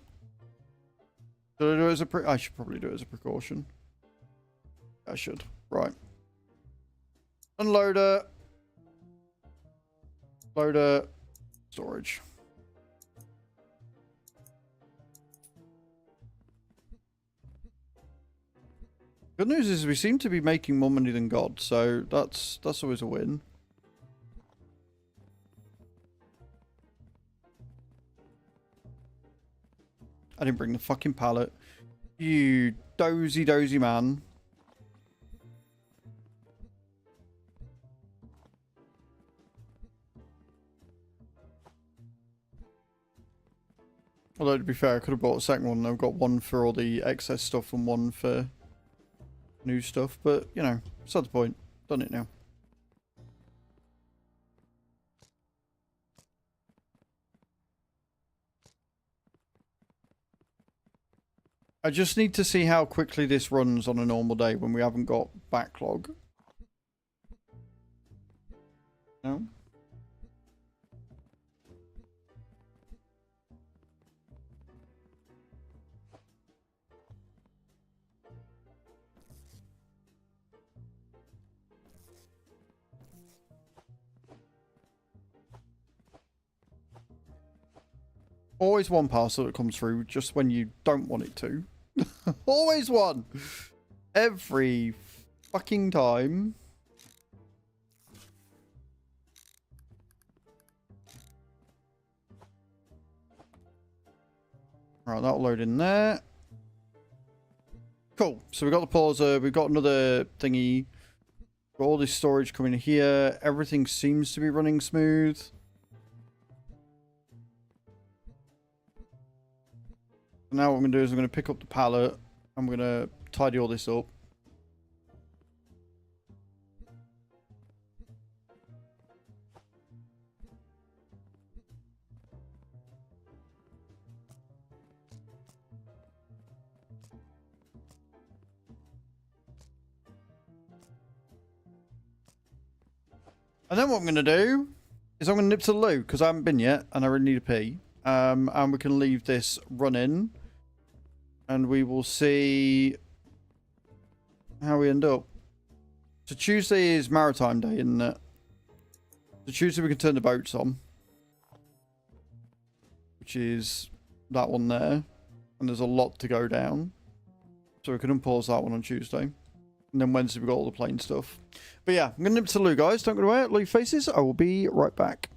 A: Should I do it as a I should probably do it as a precaution. I should. Right. Unloader. Loader. Storage. Good news is we seem to be making more money than God, so that's always a win. I didn't bring the fucking pallet. You dozy man. Although to be fair, I could have bought a second one. I've got one for all the excess stuff and one for new stuff, but you know, it's not the point. Done it now. I just need to see how quickly this runs on a normal day when we haven't got backlog. No? Always one parcel that comes through just when you don't want it to. Always one. Every fucking time. Right, that'll load in there. Cool. So we've got the pauser. We've got another thingy. Got all this storage coming here. Everything seems to be running smooth. Now what I'm going to do is I'm going to pick up the pallet. I'm going to tidy all this up. And then what I'm going to do is I'm going to nip to the loo because I haven't been yet and I really need a pee. And we can leave this running. And we will see how we end up. So Tuesday is maritime day, isn't it? So Tuesday we can turn the boats on. Which is that one there. And there's a lot to go down. So we can unpause that one on Tuesday. And then Wednesday we've got all the plane stuff. But yeah, I'm going to nip to the loo, guys. Don't go away. Loo faces. I will be right back.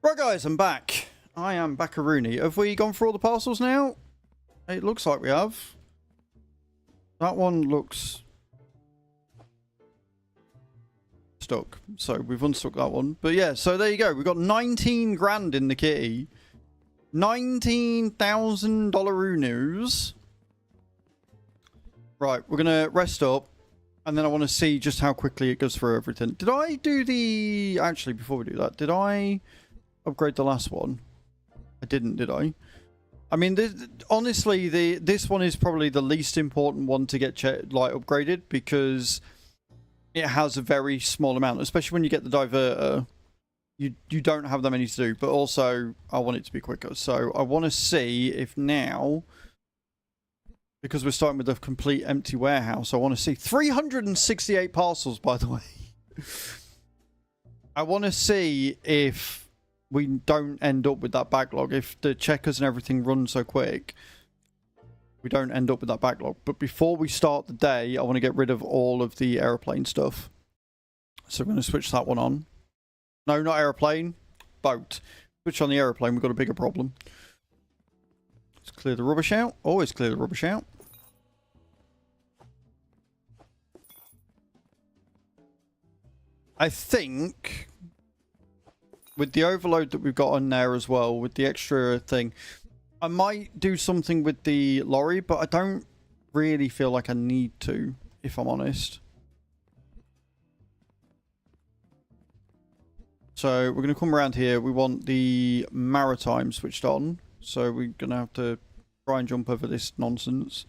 A: Right, guys, I'm back. I am Baccaruni. Have we gone through all the parcels now? It looks like we have. That one looks stuck. So we've unstuck that one. But yeah, so there you go. We've got 19 grand in the kitty. $19,000 Unus. Right, we're going to rest up. And then I want to see just how quickly it goes through everything. Did I do the... Actually, before we do that, did I upgrade the last one? I didn't, did I? I mean, honestly, this one is probably the least important one to get upgraded because it has a very small amount, especially when you get the diverter. You don't have that many to do, but also I want it to be quicker. So I want to see if now, because we're starting with a complete empty warehouse, I want to see 368 parcels, by the way. I want to see if we don't end up with that backlog. If the checkers and everything run so quick, we don't end up with that backlog. But before we start the day, I want to get rid of all of the aeroplane stuff. So we're going to switch that one on. No, not aeroplane. Boat. Switch on the aeroplane, we've got a bigger problem. Let's clear the rubbish out. Always clear the rubbish out. I think with the overload that we've got on there as well, with the extra thing, I might do something with the lorry, but I don't really feel like I need to, if I'm honest. So we're going to come around here. We want the maritime switched on. So we're going to have to try and jump over this nonsense.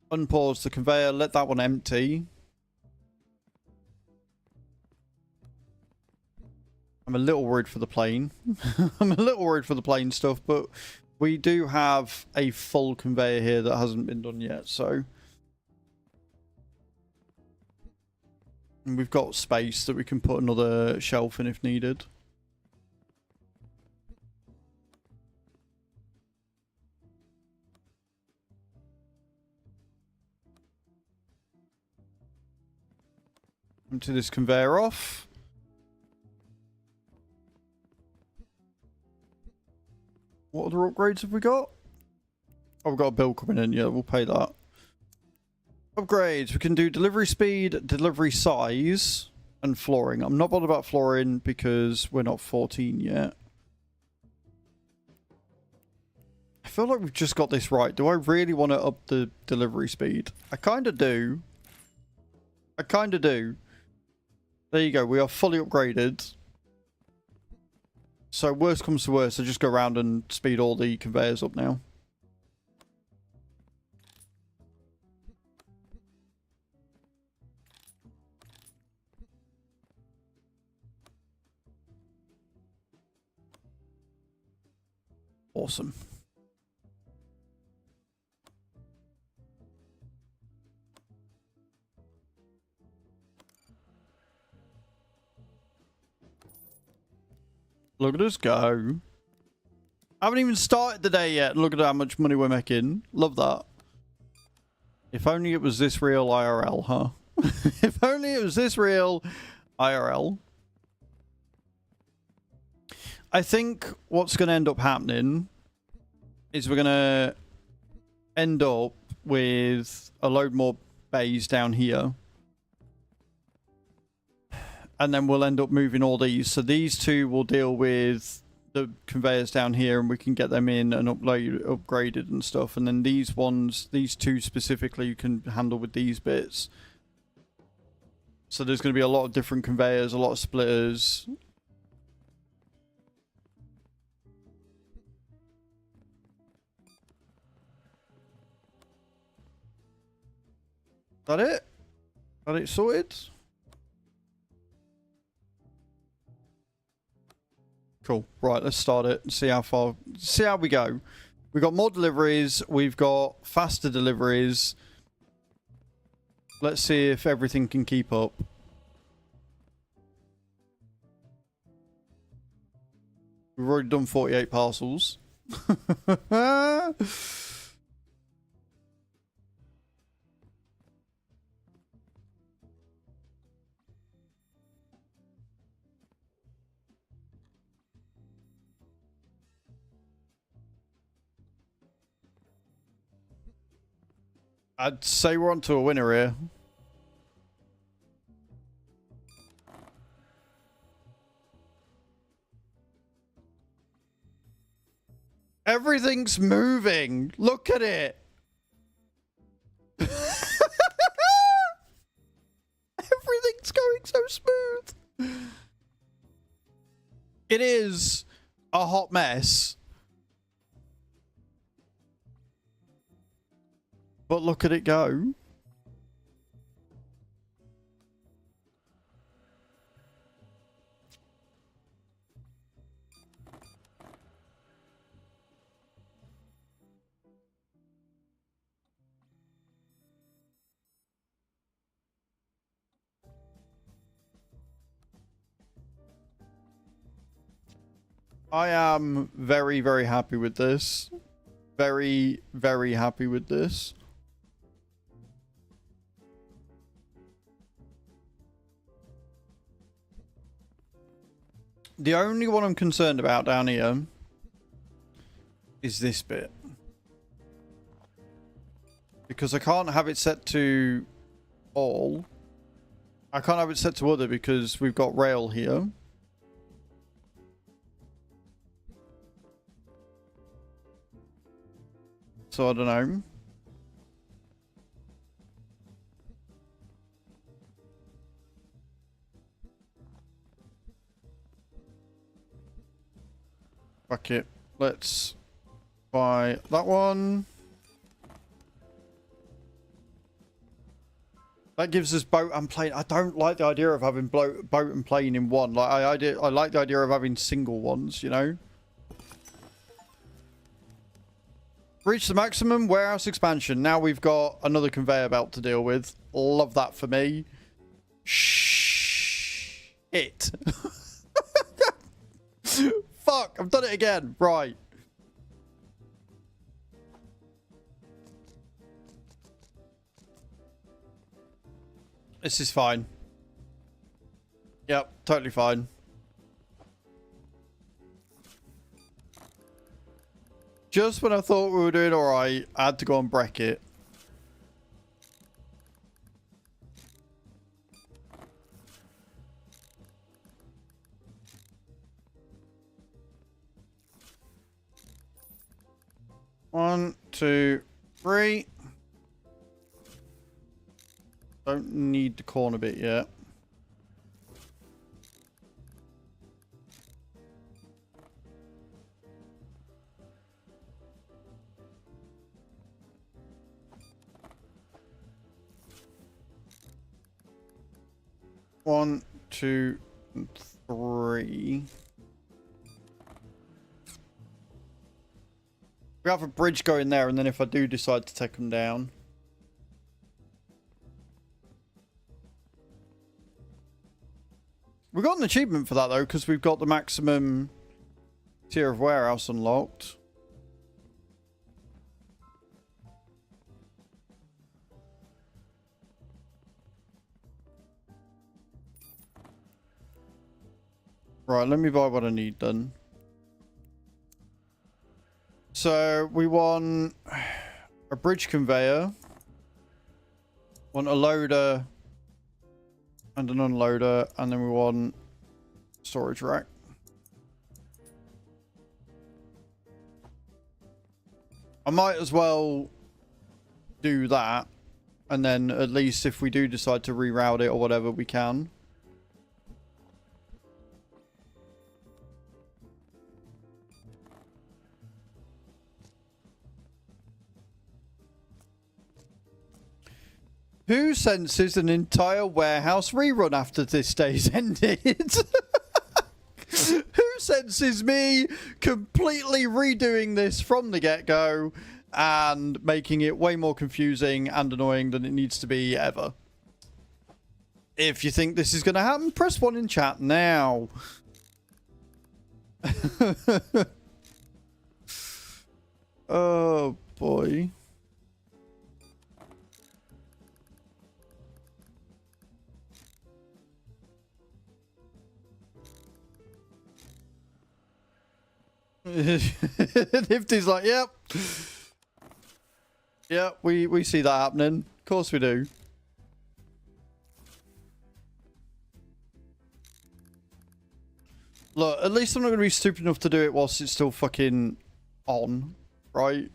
A: Unpause the conveyor. Let that one empty. I'm a little worried for the plane. I'm a little worried for the plane stuff, but we do have a full conveyor here that hasn't been done yet, so... And we've got space that we can put another shelf in if needed. Empty this conveyor off. What other upgrades have we got? Oh, we've got a bill coming in. Yeah, we'll pay that. Upgrades. We can do delivery speed, delivery size, and flooring. I'm not bothered about flooring because we're not 14 yet. I feel like we've just got this right. Do I really want to up the delivery speed? I kind of do. I kind of do. There you go. We are fully upgraded. So worst comes to worst, I just go around and speed all the conveyors up now. Awesome. Look at us go. I haven't even started the day yet. Look at how much money we're making. Love that. If only it was this real IRL, huh? If only it was this real IRL. I think what's going to end up happening is we're going to end up with a load more bays down here. And then we'll end up moving all these. So these two will deal with the conveyors down here and we can get them in and upgraded and stuff. And then these ones, these two specifically, you can handle with these bits. So there's going to be a lot of different conveyors, a lot of splitters. That it? Got it sorted? Cool. Right, let's start it and see how far, see how we go. We've got more deliveries. We've got faster deliveries. Let's see if everything can keep up. We've already done 48 parcels. I'd say we're on to a winner here. Everything's moving. Look at it. Everything's going so smooth. It is a hot mess. But look at it go. I am very, very happy with this. Very, very happy with this. The only one I'm concerned about down here is this bit. Because I can't have it set to all. I can't have it set to other because we've got rail here. So I don't know. Fuck it. Let's buy that one. That gives us boat and plane. I don't like the idea of having boat and plane in one. Like I like the idea of having single ones, you know? Reach the maximum warehouse expansion. Now we've got another conveyor belt to deal with. Love that for me. Shit. Fuck, I've done it again. Right. This is fine. Yep, totally fine. Just when I thought we were doing alright, I had to go and break it. One, two, three. Don't need the corner bit yet. One, two, three. We have a bridge going there, and then if I do decide to take them down. We got an achievement for that though, because we've got the maximum tier of warehouse unlocked. Right, let me buy what I need then. So we want a bridge conveyor, want a loader and an unloader, and then we want storage rack. I might as well do that, and then at least if we do decide to reroute it or whatever, we can. Who senses an entire warehouse rerun after this day's ended? Who senses me completely redoing this from the get-go and making it way more confusing and annoying than it needs to be ever? If you think this is going to happen, press 1 in chat now. Oh, boy. Nifty's like, yep. Yeah, we see that happening. Of course we do. Look, at least I'm not going to be stupid enough to do it whilst it's still fucking on, right?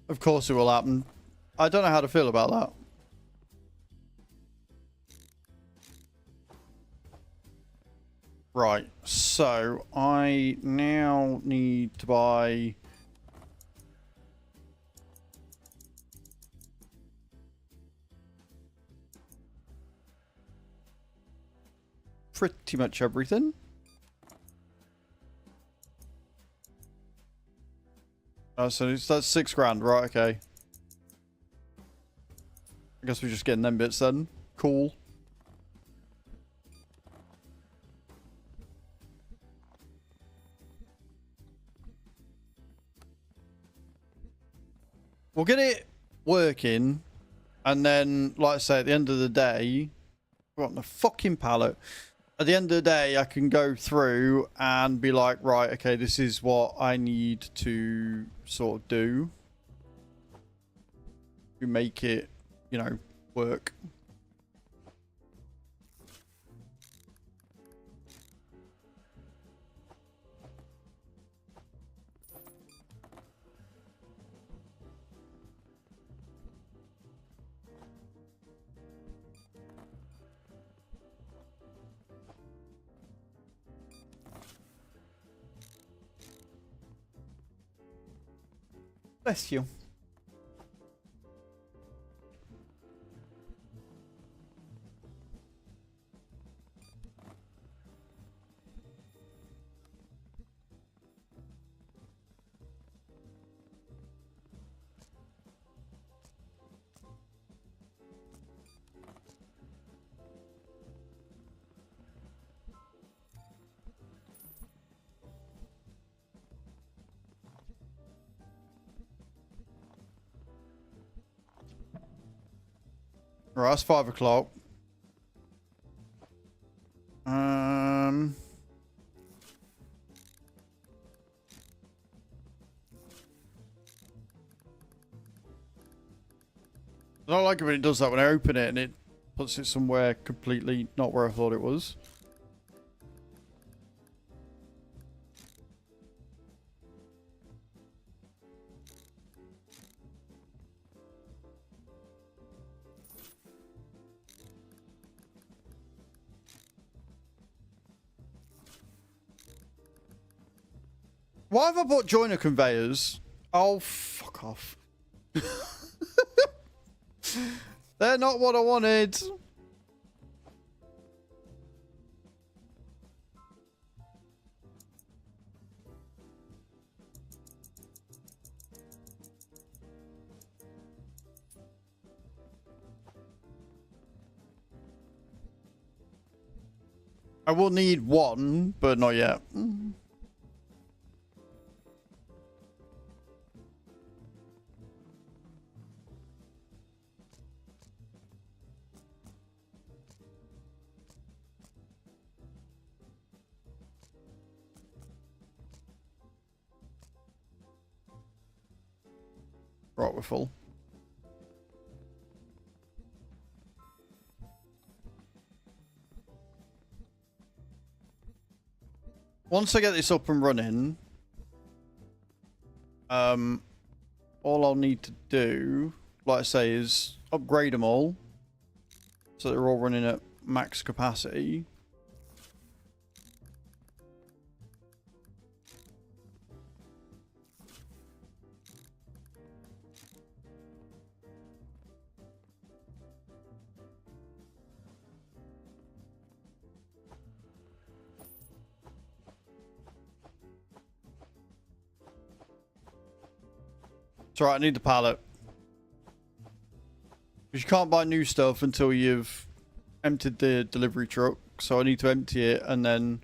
A: Of course it will happen. I don't know how to feel about that. Right, so I now need to buy... pretty much everything. Oh, so that's 6 grand, right? Okay. I guess we're just getting them bits then. Cool. We'll get it working, and then, like I say, at the end of the day, we're on the fucking pallet. At the end of the day, I can go through and be like, right, okay, this is what I need to sort of do to make it, you know, work. Bless you. Right, that's 5 o'clock. I don't like it when it does that when I open it and it puts it somewhere completely not where I thought it was. Why have I bought joiner conveyors? Oh, fuck off. They're not what I wanted. I will need one, but not yet. Right, we're full. Once I get this up and running, all I'll need to do, like I say, is upgrade them all so they're all running at max capacity. It's alright, I need the pallet. Because you can't buy new stuff until you've emptied the delivery truck. So I need to empty it and then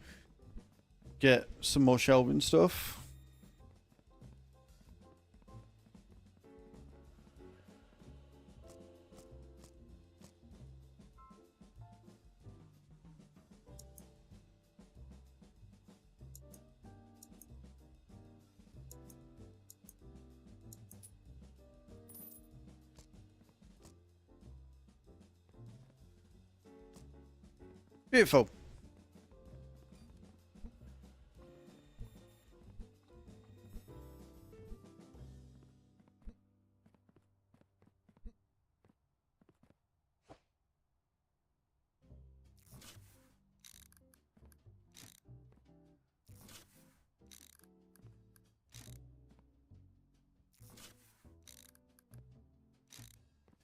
A: get some more shelving stuff. Beautiful.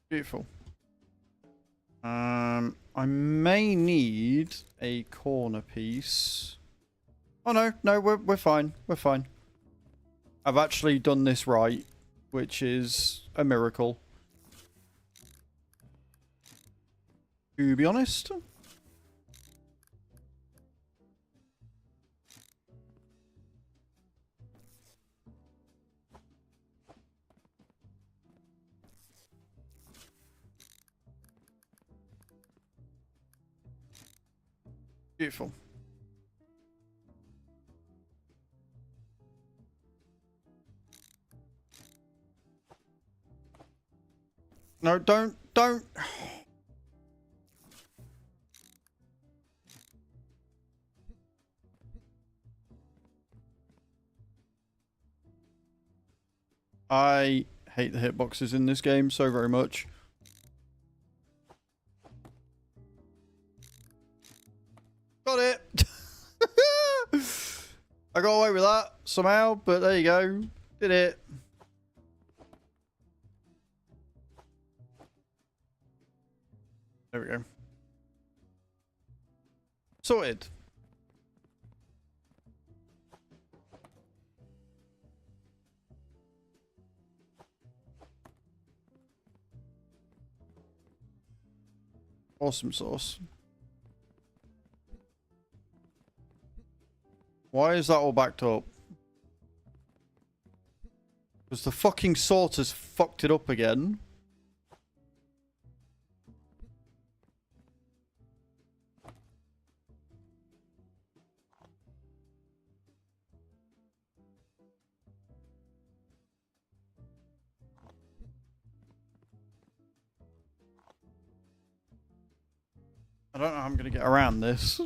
A: Beautiful. I may need a corner piece. Oh no, we're fine. We're fine. I've actually done this right, which is a miracle. To be honest. Beautiful. No, don't. I hate the hitboxes in this game so very much. Got it! I got away with that somehow, but there you go. Did it. There we go. Sorted. Awesome sauce. Why is that all backed up? Because the fucking sorter's fucked it up again. I don't know how I'm going to get around this.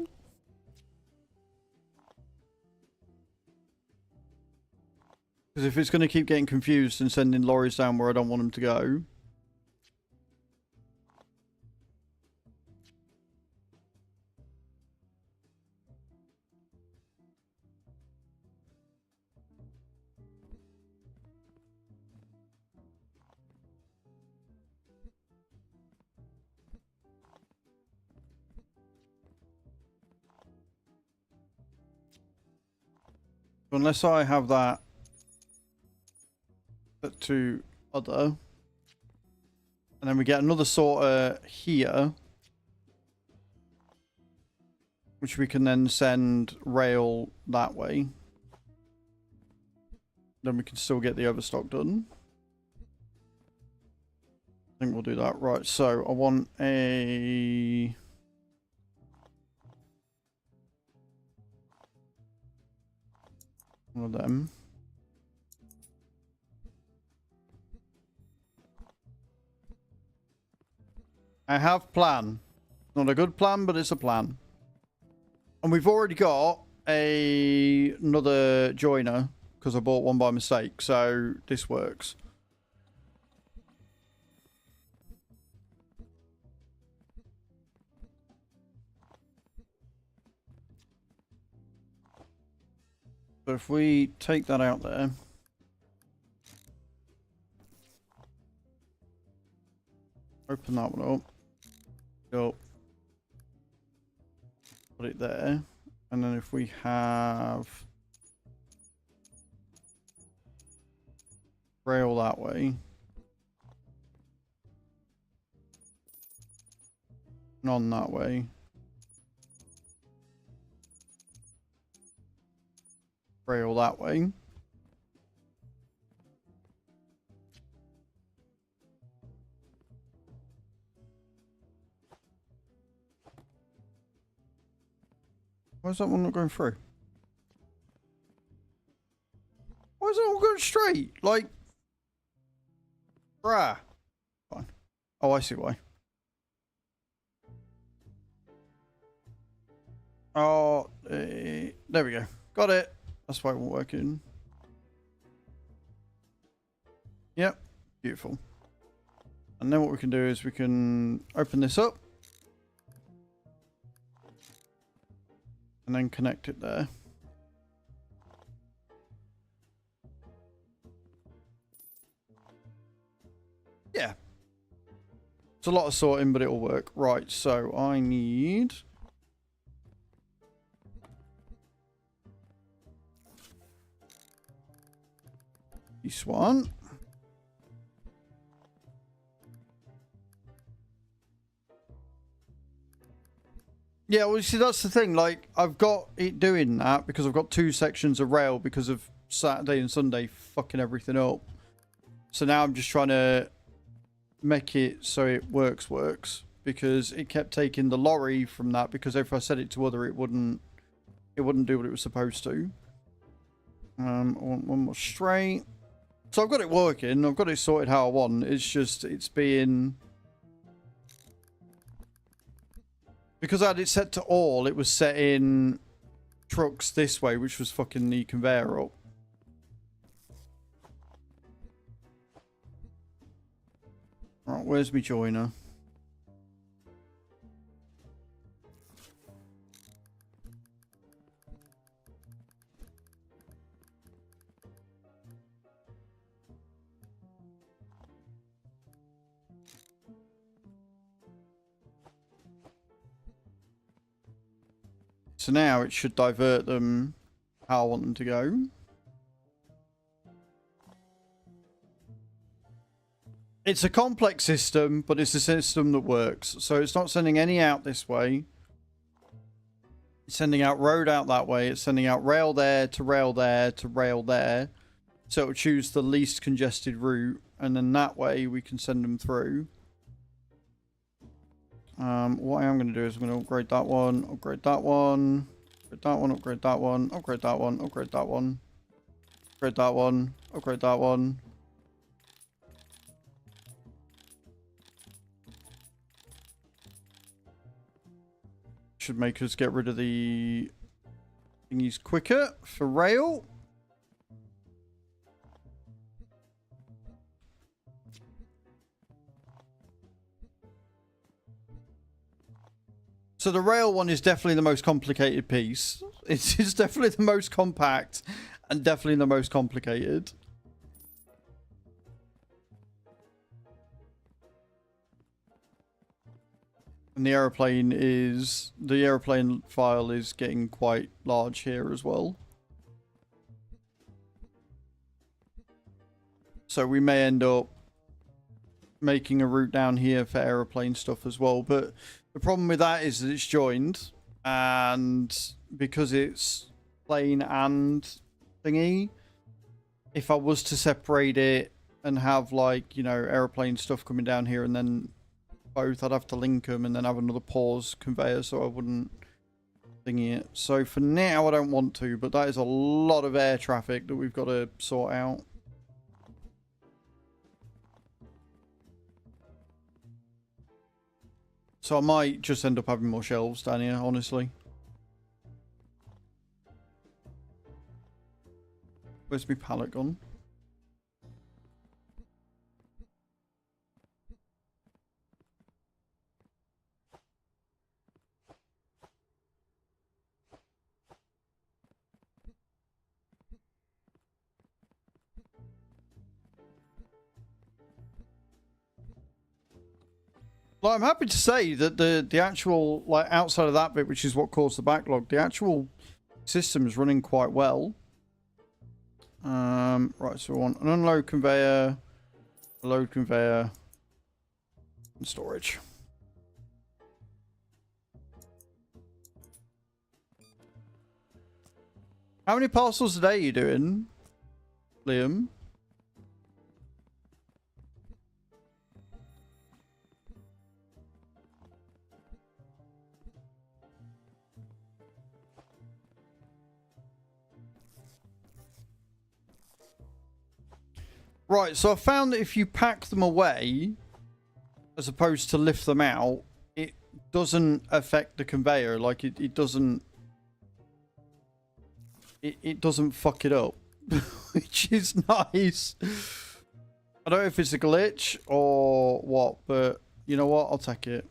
A: Because if it's going to keep getting confused and sending lorries down where I don't want them to go. Unless I have that set to other. And then we get another sorter here. Which we can then send rail that way. Then we can still get the overstock done. I think we'll do that. Right, so I want a... one of them. I have plan. Not a good plan, but it's a plan. And we've already got another joiner because I bought one by mistake, so this works. So if we take that out there. Open that one up. Go. Put it there. And then if we have rail that way. None that way. Rail that way. Why is that one not going through? Why is it all going straight? Like, bruh. Fine. Oh, I see why. Oh, there we go. Got it. That's why it won't work in. Yep. Beautiful. And then what we can do is we can open this up. And then connect it there. Yeah. It's a lot of sorting, but it'll work. Right, so I need... this one. Yeah, well, you see, that's the thing. Like, I've got it doing that because I've got 2 sections of rail because of Saturday and Sunday fucking everything up. So now I'm just trying to make it so it works because it kept taking the lorry from that because if I set it to other, it wouldn't do what it was supposed to. I want one more straight. So I've got it working. I've got it sorted how I want. It's just, it's being... because I had it set to all, it was set in trucks this way, which was fucking the conveyor up. Right, where's my joiner? So now it should divert them how I want them to go. It's a complex system, but it's a system that works. So it's not sending any out this way. It's sending out road out that way. It's sending out rail there to rail there to rail there. So it'll choose the least congested route. And then that way we can send them through. What I am going to do is I'm going to upgrade that one, upgrade that one, upgrade that one, upgrade that one, upgrade that one, upgrade that one, upgrade that one, upgrade that one. Should make us get rid of the thingies quicker for rail. So the rail one is definitely the most complicated piece. It's definitely the most compact and definitely the most complicated. And the aeroplane file is getting quite large here as well. So we may end up making a route down here for aeroplane stuff as well, but the problem with that is that it's joined, and because it's plane and thingy, if I was to separate it and have, like, you know, aeroplane stuff coming down here and then both, I'd have to link them and then have another pause conveyor so I wouldn't thingy it. So for now I don't want to, but that is a lot of air traffic that we've got to sort out. So I might just end up having more shelves down here, honestly. Where's my pallet gone? Well, I'm happy to say that the actual, like, outside of that bit, which is what caused the backlog, the actual system is running quite well. Right, so we want an unload conveyor, a load conveyor, and storage. How many parcels a day are you doing, Liam? Right, so I found that if you pack them away, as opposed to lift them out, it doesn't affect the conveyor. Like, it doesn't it doesn't fuck it up, which is nice. I don't know if it's a glitch or what, but you know what? I'll take it.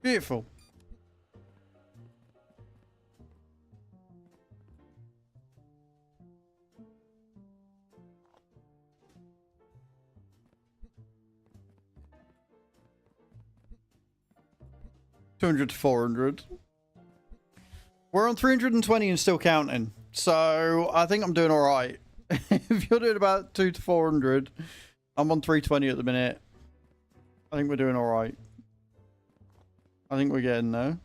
A: Beautiful. $200 to $400. We're on 320 and still counting, so I think I'm doing all right. If you're doing about 200 to 400, I'm on 320 at the minute. I think we're doing all right. I think we're getting there.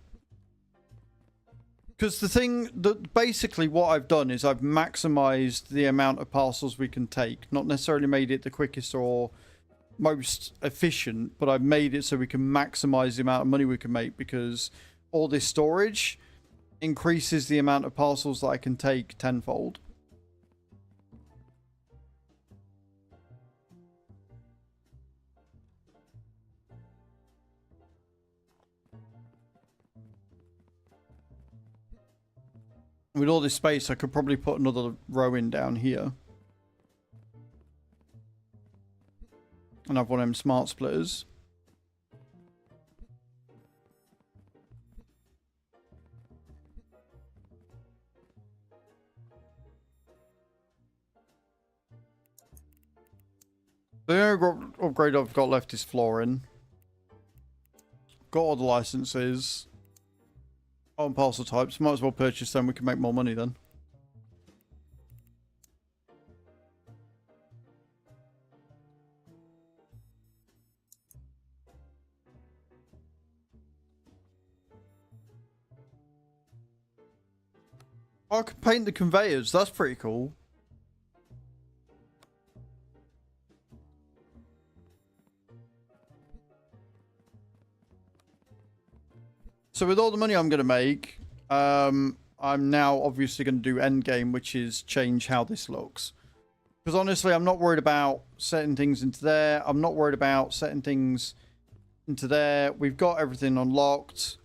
A: Because the thing that basically what I've done is I've maximized the amount of parcels we can take. Not necessarily made it the quickest or most efficient, but I've made it so we can maximize the amount of money we can make, because all this storage increases the amount of parcels that I can take tenfold. With all this space, I could probably put another row in down here. And have one of them smart splitters. The only upgrade I've got left is flooring. Got all the licenses. On parcel types. Might as well purchase them. We can make more money then. Oh, I could paint the conveyors. That's pretty cool. So with all the money I'm going to make, I'm now obviously going to do endgame, which is change how this looks. Because honestly, I'm not worried about setting things into there. I'm not worried about setting things into there. We've got everything unlocked.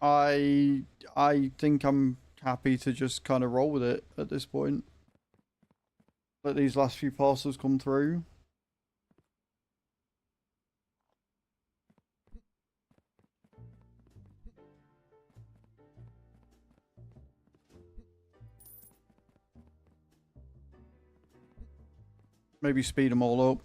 A: I think I'm happy to just kind of roll with it at this point. Let these last few parcels come through. Maybe speed them all up.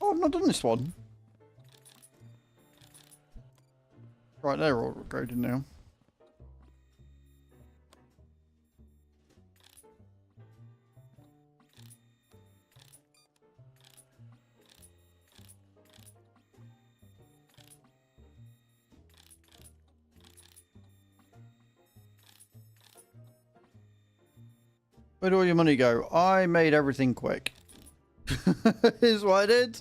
A: Oh, I've not done this one. Right, they're all upgraded now. Where do all your money go? I made everything quick. Here's what I did.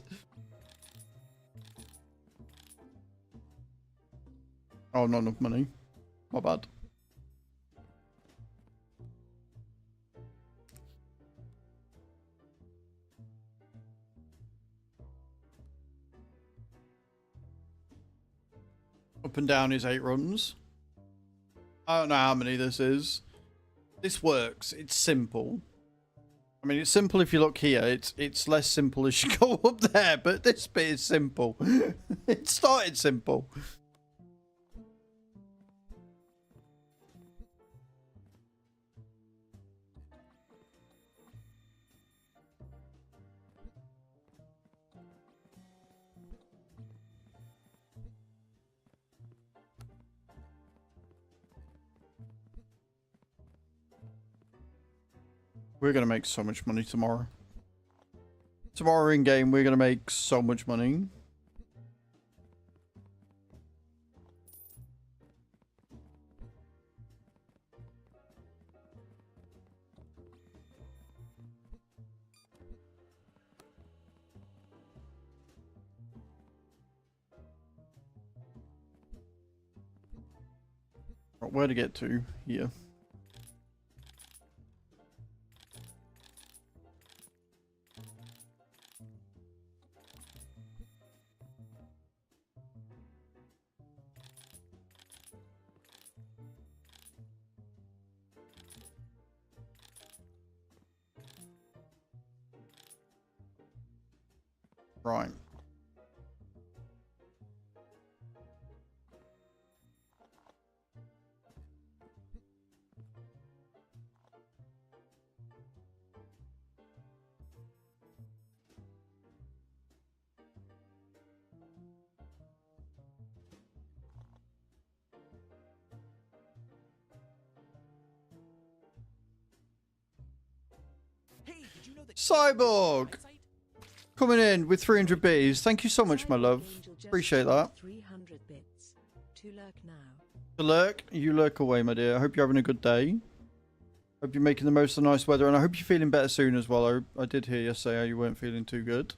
A: Oh, not enough money. My bad. Up and down is 8 runs. I don't know how many this is. This works. It's simple. I mean, it's simple if you look here. It's less simple as you go up there, but this bit is simple. It started simple. We're going to make so much money tomorrow. Tomorrow in game, we're going to make so much money. Right, where to get to? Here. Right. Cyborg coming in with 300 bees. Thank you so much, my love. Appreciate that.
C: 300 bits. To lurk now.
A: To lurk, you lurk away, my dear. I hope you're having a good day. Hope you're making the most of the nice weather, and I hope you're feeling better soon as well. I did hear yesterday how you weren't feeling too good.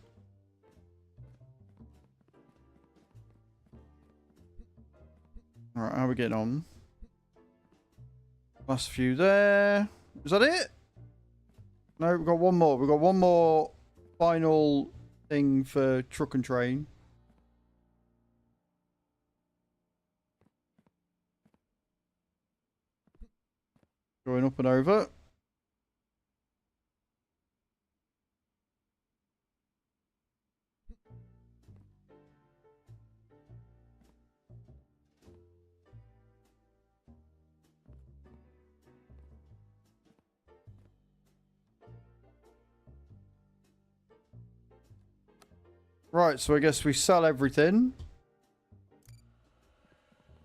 A: Alright, how are we getting on? Last few there. Is that it? No, we've got one more. We've got one more final thing for truck and train. Going up and over. Right, so I guess we sell everything.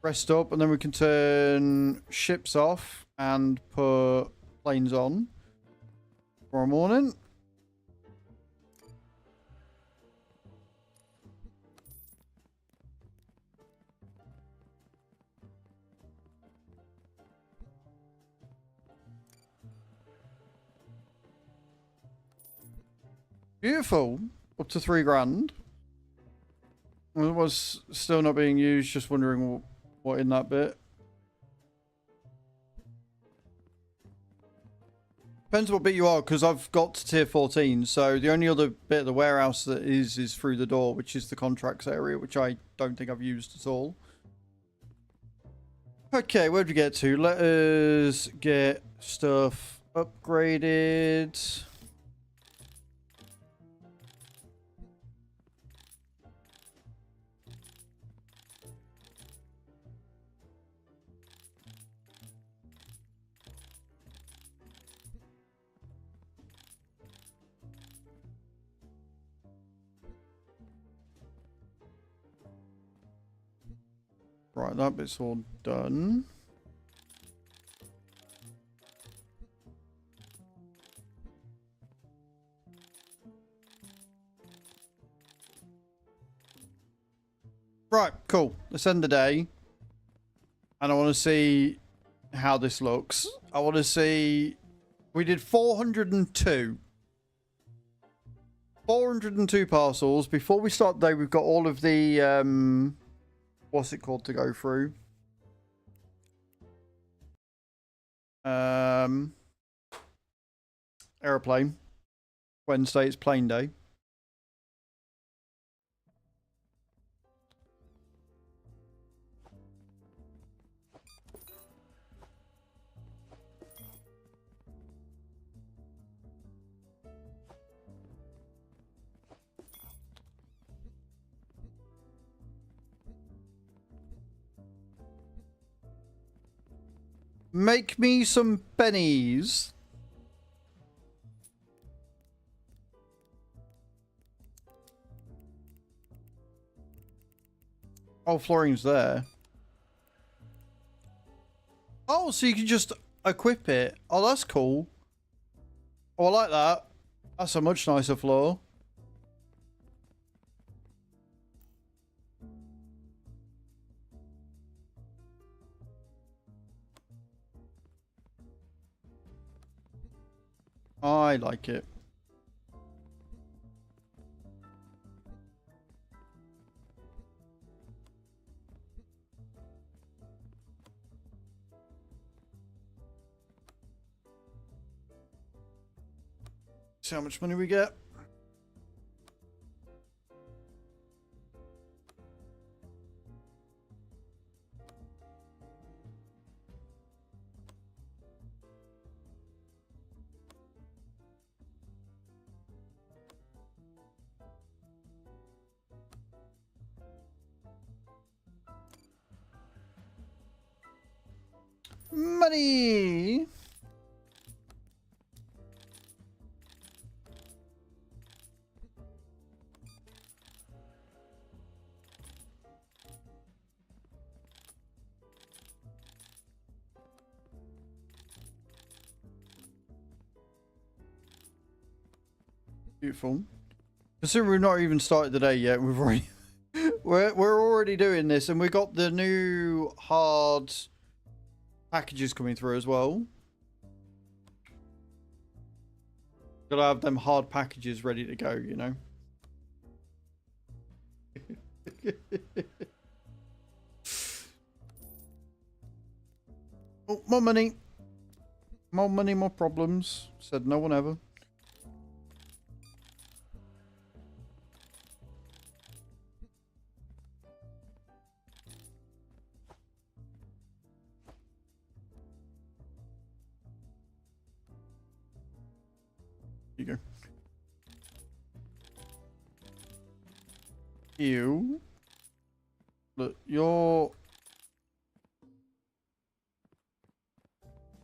A: Rest up, and then we can turn ships off and put planes on tomorrow morning. Beautiful. Up to 3 grand. It was still not being used, just wondering what in that bit. Depends what bit you are, because I've got to tier 14, so the only other bit of the warehouse that is through the door, which is the contracts area, which I don't think I've used at all. Okay, where did we get to? Let us get stuff upgraded. Right, that bit's all done. Right, cool. Let's end the day. And I want to see how this looks. I want to see... We did 402. 402 parcels. Before we start the day, we've got all of the... what's it called to go through? Aeroplane. Wednesday, it's plane day. Make me some pennies. Oh, flooring's there. Oh, so you can just equip it. Oh, that's cool. Oh, I like that. That's a much nicer floor. I like it. See how much money we get. Money. Beautiful. Considering we've not even started the day yet, we've already we're already doing this, and we got the new hard packages coming through as well. Gotta have them hard packages ready to go, you know. Oh, more money. More money, more problems. Said no one ever. Here you go. You. Look, you're...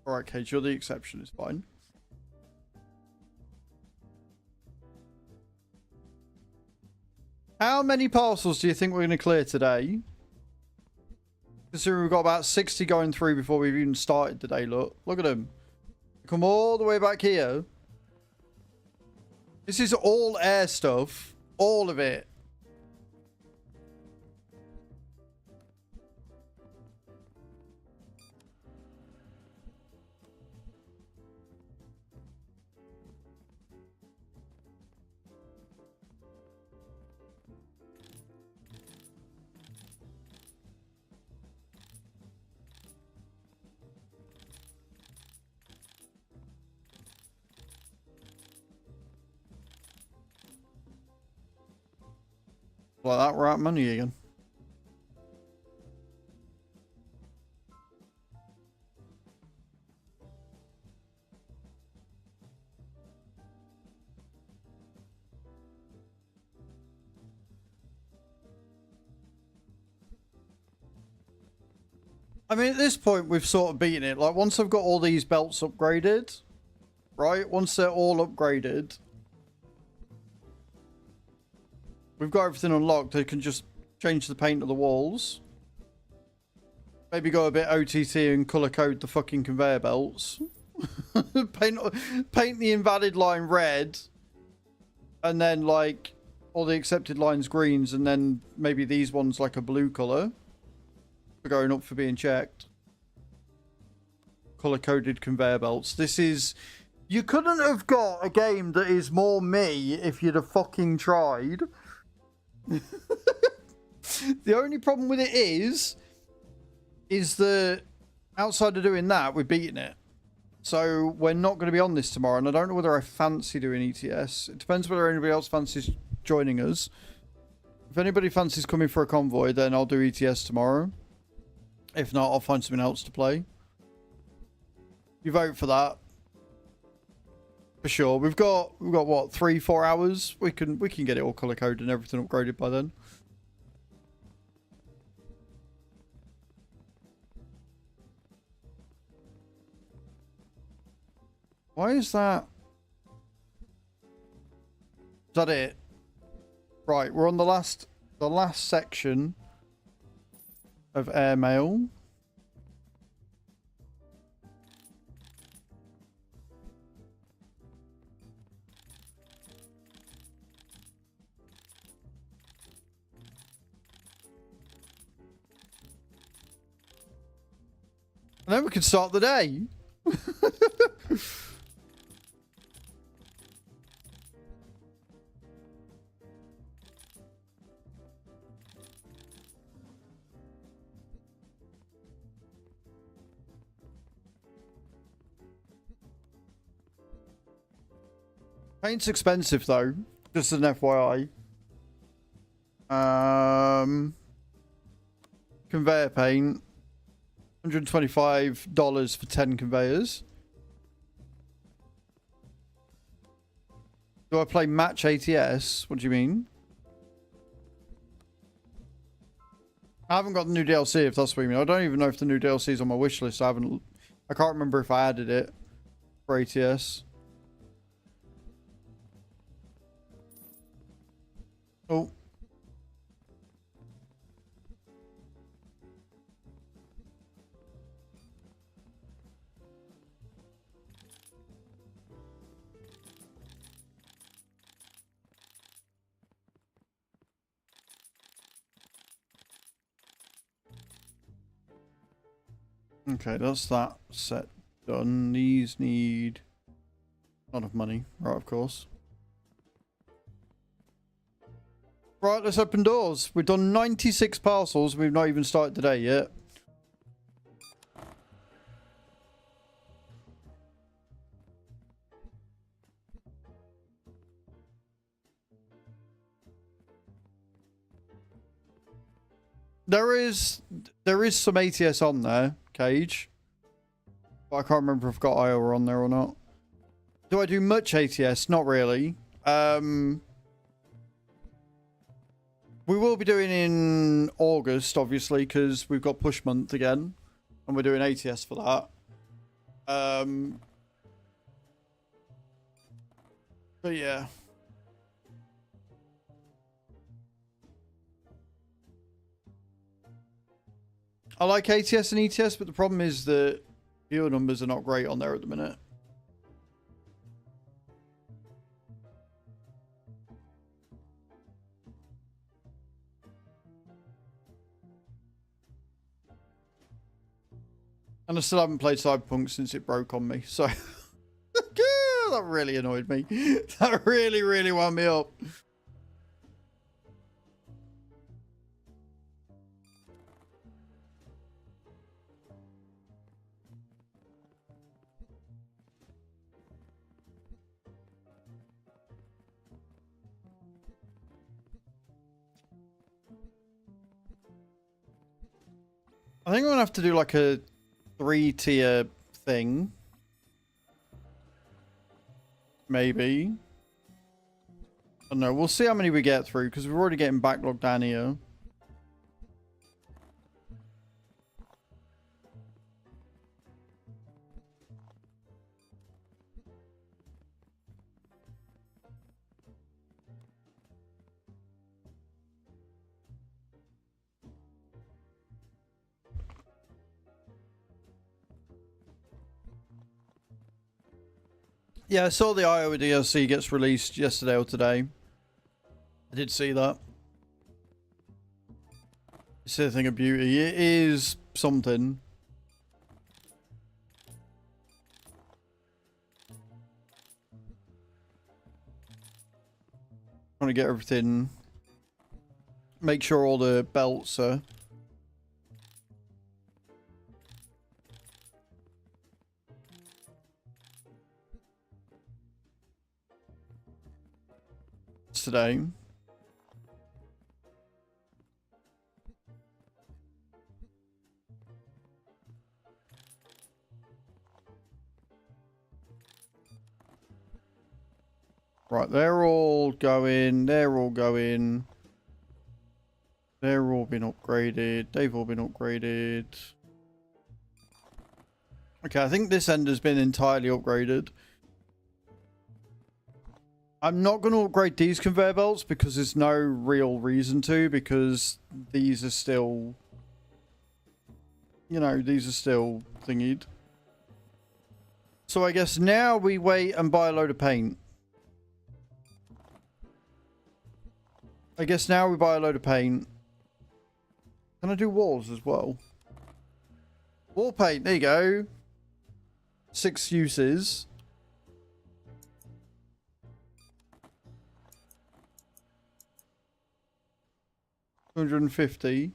A: Alright, Cage, you're the exception, it's fine. How many parcels do you think we're going to clear today? Considering we've got about 60 going through before we've even started the day, look. Look at them. Come all the way back here. This is all air stuff. All of it. Like that, we're out of money again. I mean, at this point, we've sort of beaten it. Like, once I've got all these belts upgraded, right? Once they're all upgraded, we've got everything unlocked. I can just change the paint of the walls. Maybe go a bit OTT and color code the fucking conveyor belts. paint the invalid line red. And then, like, all the accepted lines greens. And then maybe these ones like a blue color. For going up for being checked. Color coded conveyor belts. This is... You couldn't have got a game that is more me if you'd have fucking tried. The only problem with it is that outside of doing that, we're beating it. So we're not going to be on this tomorrow, and I don't know whether I fancy doing ETS. It depends whether anybody else fancies joining us. If anybody fancies coming for a convoy, then I'll do ETS tomorrow. If not, I'll find something else to play. You vote for that. For sure. We've got what, 3-4 hours? We can get it all color coded and everything upgraded by then. Why is that? Is that it? Right, we're on the last section of airmail. And then we can start the day. Paint's expensive though, just as an FYI. Conveyor paint, $125 for 10 conveyors. Do I play match ATS? What do you mean? I haven't got the new DLC, if that's what you mean. I don't even know if the new DLC is on my wish list. I can't remember if I added it for ATS. Oh. Okay, that's that set done. These need a lot of money, right, of course. Right, let's open doors. We've done 96 parcels. We've not even started the day yet. There is some ATS on there, Cage. But I can't remember if I've got Iowa on there or not. Do I do much ATS? Not really. We will be doing in August, obviously, because we've got push month again. And we're doing ATS for that. But yeah. I like ATS and ETS, but the problem is that viewer numbers are not great on there at the minute. And I still haven't played Cyberpunk since it broke on me, so... that really annoyed me. That really, really wound me up. I think I'm gonna have to do like a 3-tier thing. Maybe. I don't know. We'll see how many we get through because we're already getting backlogged down here. Yeah, I saw the Iowa DLC gets released yesterday or today. I did see that. It's a thing of beauty. It is something. Trying to get everything. Make sure all the belts are. Today. Right, they're all going, they're all going. They're all been upgraded, they've all been upgraded. Okay, I think this end has been entirely upgraded. I'm not going to upgrade these conveyor belts because there's no real reason to, because these are still, you know, these are still thingied. So I guess now we wait and buy a load of paint. I guess now we buy a load of paint. Can I do walls as well? War paint, there you go. 6 uses. $250.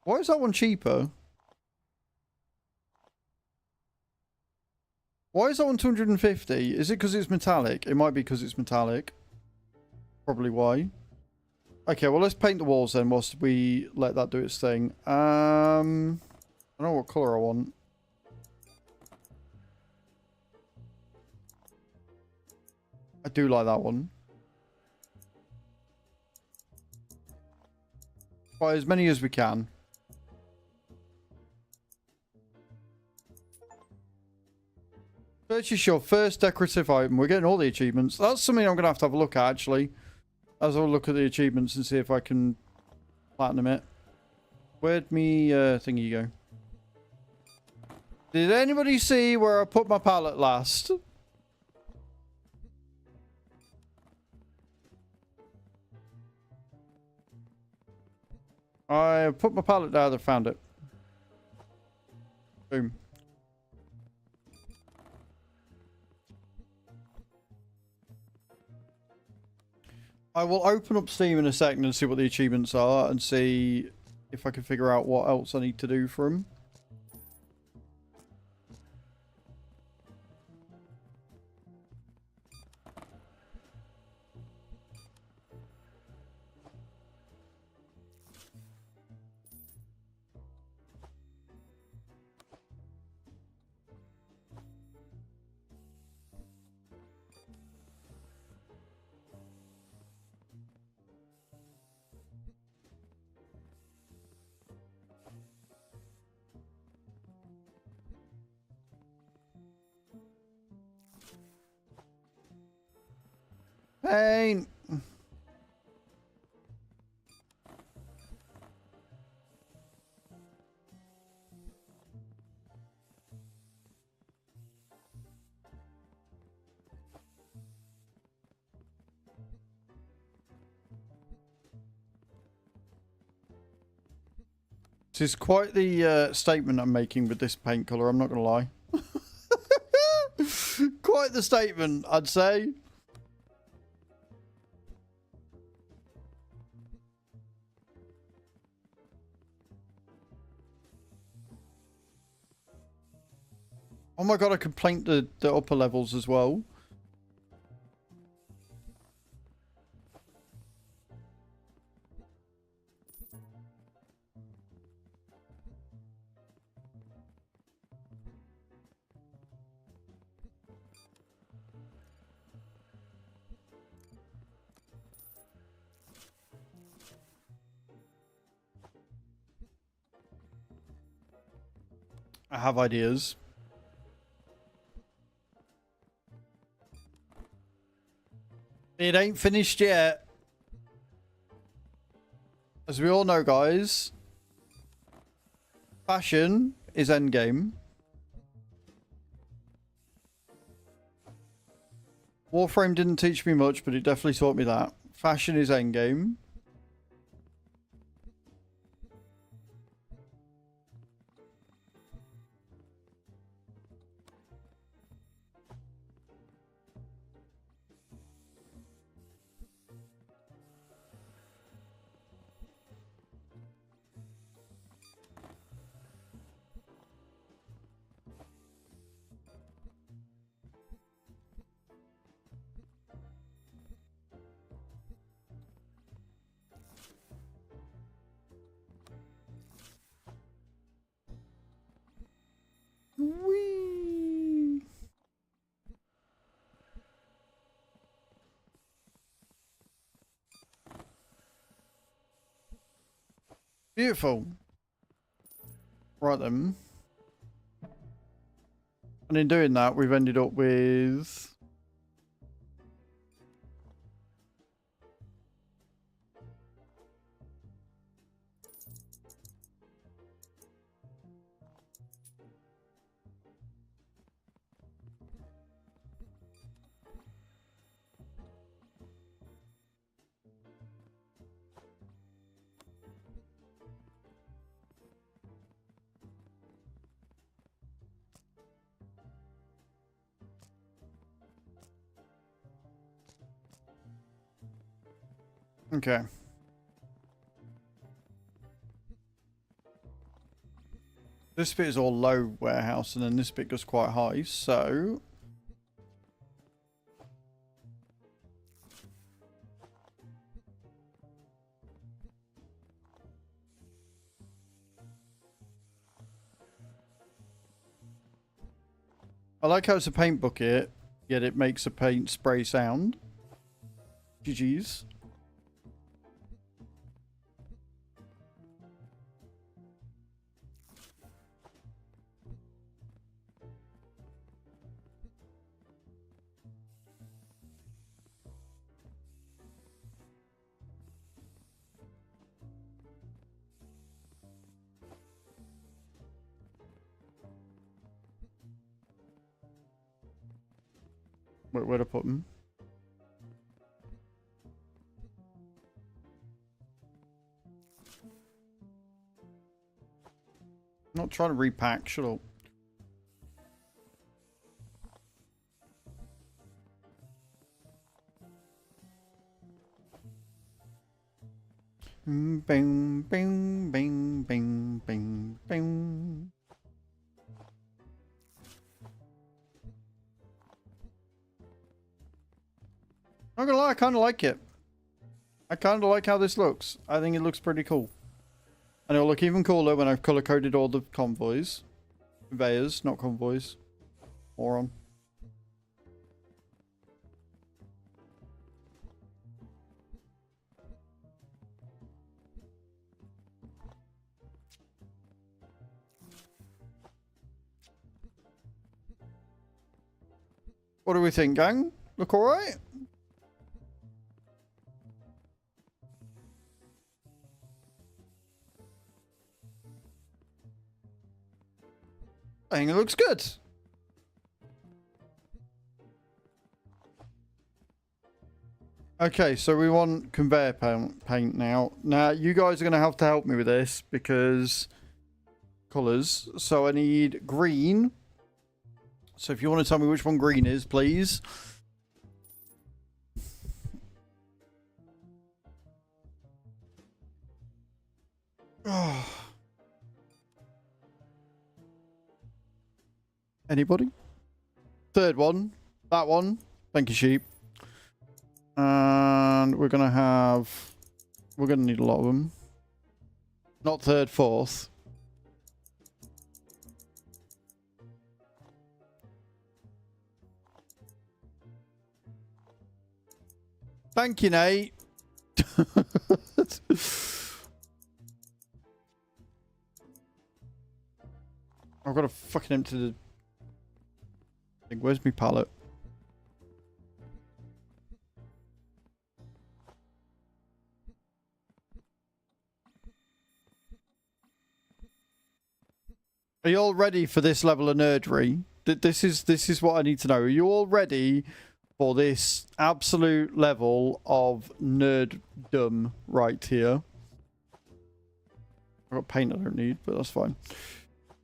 A: Why is that one cheaper? Why is that one 250? Is it because it's metallic? It might be because it's metallic. Probably why. Okay, well let's paint the walls then whilst we let that do its thing. I don't know what colour I want. I do like that one. Buy as many as we can. Purchase your first decorative item. We're getting all the achievements. That's something I'm going to have a look at, actually. As I'll look at the achievements and see if I can platinum it. Where'd me thingy go? Did anybody see where I put my pallet last? I put my pallet down and found it. Boom. I will open up Steam in a second and see what the achievements are and see if I can figure out what else I need to do for them. Pain. This is quite the statement I'm making with this paint colour, I'm not going to lie. Quite the statement, I'd say. Oh my god, I could paint the upper levels as well. I have ideas. It ain't finished yet. As we all know, guys, fashion is endgame. Warframe didn't teach me much, but it definitely taught me that. Fashion is endgame. Whee! Beautiful. Right then. And in doing that, we've ended up with... Okay. This bit is all low warehouse, and then this bit goes quite high, so... I like how it's a paint bucket, yet it makes a paint spray sound. GG's. Where'd I put them? Not trying to repack, shut up. Bing, bing, bing, bing, bing, bing. Not gonna lie, I kind of like it. I kind of like how this looks. I think it looks pretty cool. And it'll look even cooler when I've color-coded all the convoys. Conveyors, not convoys. Moron. What do we think, gang? Look alright? I think it looks good. Okay, so we want conveyor paint now. Now, you guys are going to have to help me with this because colours. So I need green. So if you want to tell me which one green is, please. Anybody? Third one. That one. Thank you, sheep. And we're going to have... We're going to need a lot of them. Not third, fourth. Thank you, Nate. I've got to fucking empty the... Where's my pallet? Are you all ready for this level of nerdery? This is what I need to know. Are you all ready for this absolute level of nerddom right here? I've got paint I don't need, but that's fine.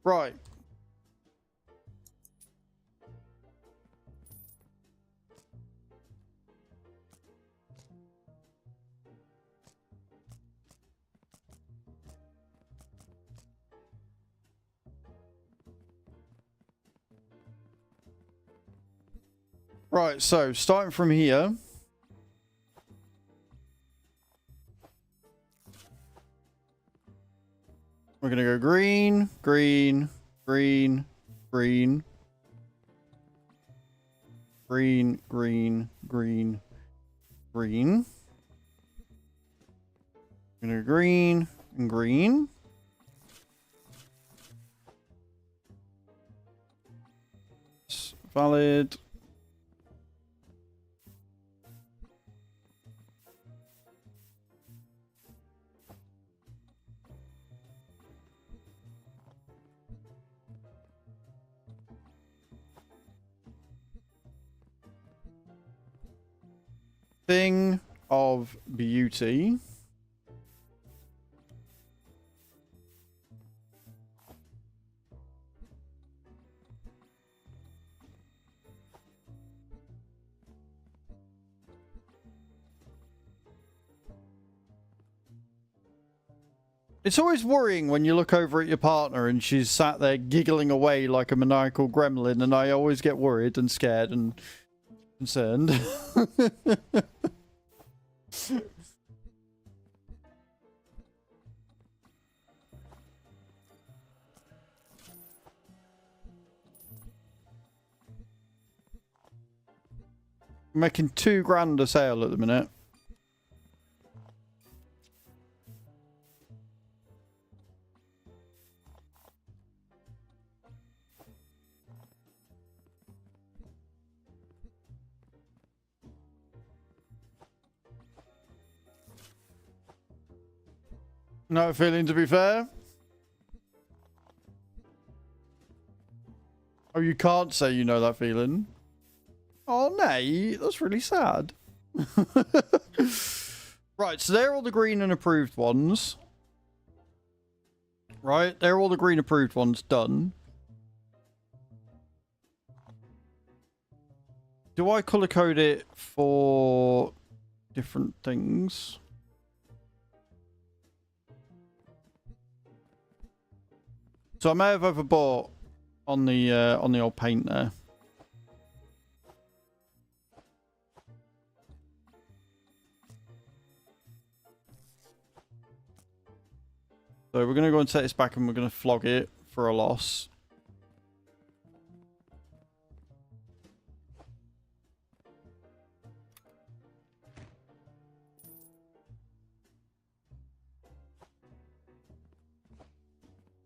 A: Right. Right, so starting from here. We're going to go green, green, green, green. Green, green, green, green. We're going to go green and green. It's valid. Thing of beauty. It's always worrying when you look over at your partner and she's sat there giggling away like a maniacal gremlin, and I always get worried and scared and concerned. Making £2,000 a sale at the minute. No feeling, to be fair. Oh, you can't say you know that feeling. Oh, nay, that's really sad. Right, so they're all the green and approved ones. Right, they're all the green approved ones done. Do I color code it for different things? So I may have overbought on the old paint there. So we're going to go and set this back and we're going to flog it for a loss.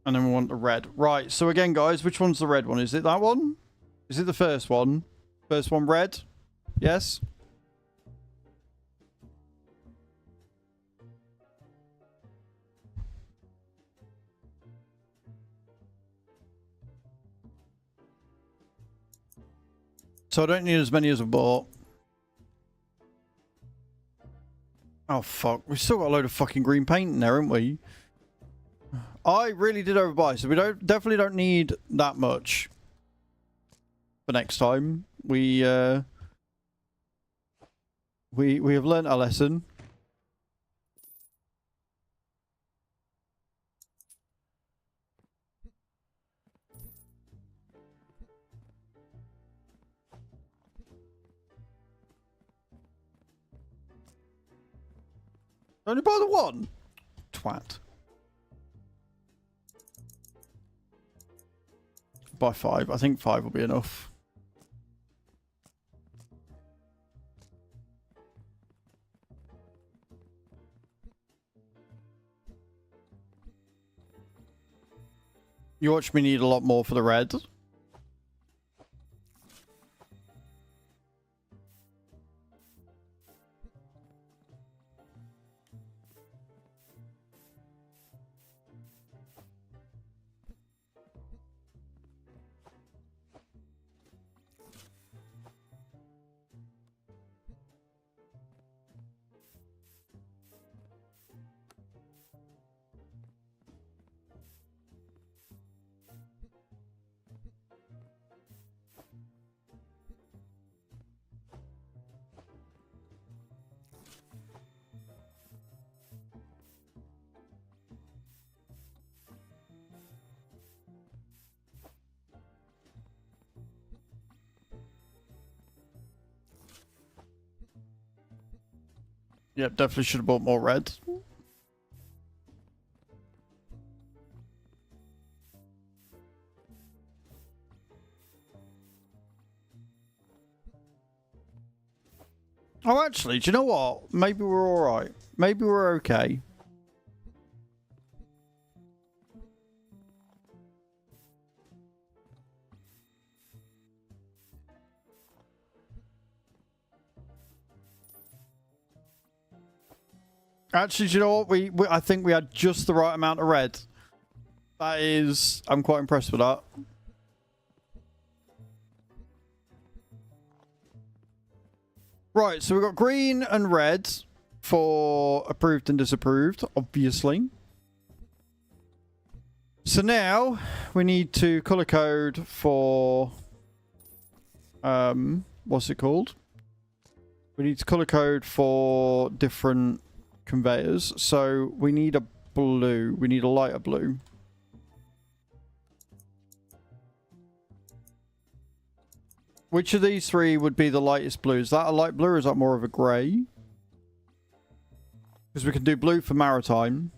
A: And then we want the red. Right, so again, guys, which one's the red one? Is it that one? Is it the first one? First one red? Yes? So I don't need as many as I bought. Oh, fuck. We've still got a load of fucking green paint in there, haven't we? I really did overbuy, so we definitely don't need that much for next time. We have learnt our lesson. Only buy the one? Twat. Buy 5. I think 5 will be enough. You watch me need a lot more for the red. Yep, definitely should have bought more red. Oh, actually, do you know what? Maybe we're alright. Maybe we're okay. Actually, do you know what? I think we had just the right amount of red. That is... I'm quite impressed with that. Right, so we've got green and red for approved and disapproved, obviously. So now we need to color code for... what's it called? We need to color code for different conveyors. So we need a blue. We need a lighter blue. Which of these three would be the lightest blue? Is that a light blue or is that more of a grey? Because we can do blue for maritime.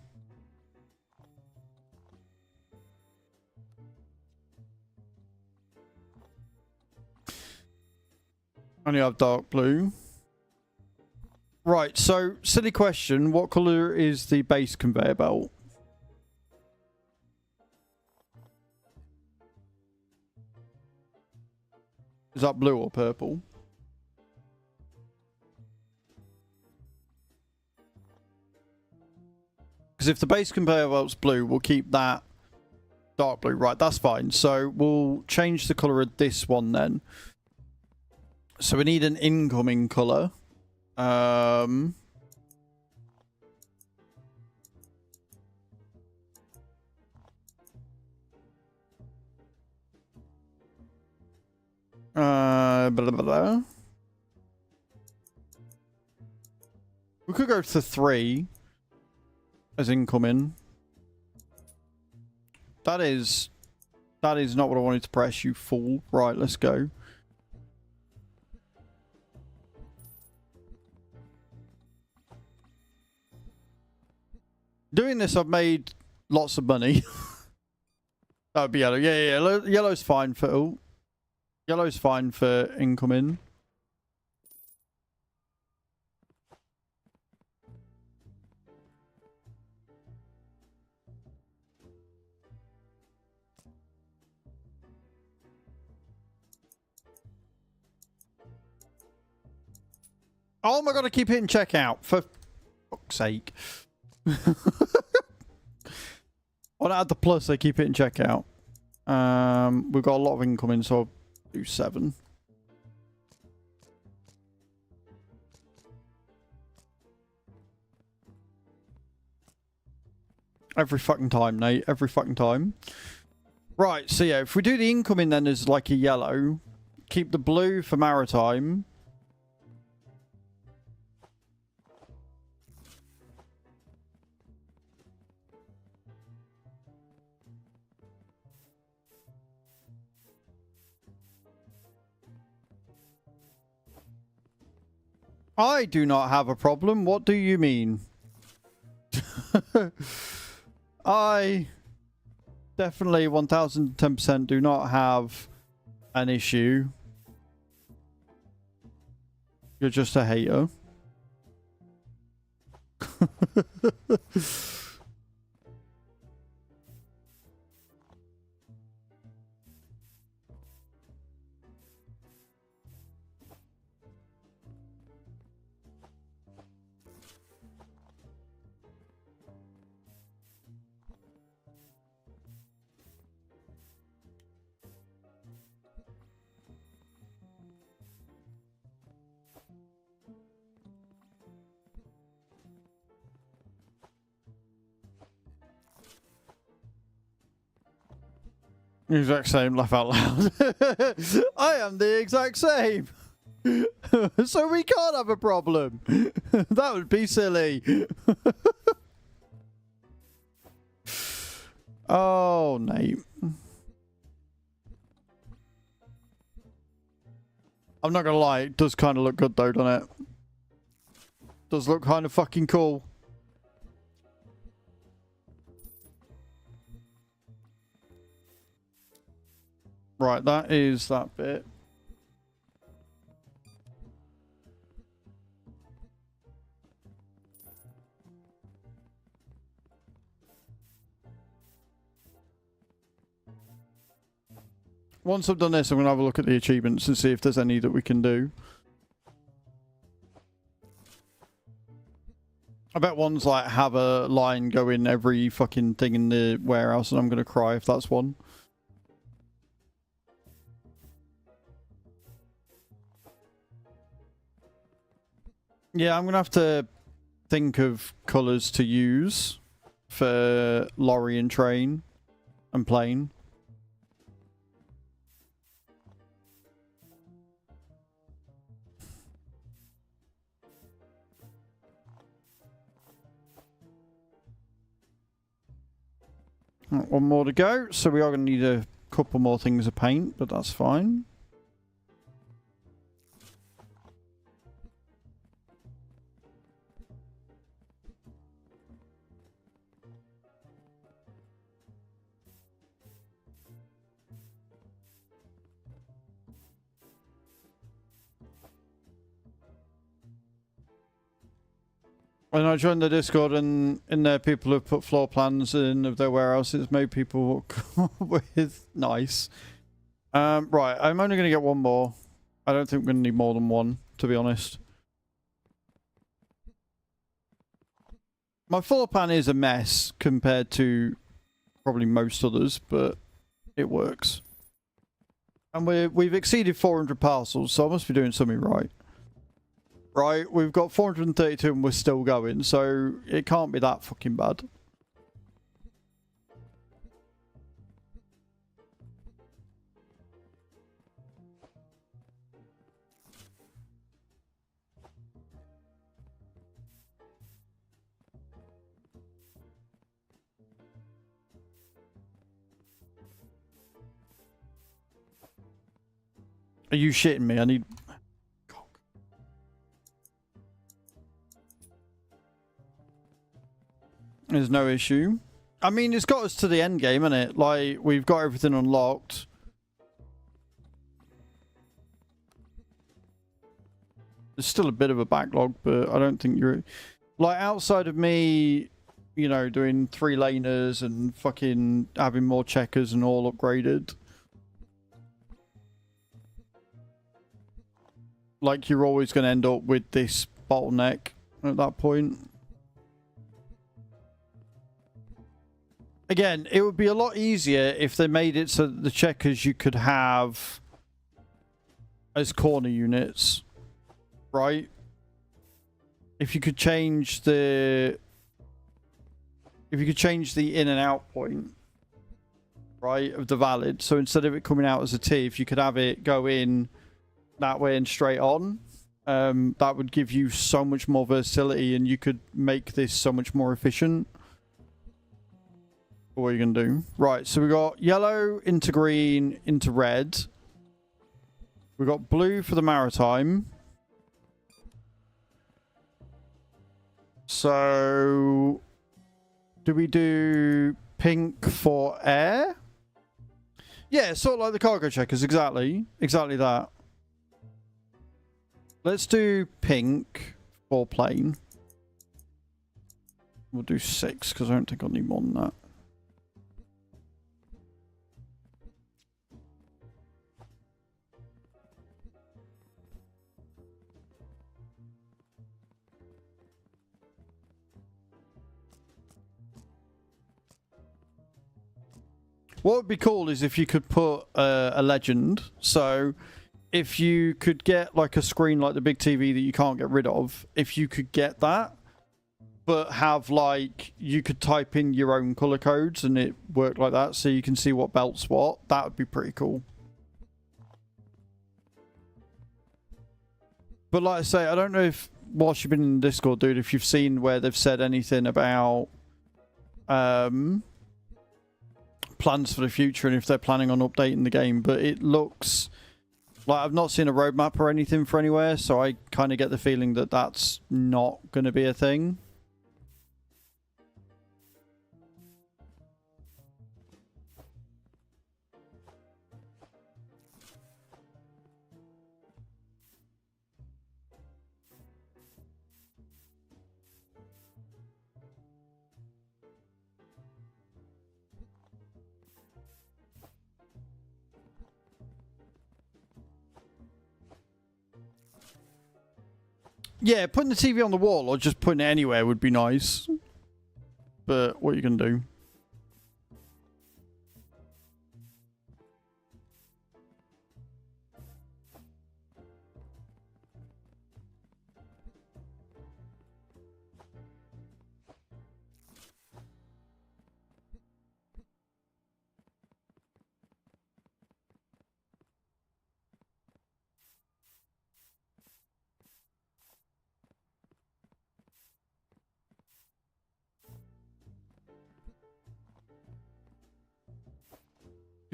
A: Only have dark blue. Right, so silly question. What colour is the base conveyor belt? Is that blue or purple? Because if the base conveyor belt's blue, we'll keep that dark blue. Right, that's fine. So we'll change the colour of this one then. So we need an incoming colour. Blah, blah, blah. We could go to 3 as incoming. That is not what I wanted to press, you fool. Right, let's go. Doing this, I've made lots of money. That would be yellow. Yeah. Yellow's fine for... Oh. Yellow's fine for incoming. Oh my god, I keep hitting checkout. For fuck's sake. When I add the plus, I keep hitting checkout. We've got a lot of incoming, so I'll do 7. Every fucking time, Nate. Every fucking time. Right, so yeah, if we do the incoming then as like a yellow, keep the blue for maritime. I do not have a problem. What do you mean? I definitely 1010% do not have an issue. You're just a hater. Exact same, laugh out loud. I am the exact same. So we can't have a problem. That would be silly. Oh, Nate. I'm not gonna lie, it does kind of look good though, doesn't it? Does look kind of fucking cool. Right, that is that bit. Once I've done this, I'm going to have a look at the achievements and see if there's any that we can do. I bet one's like have a line go in every fucking thing in the warehouse and I'm going to cry if that's one. Yeah, I'm going to have to think of colours to use for lorry and train and plane. One more to go, so we are going to need a couple more things of paint, but that's fine. When I joined the Discord and in there people have put floor plans in of their warehouses, made people come up with nice. Right, I'm only going to get one more. I don't think we're going to need more than one, to be honest. My floor plan is a mess compared to probably most others, but it works. And we've exceeded 400 parcels, so I must be doing something right. Right, we've got 432 and we're still going, so it can't be that fucking bad. Are you shitting me? I need... There's no issue. I mean, it's got us to the end game, isn't it? Like, we've got everything unlocked. There's still a bit of a backlog, but I don't think you're... Like, outside of me, you know, doing 3-laners and fucking having more checkers and all upgraded. Like, you're always going to end up with this bottleneck at that point. Again, it would be a lot easier if they made it so that the checkers you could have as corner units, right? If you could change the... If you could change the in and out point, right, of the valid. So instead of it coming out as a T, if you could have it go in that way and straight on, that would give you so much more versatility and you could make this so much more efficient. What are you going to do? Right, so we got yellow into green into red. We got blue for the maritime. So, do we do pink for air? Yeah, sort of like the cargo checkers, exactly. Exactly that. Let's do pink for plane. We'll do 6 because I don't think I'll need more than that. What would be cool is if you could put a legend. So if you could get like a screen like the big TV that you can't get rid of, if you could get that, but have like, you could type in your own color codes and it worked like that so you can see what belt's what, that would be pretty cool. But like I say, I don't know if, whilst you've been in Discord, dude, if you've seen where they've said anything about plans for the future and if they're planning on updating the game, but it looks like I've not seen a roadmap or anything for anywhere, so I kind of get the feeling that that's not going to be a thing. Yeah, putting the TV on the wall or just putting it anywhere would be nice. But what are you going to do?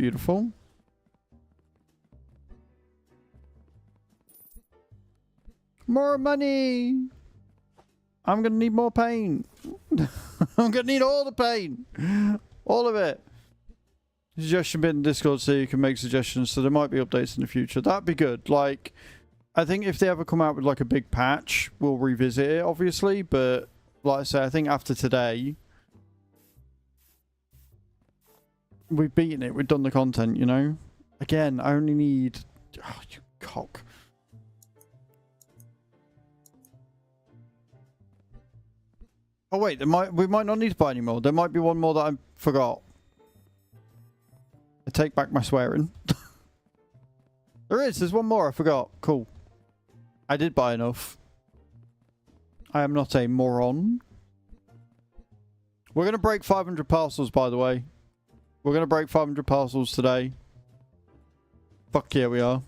A: Beautiful. More money! I'm gonna need more paint. I'm gonna need all the paint. All of it. Suggestion bit in Discord so you can make suggestions, so there might be updates in the future. That'd be good. Like, I think if they ever come out with like a big patch, we'll revisit it, obviously, but like I say, I think after today, we've beaten it, we've done the content, you know? Again, I only need... Oh, you cock. Oh wait, we might not need to buy any more. There might be one more that I forgot. I take back my swearing. There's one more I forgot. Cool. I did buy enough. I am not a moron. We're going to break 500 parcels, by the way. We're going to break 500 parcels today. Fuck yeah, we are.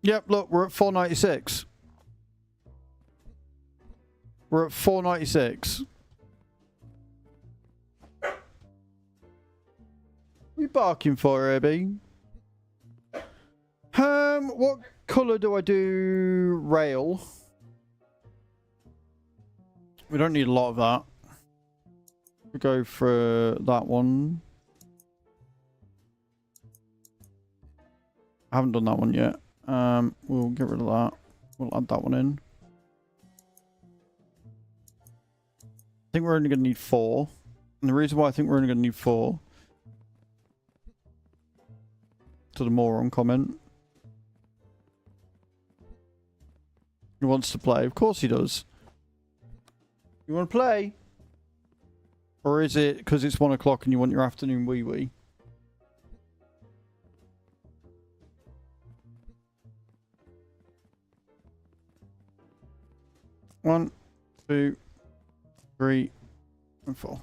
A: Yep, look, we're at 496. We're at 496. What are you barking for, Abby? What colour do I do rail? We don't need a lot of that. We go for that one. I haven't done that one yet. We'll get rid of that. We'll add that one in. I think we're only going to need 4. And the reason why I think we're only going to need 4... To the moron comment. He wants to play. Of course he does. You want to play? Or is it because it's 1 o'clock and you want your afternoon wee-wee? One, 2, 3, and 4.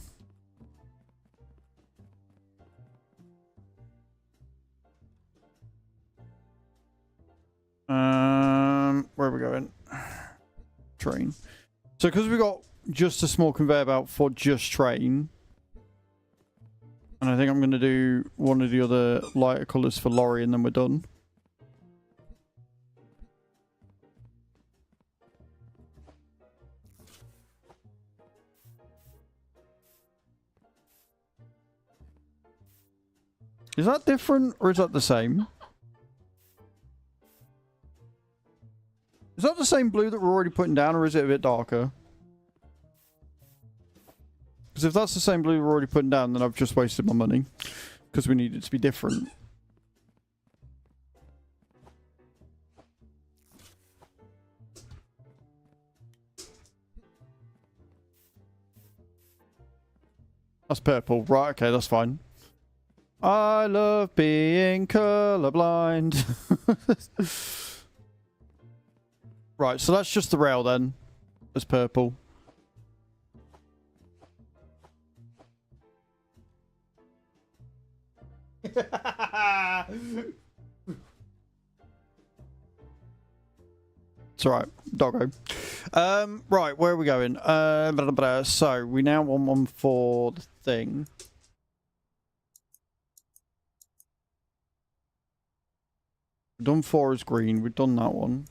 A: Where are we going? Train. So because we got just a small conveyor belt for just train, and I think I'm going to do one of the other lighter colours for lorry and then we're done. Is that different or is that the same? Is that the same blue that we're already putting down or is it a bit darker? Because if that's the same blue we're already putting down, then I've just wasted my money. Because we need it to be different. That's purple. Right, okay, that's fine. I love being colorblind. Right, so that's just the rail then. It's purple. It's alright, doggo. Right, where are we going? So we now want one for the thing. We've done 4 as green, we've done that one.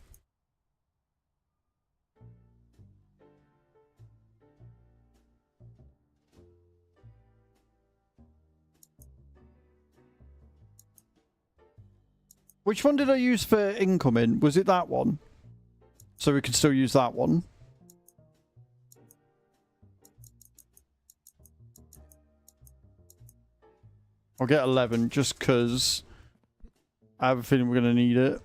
A: Which one did I use for incoming? Was it that one? So we can still use that one. I'll get 11 just because I have a feeling we're going to need it.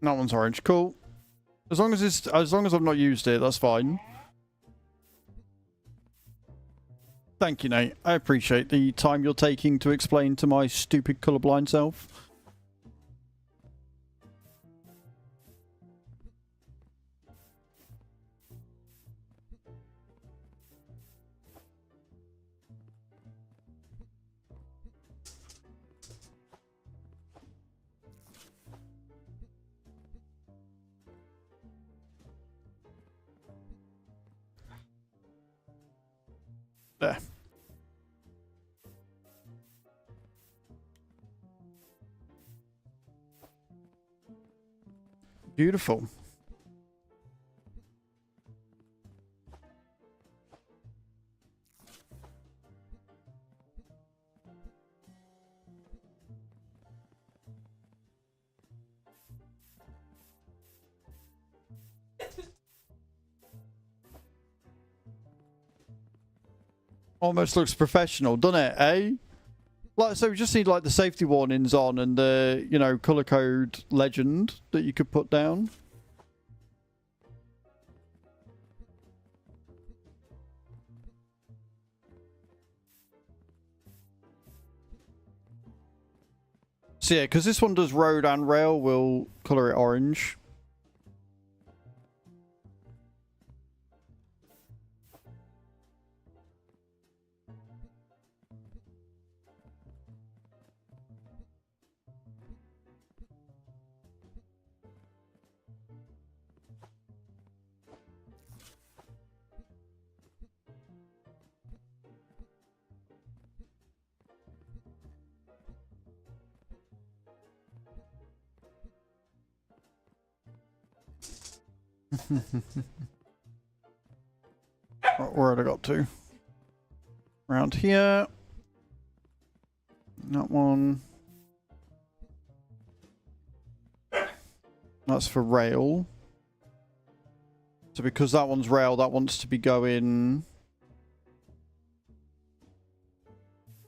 A: That one's orange. Cool. As long as I've not used it, that's fine. Thank you, Nate. I appreciate the time you're taking to explain to my stupid colourblind self. There. Beautiful. Almost looks professional, doesn't it, eh? Like, so we just need like the safety warnings on and the, you know, color code legend that you could put down. So yeah, because this one does road and rail, we'll color it orange. Right, where had I got to? Around here. That one. That's for rail. So because that one's rail, that wants to be going...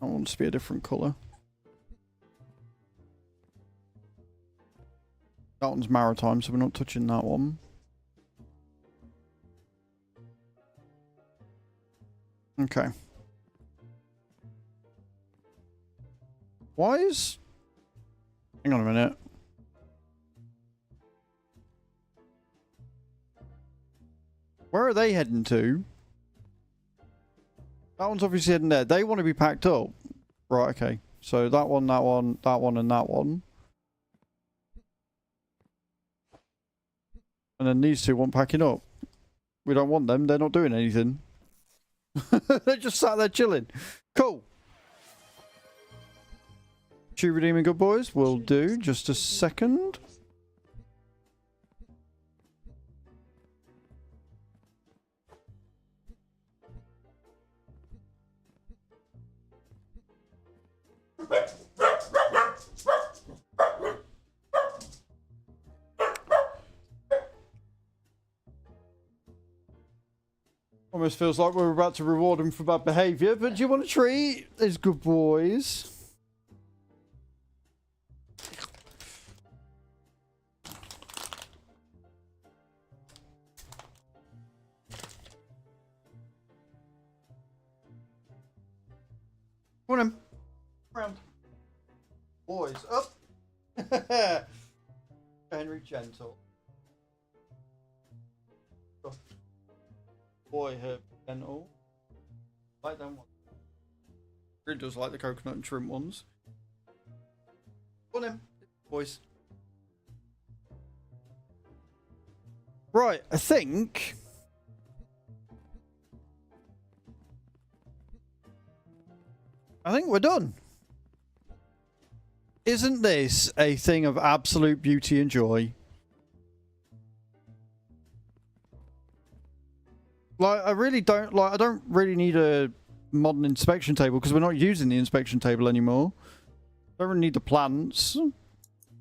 A: That wants to be a different colour. That one's maritime, so we're not touching that one. Okay. Why is... Hang on a minute. Where are they heading to? That one's obviously heading there. They want to be packed up. Right, okay. So that one, that one, that one, and that one. And then these two want packing up. We don't want them. They're not doing anything. They're just sat there chilling. Cool. Shoe redeeming good boys. Will do. Just a second. Almost feels like we're about to reward him for bad behaviour, but do you want a treat? There's good boys. Come on in. Round. Boys, up. Henry Gentle. Boy, her gentle. Like them ones. Really does like the coconut and shrimp ones. Come on in, boys. Right, I think we're done. Isn't this a thing of absolute beauty and joy? Like, I don't really need a modern inspection table because we're not using the inspection table anymore. Don't really need the plants.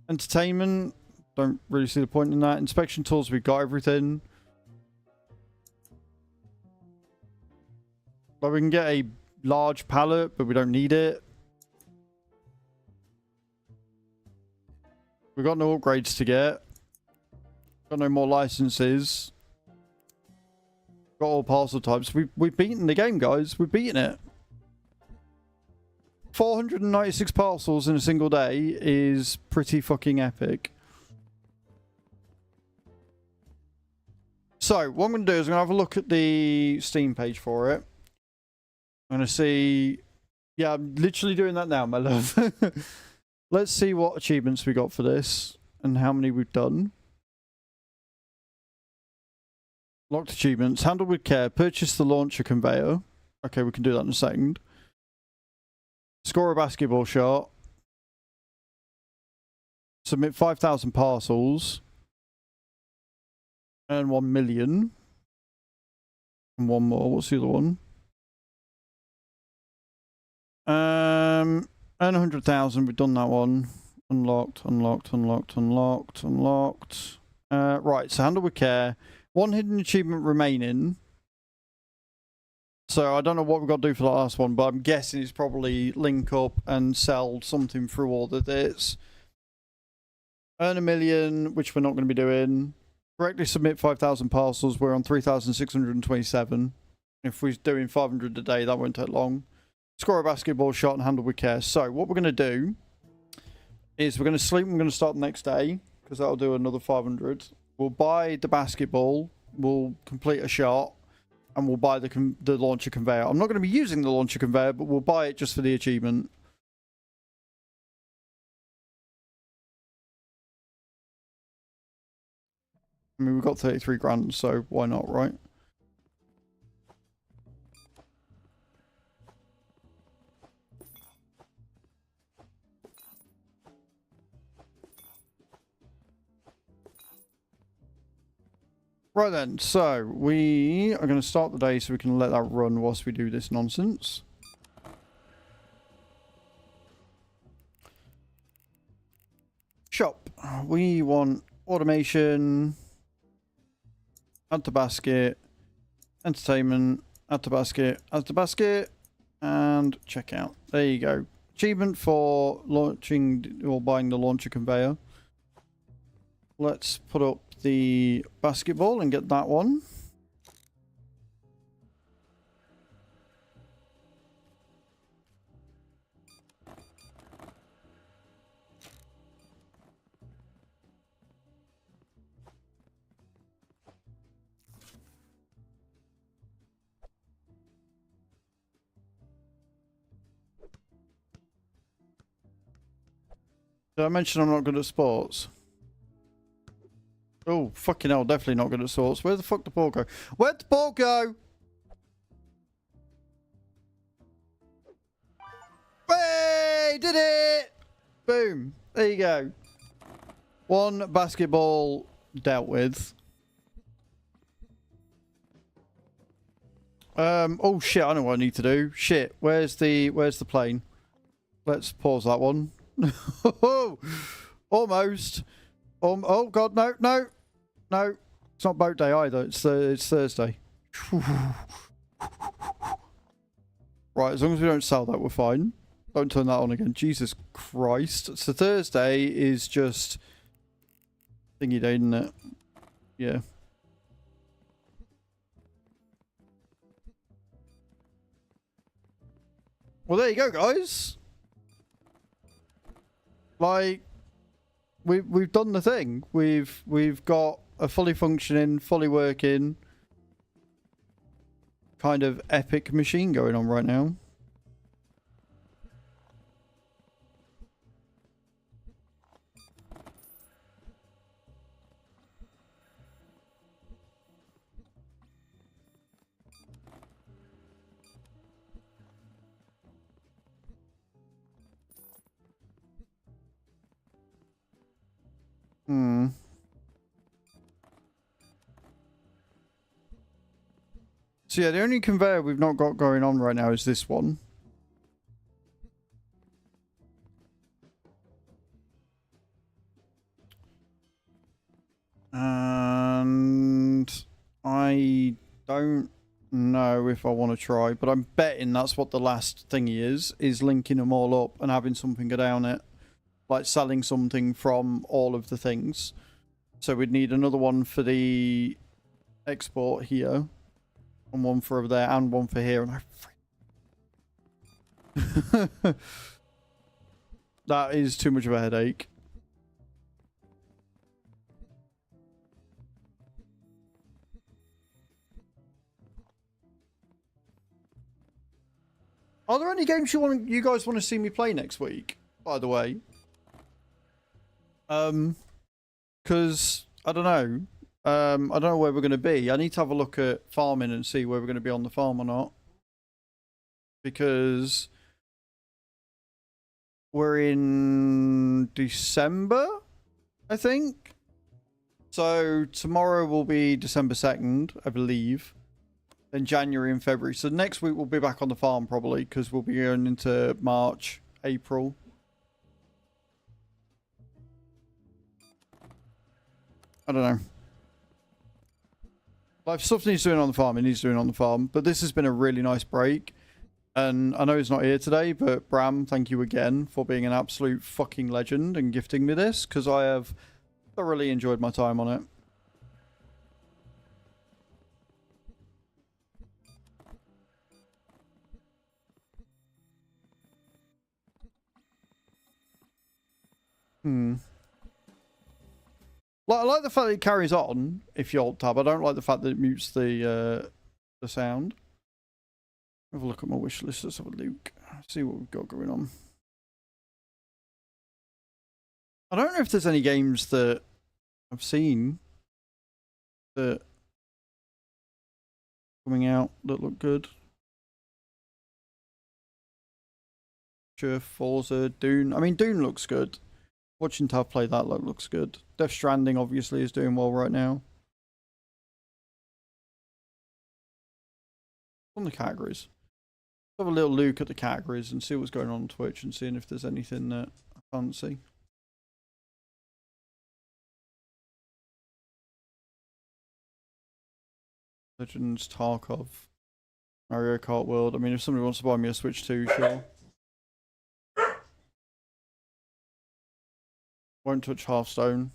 A: Entertainment, don't really see the point in that. Inspection tools, we've got everything. Like, we can get a large pallet, but we don't need it. We've got no upgrades to get. Got no more licenses. Got all parcel types. We've beaten the game, guys. We've beaten it. 496 parcels in a single day is pretty fucking epic. So, what I'm going to do is I'm going to have a look at the Steam page for it. I'm going to see... Yeah, I'm literally doing that now, my love. Let's see what achievements we got for this and how many we've done. Locked achievements. Handle with care. Purchase the launcher conveyor. Okay, we can do that in a second. Score a basketball shot. Submit 5,000 parcels. Earn 1 million. And one more. What's the other one? Earn 100,000. We've done that one. Unlocked, unlocked, unlocked, unlocked, unlocked. Right, so handle with care. One hidden achievement remaining. So I don't know what we've got to do for the last one, but I'm guessing it's probably link up and sell something through all of this. Earn 1 million, which we're not going to be doing. Correctly submit 5,000 parcels. We're on 3,627. If we're doing 500 a day, that won't take long. Score a basketball shot and handle with care. So what we're going to do is we're going to sleep and we're going to start the next day because that'll do another 500. We'll buy the basketball. We'll complete a shot. And we'll buy the launcher conveyor. I'm not going to be using the launcher conveyor, but we'll buy it just for the achievement. I mean, we've got 33 grand, so why not, right? Right then, so we are going to start the day so we can let that run whilst we do this nonsense. Shop. We want automation, add to basket, entertainment, add to basket, and checkout. There you go. Achievement for launching or buying the launcher conveyor. Let's put up the basketball and get that one. Did I mention I'm not good at sports? Oh, fucking hell, definitely not good at sports. Where the fuck did the ball go? Where'd the ball go? Hey, did it! Boom. There you go. One basketball dealt with. Oh shit, I know what I need to do. Shit, where's the plane? Let's pause that one. Almost. Oh god, no, no. No. It's not boat day either. It's Thursday. Right, as long as we don't sell that, we're fine. Don't turn that on again. Jesus Christ. So Thursday is just thingy day, isn't it? Yeah. Well, there you go, guys. Like, we've done the thing. We've got a fully functioning, fully working kind of epic machine going on right now. So yeah, the only conveyor we've not got going on right now is this one. And I don't know if I want to try, but I'm betting that's what the last thingy is linking them all up and having something go down it. Like selling something from all of the things. So we'd need another one for the export here, and one for over there, and one for here. And that is too much of a headache. Are there any games you guys want to see me play next week? By the way, because I don't know. I don't know where we're going to be. I need to have a look at farming and see where we're going to be on the farm or not. Because we're in December, I think. So tomorrow will be December 2nd, I believe. Then January and February. So next week we'll be back on the farm probably, because we'll be going into March, April. I don't know. Like, stuff needs doing on the farm, it needs doing on the farm. But this has been a really nice break. And I know he's not here today, but Bram, thank you again for being an absolute fucking legend and gifting me this, because I have thoroughly enjoyed my time on it. Like, I like the fact that it carries on if you alt tab. I don't like the fact that it mutes the sound. Have a look at my wish list. Let's have a look. See what we've got going on. I don't know if there's any games that I've seen that coming out that look good. Sure, Forza, Dune. I mean, Dune looks good. Watching Tav play that looks good. Death Stranding obviously is doing well right now. On the categories. Let's have a little look at the categories and see what's going on Twitch and seeing if there's anything that I fancy. Legends, Tarkov, Mario Kart World. I mean, if somebody wants to buy me a Switch 2, sure. Won't touch Hearthstone.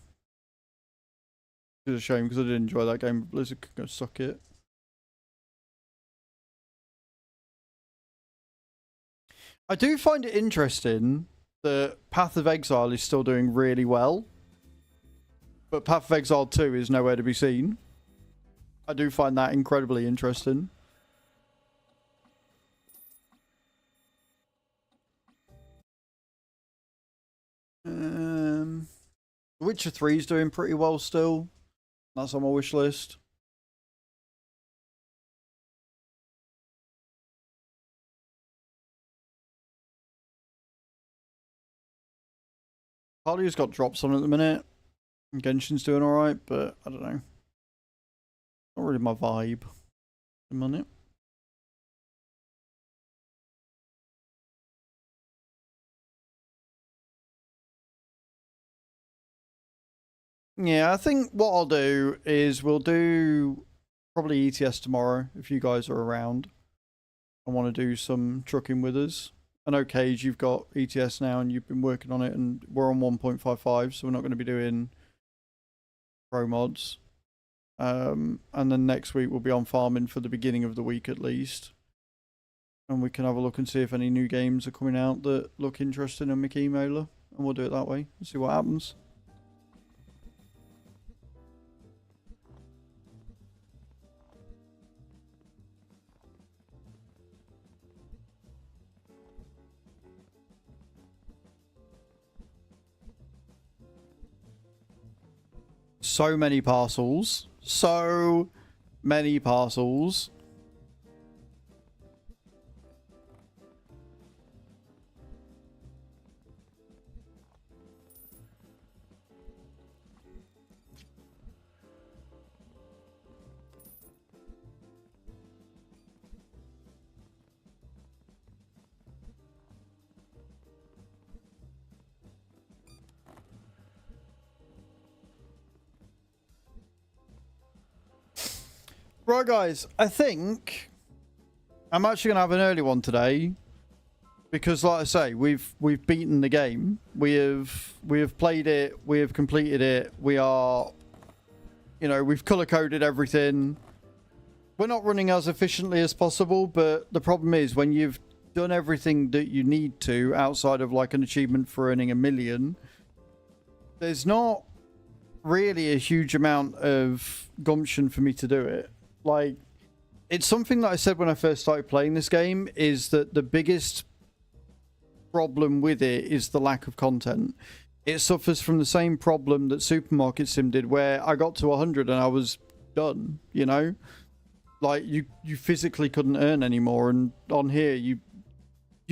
A: It's a shame because I did enjoy that game, but Blizzard could go suck it. I do find it interesting that Path of Exile is still doing really well, but Path of Exile 2 is nowhere to be seen. I do find that incredibly interesting. Witcher 3 is doing pretty well still. That's on my wish list. Harley's got drops on at the minute. Genshin's doing alright, but I don't know. Not really my vibe. A minute. Yeah, I think what I'll do is we'll do probably ETS tomorrow if you guys are around and want to do some trucking with us. I know Cage, you've got ETS now and you've been working on it, and we're on 1.55, so we're not going to be doing pro mods. And then next week we'll be on farming for the beginning of the week at least. And we can have a look and see if any new games are coming out that look interesting on Mickey Mailer. And we'll do it that way and see what happens. So many parcels. So many parcels. Right, guys, I think I'm actually going to have an early one today because, like I say, we've beaten the game. We have played it. We have completed it. We are You know, we've color coded everything. We're not running as efficiently as possible, but the problem is when you've done everything that you need to outside of like an achievement for earning 1 million, there's not really a huge amount of gumption for me to do it. Like, it's something that I said when I first started playing this game, is that the biggest problem with it is the lack of content. It suffers from the same problem that Supermarket Sim did, where I got to 100 and I was done, you know? Like, you physically couldn't earn anymore, and on here, you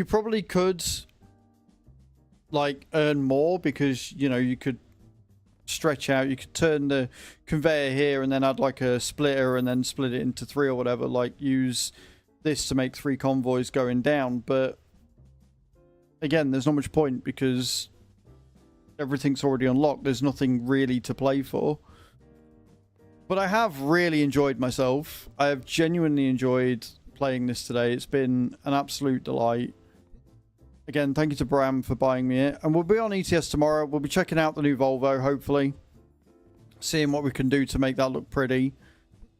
A: probably could, like, earn more, because, you know, you could stretch out, you could turn the conveyor here and then add, like, a splitter and then split it into 3 or whatever, like, use this to make 3 convoys going down, but, again, there's not much point, because everything's already unlocked. There's nothing really to play for. But I have really enjoyed myself. I have genuinely enjoyed playing this today. It's been an absolute delight. Again, thank you to Bram for buying me it. And we'll be on ETS tomorrow. We'll be checking out the new Volvo, hopefully. Seeing what we can do to make that look pretty.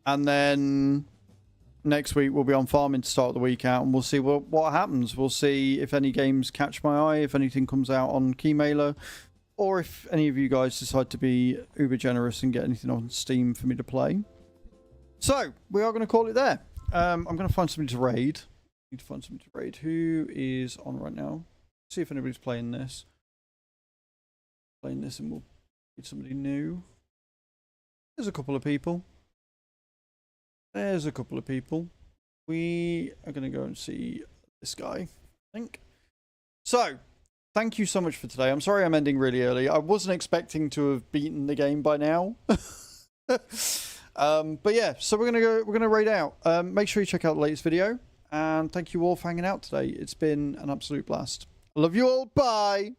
A: And then next week we'll be on farming to start the week out. And we'll see what happens. We'll see if any games catch my eye. If anything comes out on Keymailer. Or if any of you guys decide to be uber generous and get anything on Steam for me to play. So, we are going to call it there. I'm going to find somebody to raid. Need to find somebody to raid. Who is on right now? See if anybody's playing this. Playing this, and we'll get somebody new. There's a couple of people. There's a couple of people. We are going to go and see this guy, I think. So, thank you so much for today. I'm sorry I'm ending really early. I wasn't expecting to have beaten the game by now. But yeah, so we're gonna raid out. Make sure you check out the latest video. And thank you all for hanging out today. It's been an absolute blast. I love you all. Bye.